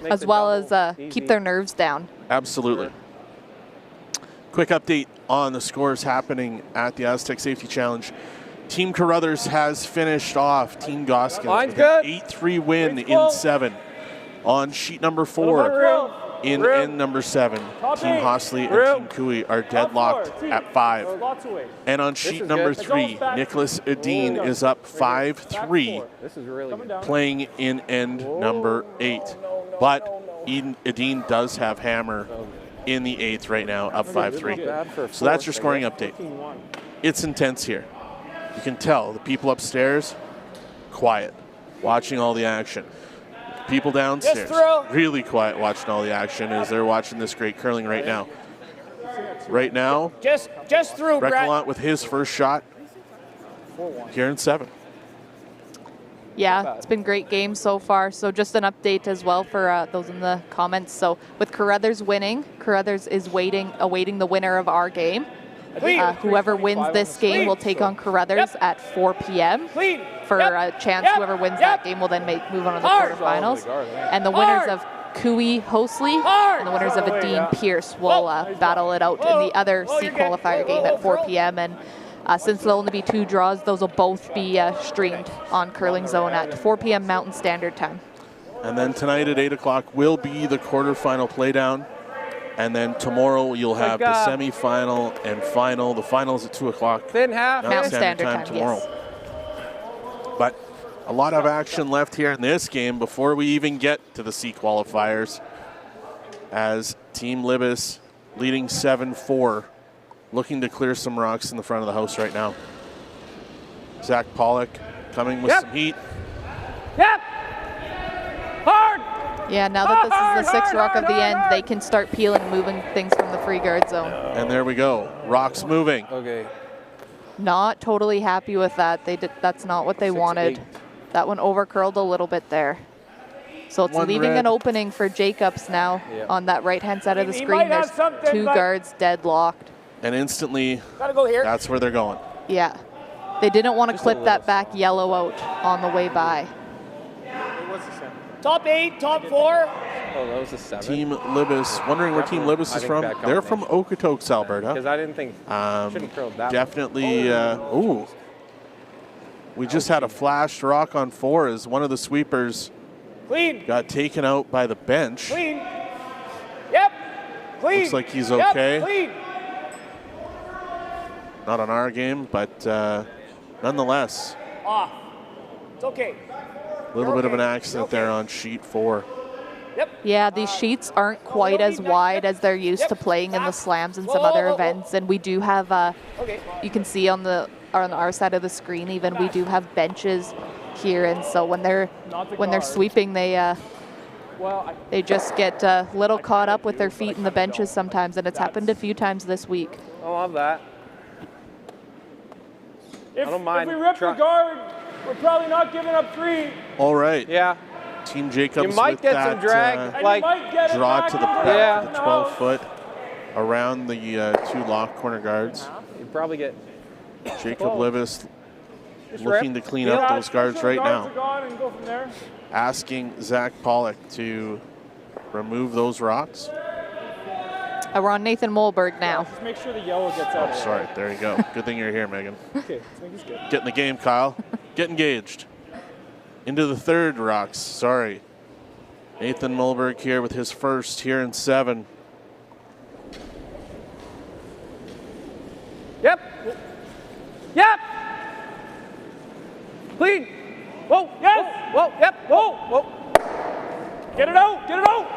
As well as keep their nerves down. Absolutely. Quick update on the scores happening at the Astec Safety Challenge. Team Carruthers has finished off Team Goskins with an 8-3 win in 7. On sheet number 4, in end number 7, Team Hostley and Team Cooey are deadlocked at 5. And on sheet number 3, Nicholas Edine is up 5-3, playing in end number 8. But Edine does have hammer in the 8th right now, up 5-3. So that's your scoring update. It's intense here. You can tell the people upstairs, quiet, watching all the action. People downstairs, really quiet, watching all the action as they're watching this great curling right now. Right now, just through, Breckland with his first shot here in 7. Yeah, it's been great games so far. So just an update as well for those in the comments. So with Carruthers winning, Carruthers is awaiting the winner of our game. Whoever wins this game will take on Carruthers at 4 p.m. for a chance. Whoever wins that game will then move on to the quarterfinals. And the winners of Cooey Hosley and the winners of Edine Pierce will battle it out in the other C qualifier game at 4 p.m. And since there'll only be 2 draws, those will both be streamed on Curling Zone at 4 p.m. Mountain Standard Time. And then tonight at 8 o'clock will be the quarterfinal playdown. And then tomorrow you'll have the semifinal and final. The finals at 2 o'clock. Mountain Standard Time tomorrow. Yes. But a lot of action left here in this game before we even get to the C qualifiers. As Team Libbus leading 7-4, looking to clear some rocks in the front of the house right now. Zach Pollock coming with some heat. Hard! Yeah, now that this is the 6th rock of the end, they can start peeling and moving things from the free guard zone. And there we go. Rocks moving. Okay. Not totally happy with that. That's not what they wanted. That one over-curled a little bit there. So it's leaving an opening for Jacobs now on that right-hand side of the screen. There's 2 guards deadlocked. And instantly, that's where they're going. Yeah. They didn't want to clip that back yellow out on the way by. Top 8, top 4. Oh, that was a 7. Team Libbus, wondering where Team Libbus is from. They're from Okotoks, Alberta. Because I didn't think, shouldn't curl that definitely, ooh. We just had a flashed rock on 4 as one of the sweepers got taken out by the bench. Clean. Yep. Clean. Looks like he's okay. Yep. Clean. Not on our game, but nonetheless. Off. It's okay. A little bit of an accident there on sheet 4. Yeah, these sheets aren't quite as wide as they're used to playing in the slams and some other events. And we do have, you can see on our side of the screen even, we do have benches here. And so when they're sweeping, they just get a little caught up with their feet in the benches sometimes. And it's happened a few times this week. I love that. I don't mind. If we rip the guard, we're probably not giving up 3. All right. Yeah. Team Jacobs you might with get that some drag, like draw to the back of the 12-foot around the 2 lock corner guards. You probably get Jacob Libbus looking to clean up those guards right now. Asking Zach Pollock to remove those rocks. We're on Nathan Molberg now. Just make sure the yellow gets out. Oh, sorry. There you go. Good thing you're here, Megan. Okay, I think he's good. Get in the game, Kyle. Get engaged. Into the 3rd rocks. Sorry. Nathan Molberg here with his first here in 7. Yep. Yep. Clean. Whoa. Yes. Whoa. Yep. Whoa. Whoa. Get it out. Get it out.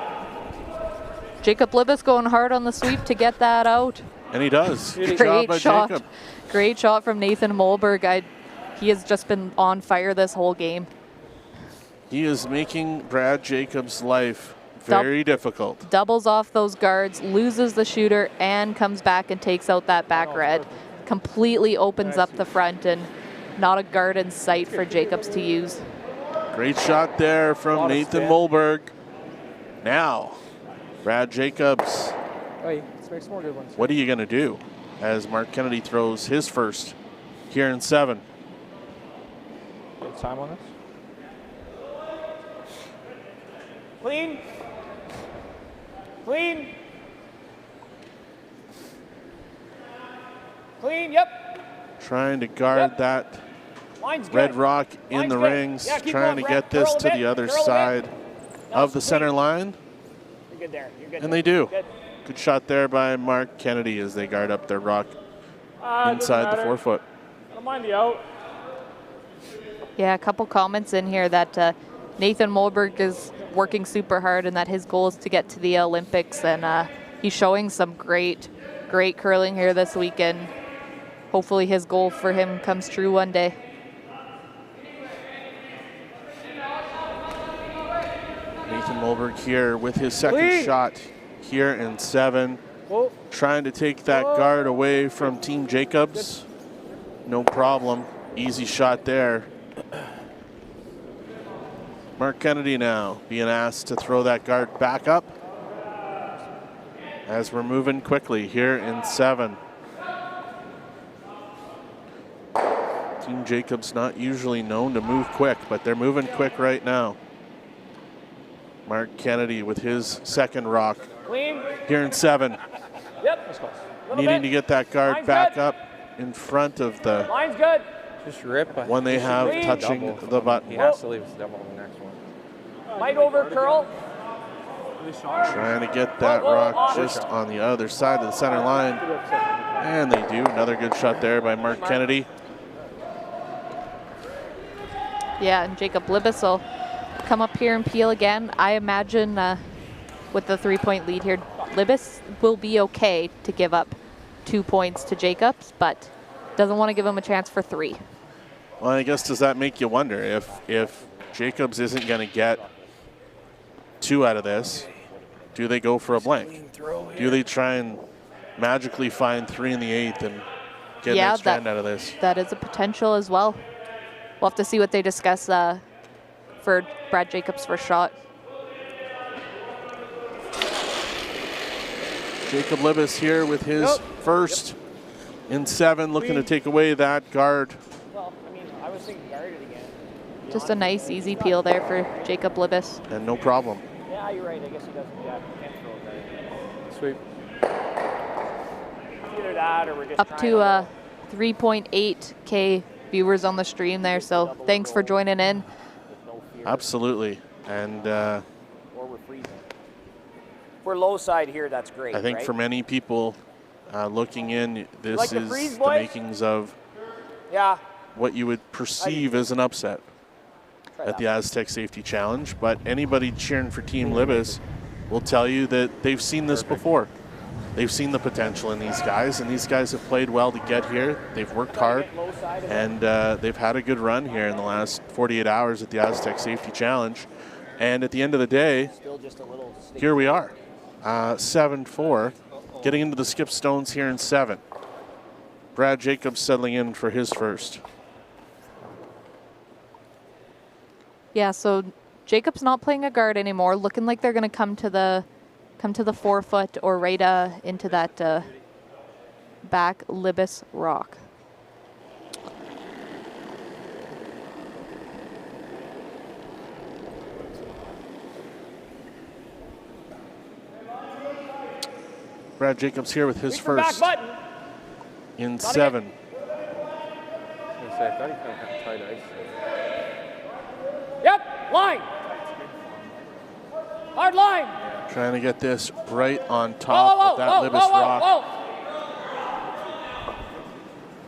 Jacob Libbus going hard on the sweep to get that out. And he does. Good Great job by shot. Jacob. Great shot from Nathan Molberg. He has just been on fire this whole game. He is making Brad Jacobs' life very difficult. Doubles off those guards, loses the shooter, and comes back and takes out that back red. Completely opens up the front, and not a guard in sight for Jacobs to use. Great shot there from Nathan Molberg. Now, Brad Jacobs. Let's make some more good ones. What are you going to do as Mark Kennedy throws his first here in 7? Good time on this. Clean. Clean. Clean, yep. Trying to guard that Line's red good. rock in Line's the good. rings, Yeah, keep trying going, to get this curl a to bit, the other curl a bit. side of the center line. You're good there. You're good And there. they do. Good. Good shot there by Mark Kennedy as they guard up their rock inside the 4 foot. I don't mind the out. Yeah, a couple comments in here that Nathan Molberg is working super hard and that his goal is to get to the Olympics, and he's showing some great curling here this weekend. Hopefully his goal for him comes true one day. Nathan Molberg here with his second shot here in 7. Whoa. Trying to take that guard away from Team Jacobs. No problem. Easy shot there. Mark Kennedy now being asked to throw that guard back up as we're moving quickly here in 7. Team Jacobs not usually known to move quick, but they're moving quick right now. Mark Kennedy with his second rock Clean. here in 7. Yep. Needing to get that guard Line's back good. up in front of the Line's good. Just rip. one they have touching the button. He has to leave his double on the next one. Might over curl. Trying to get that rock just on the other side of the center line. And they do. Another good shot there by Mark Kennedy. Yeah, and Jacob Libbus will come up here and peel again. I imagine with the 3-point lead here, Libbus will be okay to give up 2 points to Jacobs, but doesn't want to give him a chance for 3. Well, I guess does that make you wonder if Jacobs isn't going to get 2 out of this, do they go for a blank? Do they try and magically find 3 in the 8th and get an extra end out of this? That is a potential as well. We'll have to see what they discuss for Brad Jacobs' first shot. Jacob Libbus here with his first in 7, looking to take away that guard. Well, I mean, I was thinking guard it again. Just a nice, easy peel there for Jacob Libbus. And no problem. Yeah, you're right. I guess he doesn't. Yeah, he can't throw it Sweep. Either that or we're just Up to 3.8K viewers on the stream there, so thanks for joining in. Absolutely. And or we're freezing. If we're low side here, that's great. I think right? for many people looking in, this like the is freeze, the boys? makings of what you would perceive as an upset at the Astec Safety Challenge. But anybody cheering for Team Libbus will tell you that they've seen this before. They've seen the potential in these guys, and these guys have played well to get here. They've worked hard, and they've had a good run here in the last 48 hours at the Astec Safety Challenge. And at the end of the day, here we are, 7-4, getting into the skip stones here in 7. Brad Jacobs settling in for his first. Yeah, so Jacob's not playing a guard anymore. Looking like they're going to come to the 4 foot or right into that back Libbus rock. Brad Jacobs here with his first in 7. I thought he kind of had tight ice. Yep, line. Hard line. Trying to get this right on top of that Libbus rock.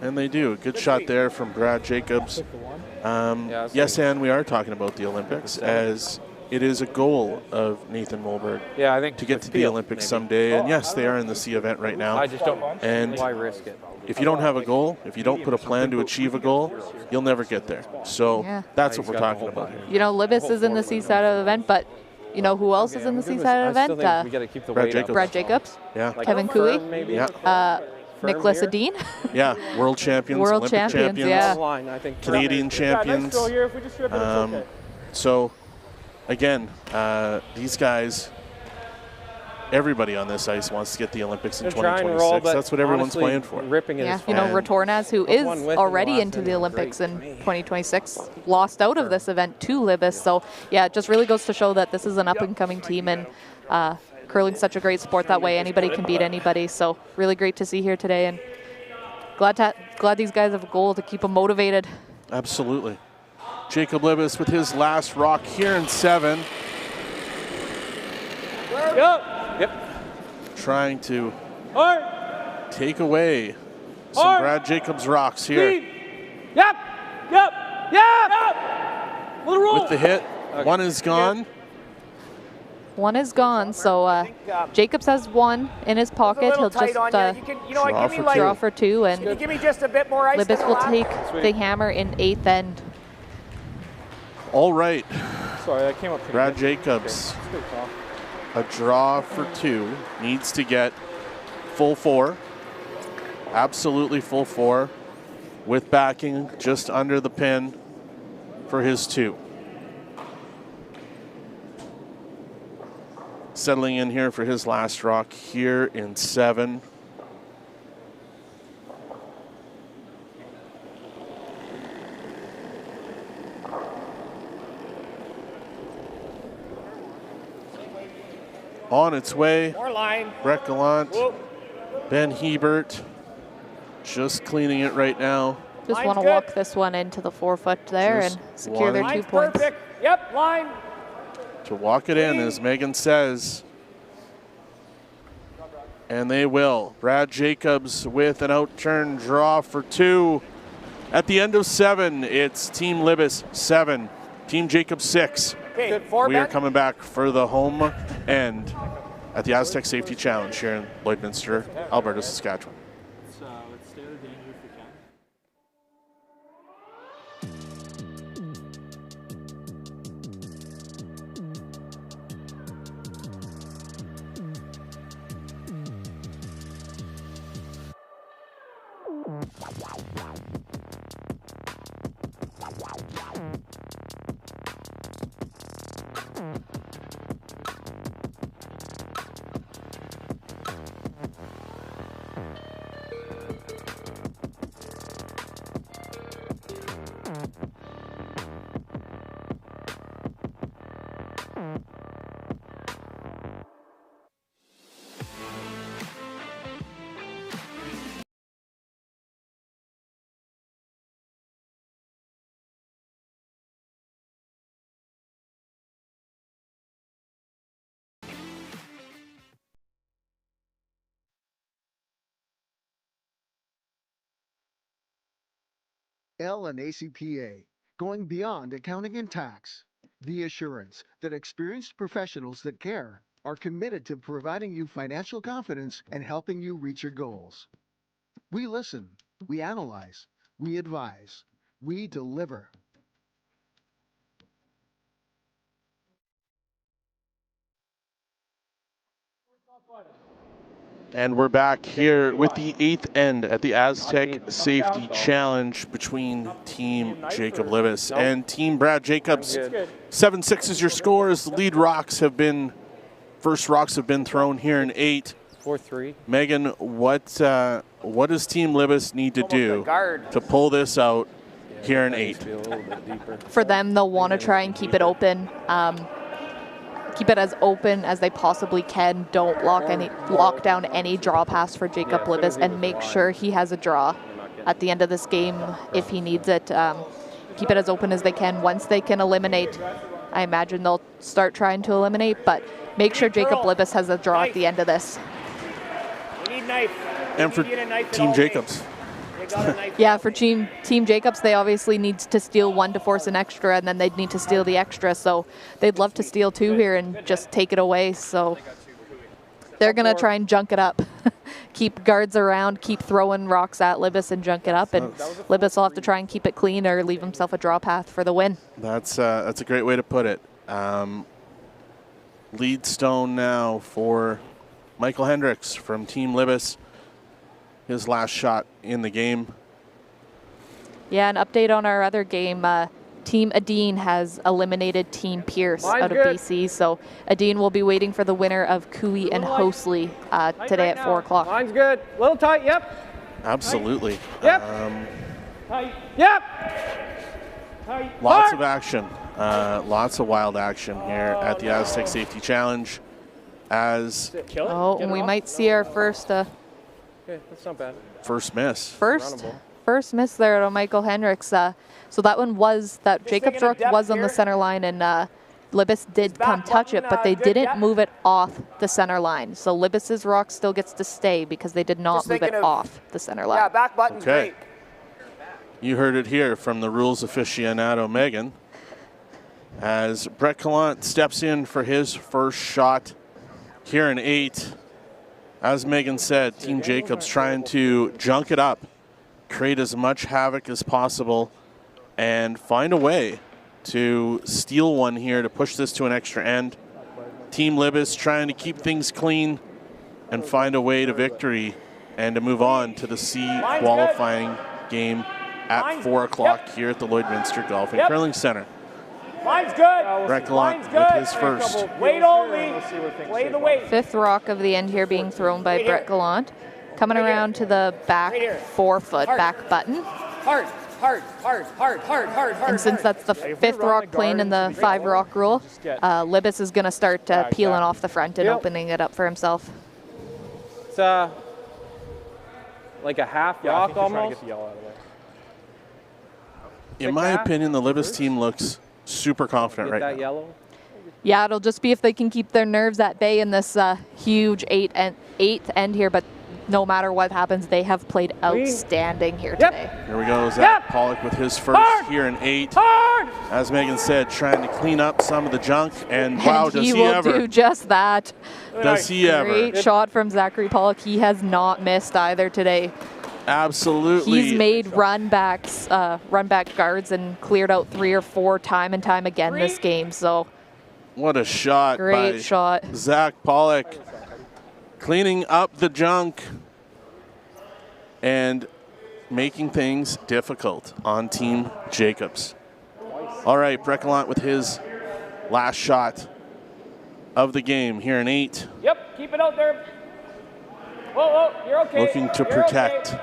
And they do. Good shot there from Brad Jacobs. Yes, and we are talking about the Olympics as it is a goal of Nathan Mulberg. Yeah, I think to get to the Olympics someday. And yes, they are in the C event right now. I just don't. And why risk it? If you don't have a goal, if you don't put a plan to achieve a goal, you'll never get there. So that's what we're talking about here. You know, Libbus is in the C side of the event, but you know who else is in the C side of the event? Brad Jacobs. Yeah. Kevin Cooey. Yeah. Nicholas Adine. Yeah, world champions, world Olympic champions, yeah. Canadian champions. So, again, these guys, everybody on this ice wants to get the Olympics in 2026. That's what everyone's playing for. Yeah, you know, Retornaz, who is already into the Olympics in 2026, lost out of this event to Libbus. So, yeah, it just really goes to show that this is an up-and-coming team, and curling's such a great sport that way. Anybody can beat anybody. So, really great to see here today, and glad these guys have a goal to keep them motivated. Absolutely. Jacob Libbus with his last rock here in 7. Yep. Trying to take away some Brad Jacobs rocks here. Yep. With the hit, one is gone. One is gone, so Jacobs has one in his pocket. He'll just draw for 2, and give me just a bit more ice. Libbus will take the hammer in 8th end. All right. Sorry, that came up. Brad Jacobs, a draw for 2, needs to get full 4. Absolutely full 4, with backing just under the pin for his 2. Settling in here for his last rock here in 7. On its way, More line. Brett Gallant, Ben Hebert, just cleaning it right now. Just want to walk this one into the 4-foot there and secure their 2 points. Perfect. Yep, line. To walk it in, as Megan says. And they will. Brad Jacobs with an outturn draw for 2. At the end of 7, it's Team Libbus 7, Team Jacobs 6. Okay, we are coming back for the home end at the Astec Safety Challenge here in Lloydminster, Alberta, Saskatchewan. Let's stay out of danger if we can. L and ACPA, going beyond accounting and tax. The assurance that experienced professionals that care are committed to providing you financial confidence and helping you reach your goals. We listen, we analyze, we advise, we deliver. And we're back here with the 8th end at the Astec Safety Challenge between Team Jacob Libbus and Team Brad Jacobs. 7-6 is your score as the lead rocks have been, first rocks have been thrown here in 8. 4-3. Megan, what does Team Libbus need to do to pull this out here in 8? For them, they'll want to try and keep it open. Keep it as open as they possibly can. Don't lock down any draw pass for Jacob Libbus, and make sure he has a draw at the end of this game if he needs it. Keep it as open as they can. Once they can eliminate, I imagine they'll start trying to eliminate, but make sure Jacob Libbus has a draw at the end of this. We need knife. And for Team Jacobs, Yeah, for Team Jacobs, they obviously need to steal 1 to force an extra, and then they'd need to steal the extra. So they'd love to steal 2 here and just take it away. So they're going to try and junk it up. Keep guards around, keep throwing rocks at Libbus and junk it up. And Libbus will have to try and keep it clean or leave himself a draw path for the win. That's a great way to put it. Lead stone now for Michael Hendricks from Team Libbus. His last shot in the game. Yeah, an update on our other game. Team Adine has eliminated Team Pierce out of BC. So Adine will be waiting for the winner of Cooey and Hosley today at 4 o'clock. Line's good. A little tight, yep. Absolutely. Yep. Tight. Yep. Tight. Lots of action. Lots of wild action here at the Astec Safety Challenge. As and we might see our first Okay, that's not bad. First miss. First miss there to Michael Hendricks. So that one was, that Jacob's rock was on the center line, and Libbus did come touch it, but they didn't move it off the center line. So Libbus's rock still gets to stay because they did not move it off the center line. Yeah, back button's great. You heard it here from the rules aficionado, Megan, as Brett Gallant steps in for his first shot here in 8. As Megan said, Team Jacobs trying to junk it up, create as much havoc as possible, and find a way to steal one here to push this to an extra end. Team Libbus trying to keep things clean and find a way to victory and to move on to the C qualifying game at 4 o'clock here at the Lloydminster Golf and Curling Center. Mine's good. Brett Gallant with his first. Weight only. Play the weight. 5th rock of the end here being thrown by Brett Gallant. Coming around to the back 4-foot back button. Hard. And since that's the 5th rock playing in the 5 rock rule, Libbus is going to start peeling off the front and opening it up for himself. It's like a half rock almost. In my opinion, the Libbus team looks super confident right now. Yellow? Yeah, it'll just be if they can keep their nerves at bay in this huge 8th end here, but no matter what happens, they have played outstanding here today. Here we go, Zach Pollock with his first here in 8. As Megan said, trying to clean up some of the junk, and wow, does he ever. He will do just that. Does he ever. Great shot from Zachary Pollock. He has not missed either today. Absolutely. He's made run back guards and cleared out 3 or 4 time and time again this game. So what a shot. Great shot. Zach Pollock cleaning up the junk and making things difficult on Team Jacobs. All right, Brett Gallant with his last shot of the game here in 8. Yep, keep it out there. Whoa, you're okay. Looking to protect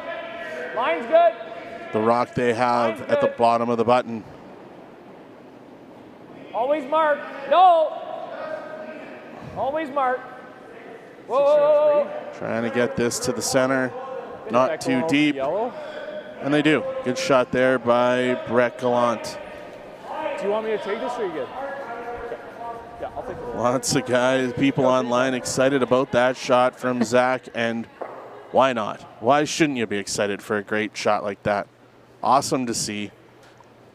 Line's good. the rock they have at the bottom of the button. Always mark. No. Always mark. Whoa. Trying to get this to the center. Not too deep. And they do. Good shot there by Brett Gallant. Do you want me to take this or are you good? Yeah, I'll take it. Lots of guys, people online excited about that shot from Zach, and why not? Why shouldn't you be excited for a great shot like that? Awesome to see.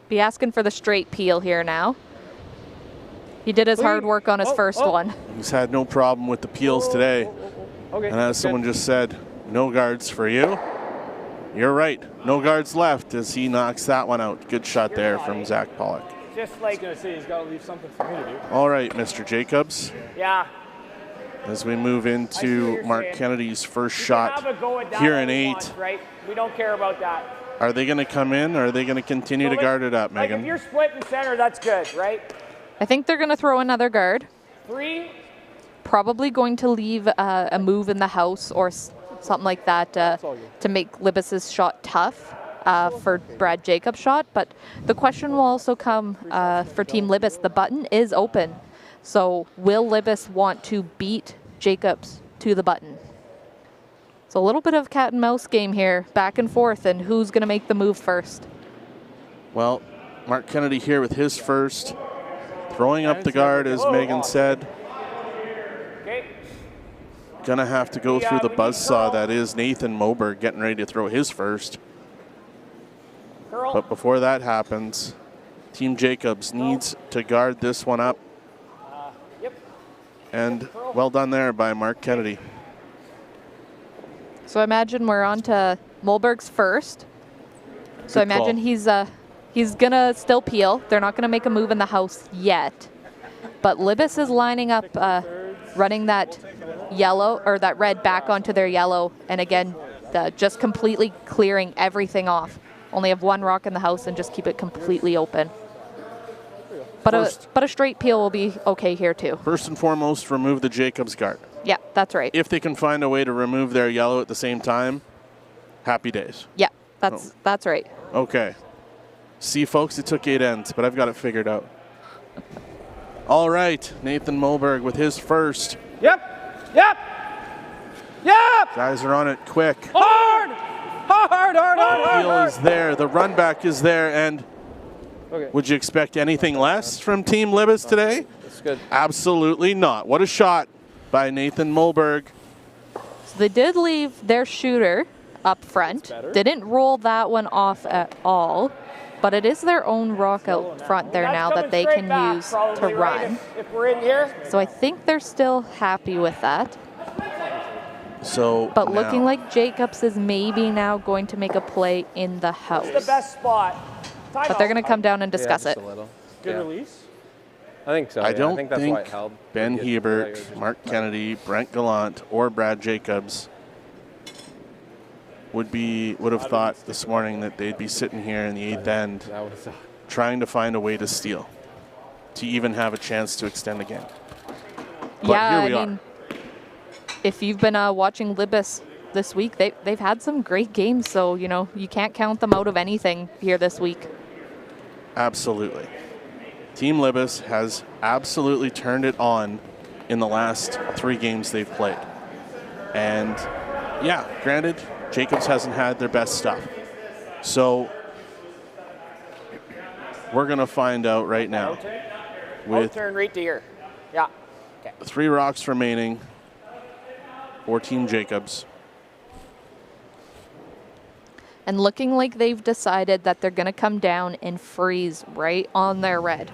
Be asking for the straight peel here now. He did his hard work on his first one. He's had no problem with the peels today. Okay, and as someone just said, no guards for you. You're right. No guards left as he knocks that one out. Good shot there from Zach Pollock. Just like I was going to say, he's got to leave something for me to do. All right, Mr. Jacobs. Yeah. As we move into Mark Kennedy's first shot here in 8. Right? We don't care about that. Are they going to come in, or are they going to continue to guard it up, Megan? If you're split in center, that's good, right? I think they're going to throw another guard. 3. Probably going to leave a move in the house or something like that to make Libbus's shot tough for Brad Jacobs' shot. But the question will also come for Team Libbus. The button is open. So will Libbus want to beat Jacobs to the button? So a little bit of cat and mouse game here, back and forth, and who's going to make the move first? Well, Mark Kennedy here with his first. Throwing up the guard, as Megan said. Gonna have to go through the buzzsaw that is Nathan Moberg getting ready to throw his first. But before that happens, Team Jacobs needs to guard this one up. And well done there by Mark Kennedy. So I imagine we're on to Mulberg's first. So I imagine he's gonna still peel. They're not gonna make a move in the house yet. But Libbus is lining up, running that yellow or that red back onto their yellow, and again, just completely clearing everything off. Only have one rock in the house and just keep it completely open. But a straight peel will be okay here too. First and foremost, remove the Jacobs guard. Yeah, that's right. If they can find a way to remove their yellow at the same time, happy days. Yeah, that's right. Okay. See, folks, it took 8 ends, but I've got it figured out. All right, Nathan Mulberg with his first. Yep. Guys are on it quick. Hard. The peel is there. The run back is there, and would you expect anything less from Team Libbus today? That's good. Absolutely not. What a shot by Nathan Mulberg. So they did leave their shooter up front. Didn't roll that one off at all, but it is their own rock out front there now that they can use to run. If we're in here. So I think they're still happy with that. But looking like Jacobs is maybe now going to make a play in the house. It's the best spot. But they're going to come down and discuss it. Good release. I think so. I don't think that's why it held. Ben Hebert, Mark Kennedy, Brent Gallant, or Brad Jacobs would have thought this morning that they'd be sitting here in the 8th end trying to find a way to steal, to even have a chance to extend the game. But yeah, here we I mean, if you've been watching Libbus this week, they've had some great games, so you can't count them out of anything here this week. Absolutely. Team Libbus has absolutely turned it on in the last 3 games they've played. And yeah, granted, Jacobs hasn't had their best stuff. So we're going to find out right now with Turn right to here. Yeah. Okay. 3 rocks remaining for Team Jacobs. And looking like they've decided that they're going to come down and freeze right on their red.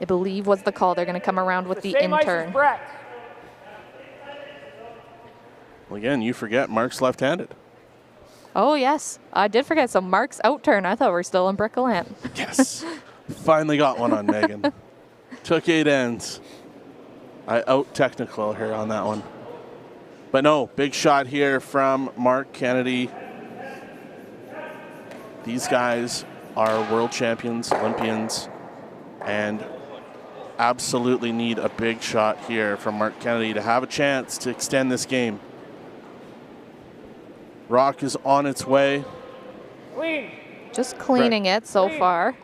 I believe was the call. They're going to come around with the in-turn. Well, again, you forget Mark's left-handed. Oh, yes. I did forget. So Mark's out-turn. I thought we were still in Brett Gallant. Yes. Finally got one on Megan. Took 8 ends. I out-technical her on that one. But no, big shot here from Mark Kennedy. These guys are world champions, Olympians, and absolutely need a big shot here from Mark Kennedy to have a chance to extend this game. Rock is on its way. Clean. Just cleaning it so far.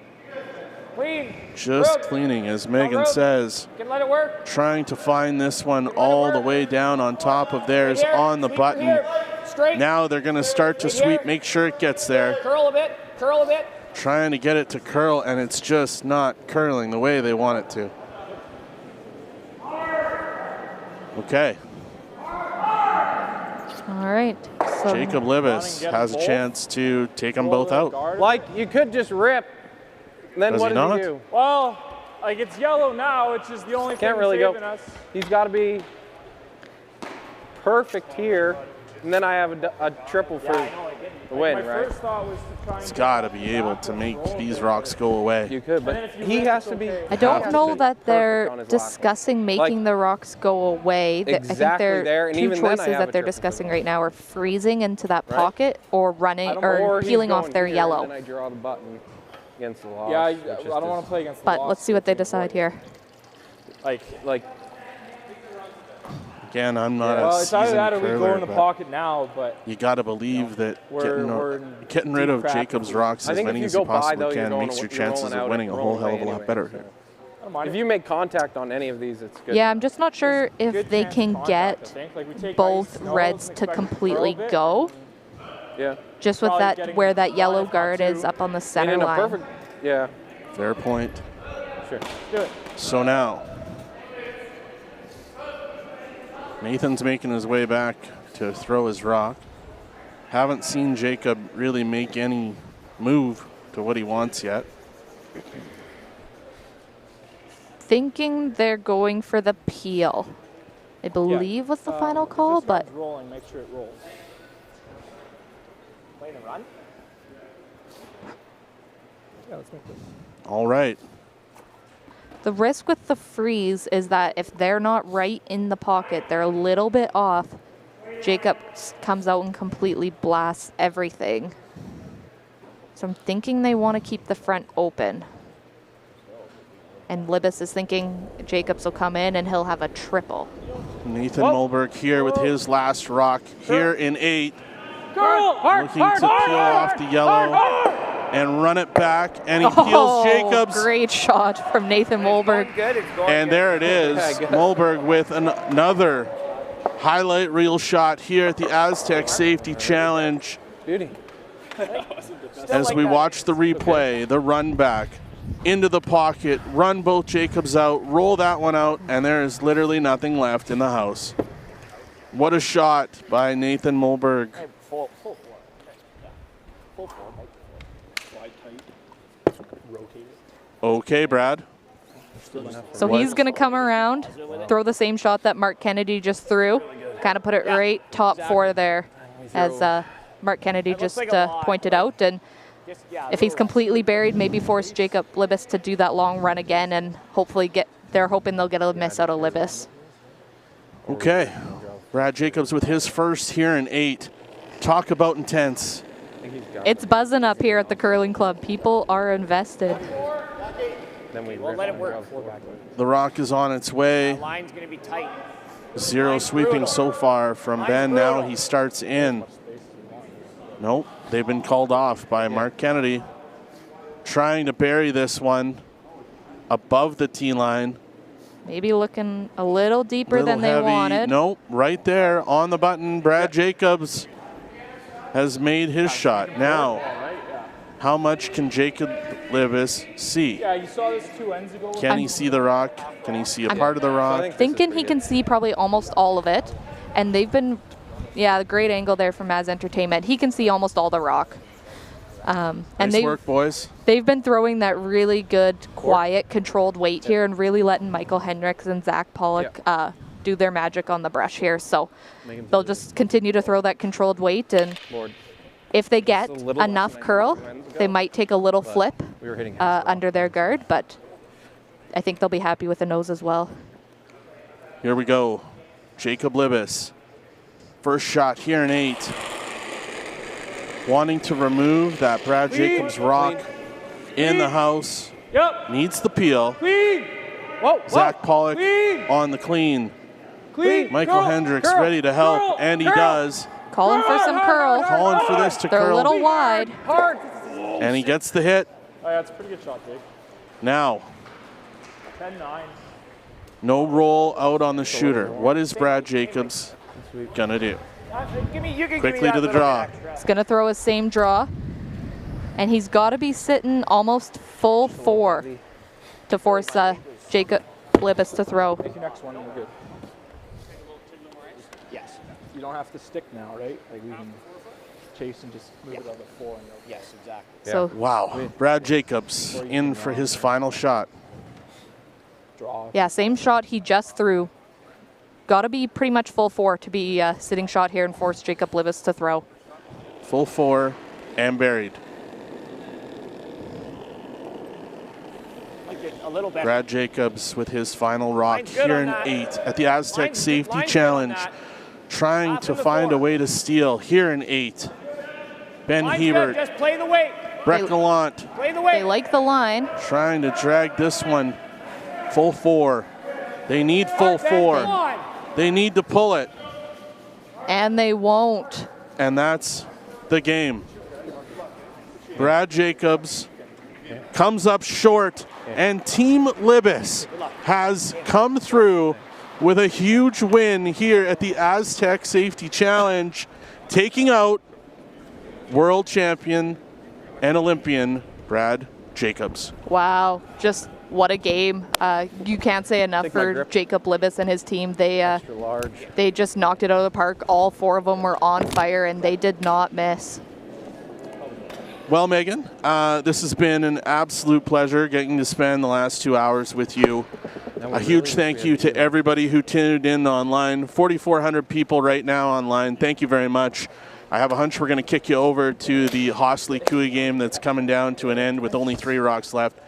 Clean. Just cleaning, as Megan says. Can let it work. Trying to find this one all the way down on top of theirs on the button. Now they're going to start to sweep, make sure it gets there. Curl a bit. Curl a bit. Trying to get it to curl, and it's just not curling the way they want it to. Okay. All right. So Jacob Libbus has a chance to take them both out. Like, you could just rip. Then what does he do? Well, like, it's yellow now, which is the only thing saving us. He's got to be perfect here, and then I have a triple for the win, right? First thought was to try and He's got to be able to make these rocks go away. You could, but he has to be. I don't know that they're discussing making the rocks go away. I think their two choices that they're discussing right now are freezing into that pocket or running or peeling off their yellow. Then I draw the button against the loss. Yeah, I don't want to play against the But loss. let's see what they decide here. Like. Again, I'm not Well, a it's either seasoned that or we go curler, in the but pocket now, but you got to believe that we're getting rid of Jacob's rocks as many as you possibly can makes your chances of winning a whole hell of a lot better here. If you make contact on any of these, it's good. Yeah, I'm just not sure if they can get both reds to completely go. Yeah. Just with that, where that yellow guard is up on the center line. Yeah. Fair point. Sure. Do it. So now, Nathan's making his way back to throw his rock. Haven't seen Jacob really make any move to what he wants yet. Thinking they're going for the peel, I believe was the final call, but rolling, make sure it rolls. Play the run. Yeah, let's make this. All right. the risk with the freeze is that if they're not right in the pocket, they're a little bit off, Jacob comes out and completely blasts everything. So I'm thinking they want to keep the front open. And Libbus is thinking Jacobs will come in and he'll have a triple. Nathan Mulberg here with his last rock here in 8. Looking to peel off the yellow and run it back, and he peels Jacobs. Great shot from Nathan Mulberg. And there it is, Mulberg with another highlight reel shot here at the Astec Safety Challenge. Beauty. As we watch the replay, the run back into the pocket, run both Jacobs out, roll that one out, and there is literally nothing left in the house. What a shot by Nathan Mulberg. Full forward. Yeah. Full forward. Slide tight. Rotate it. Okay, Brad. So he's going to come around, throw the same shot that Mark Kennedy just threw, kind of put it right top four there, as Mark Kennedy just pointed out. And if he's completely buried, maybe force Jacob Libbus to do that long run again, and hopefully they're hoping they'll get a miss out of Libbus. Okay, Brad Jacobs with his first here in 8. Talk about intense. It's buzzing up here at the curling club. People are invested. Then we let it work. The rock is on its way. Line's going to be tight. Zero sweeping so far from Ben. Now he starts in. Nope, they've been called off by Mark Kennedy. Trying to bury this one above the tee line. Maybe looking a little deeper than they heavy. wanted. Nope, right there on the button. Brad Jacobs has made his shot. Now, how much can Jacob Libbus see? Yeah, you saw this 2 ends ago. Can he see the rock? Can he see a part of the rock? Thinking he can see probably almost all of it. And they've been, the great angle there from Maz Entertainment. He can see almost all the rock. And nice work, boys. They've been throwing that really good, quiet, controlled weight here and really letting Michael Hendricks and Zach Pollock do their magic on the brush here. So they'll just continue to throw that controlled weight, and if they get enough curl, they might take a little flip under their guard, but I think they'll be happy with the nose as well. Here we go. Jacob Libbus. First shot here in 8. Wanting to remove that Brad Jacobs rock in the house. Needs the peel. Zach Pollock on the clean. Michael Hendricks ready to help, and he does. Calling for some curl. Calling for this to curl. They're a little wide. And he gets the hit. Oh, yeah, it's a pretty good shot, Jake. Now, 10-9. no roll out on the shooter. What is Brad Jacobs gonna do? Quickly to the draw. He's going to throw his same draw. And he's got to be sitting almost full 4 to force Jacob Libbus to throw. Take your next one and we're good. Yes. You don't have to stick now, right? Like we can chase and just move it over 4. And yes, exactly. So wow, Brad Jacobs in for his final shot. Draw. Yeah, same shot he just threw. Got to be pretty much full 4 to be sitting shot here and force Jacob Libbus to throw. Full 4 and buried. A little better. Brad Jacobs with his final rock here in 8 at the Astec Safety Challenge. Trying to find a way to steal here in 8. Ben Hebert. Just play the weight. Brett Gallant. Play the weight. They like the line. Trying to drag this one full 4. They need full 4. They need to pull it. And they won't. And that's the game. Brad Jacobs comes up short, and Team Libbus has come through with a huge win here at the Astec Safety Challenge, taking out world champion and Olympian Brad Jacobs. Wow, just what a game. You can't say enough for Jacob Libbus and his team. They just knocked it out of the park. All 4 of them were on fire, and they did not miss. Well, Megan, this has been an absolute pleasure getting to spend the last 2 hours with you. A huge thank you to everybody who tuned in online. 4,400 people right now online. Thank you very much. I have a hunch we're going to kick you over to the Hostley-Cooey game that's coming down to an end with only 3 rocks left.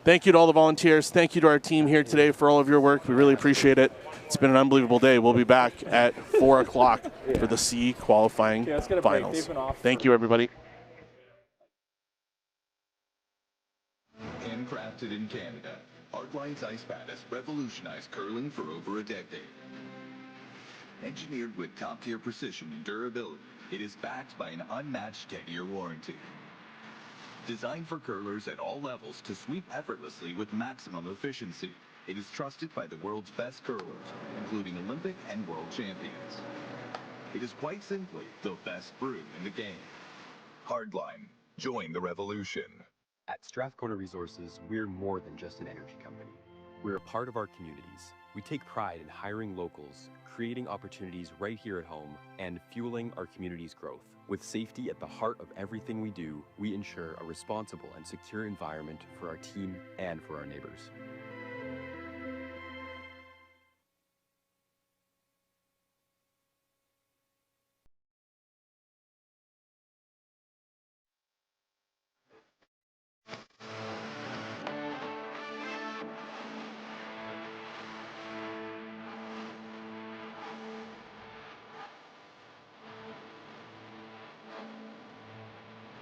Thank you to all the volunteers. Thank you to our team here today for all of your work. We really appreciate it. It's been an unbelievable day. We'll be back at 4 o'clock for the C qualifying finals. Thank you, everybody. Handcrafted in Canada, Artline's ice pad has revolutionized curling for over a decade. Engineered with top-tier precision and durability, it is backed by an unmatched 10-year warranty. Designed for curlers at all levels to sweep effortlessly with maximum efficiency, it is trusted by the world's best curlers, including Olympic and world champions. It is quite simply the best brew in the game. Hardline. Join the revolution. At Strathcona Resources, we're more than just an energy company. We're a part of our communities. We take pride in hiring locals, creating opportunities right here at home, and fueling our community's growth. With safety at the heart of everything we do, we ensure a responsible and secure environment for our team and for our neighbors.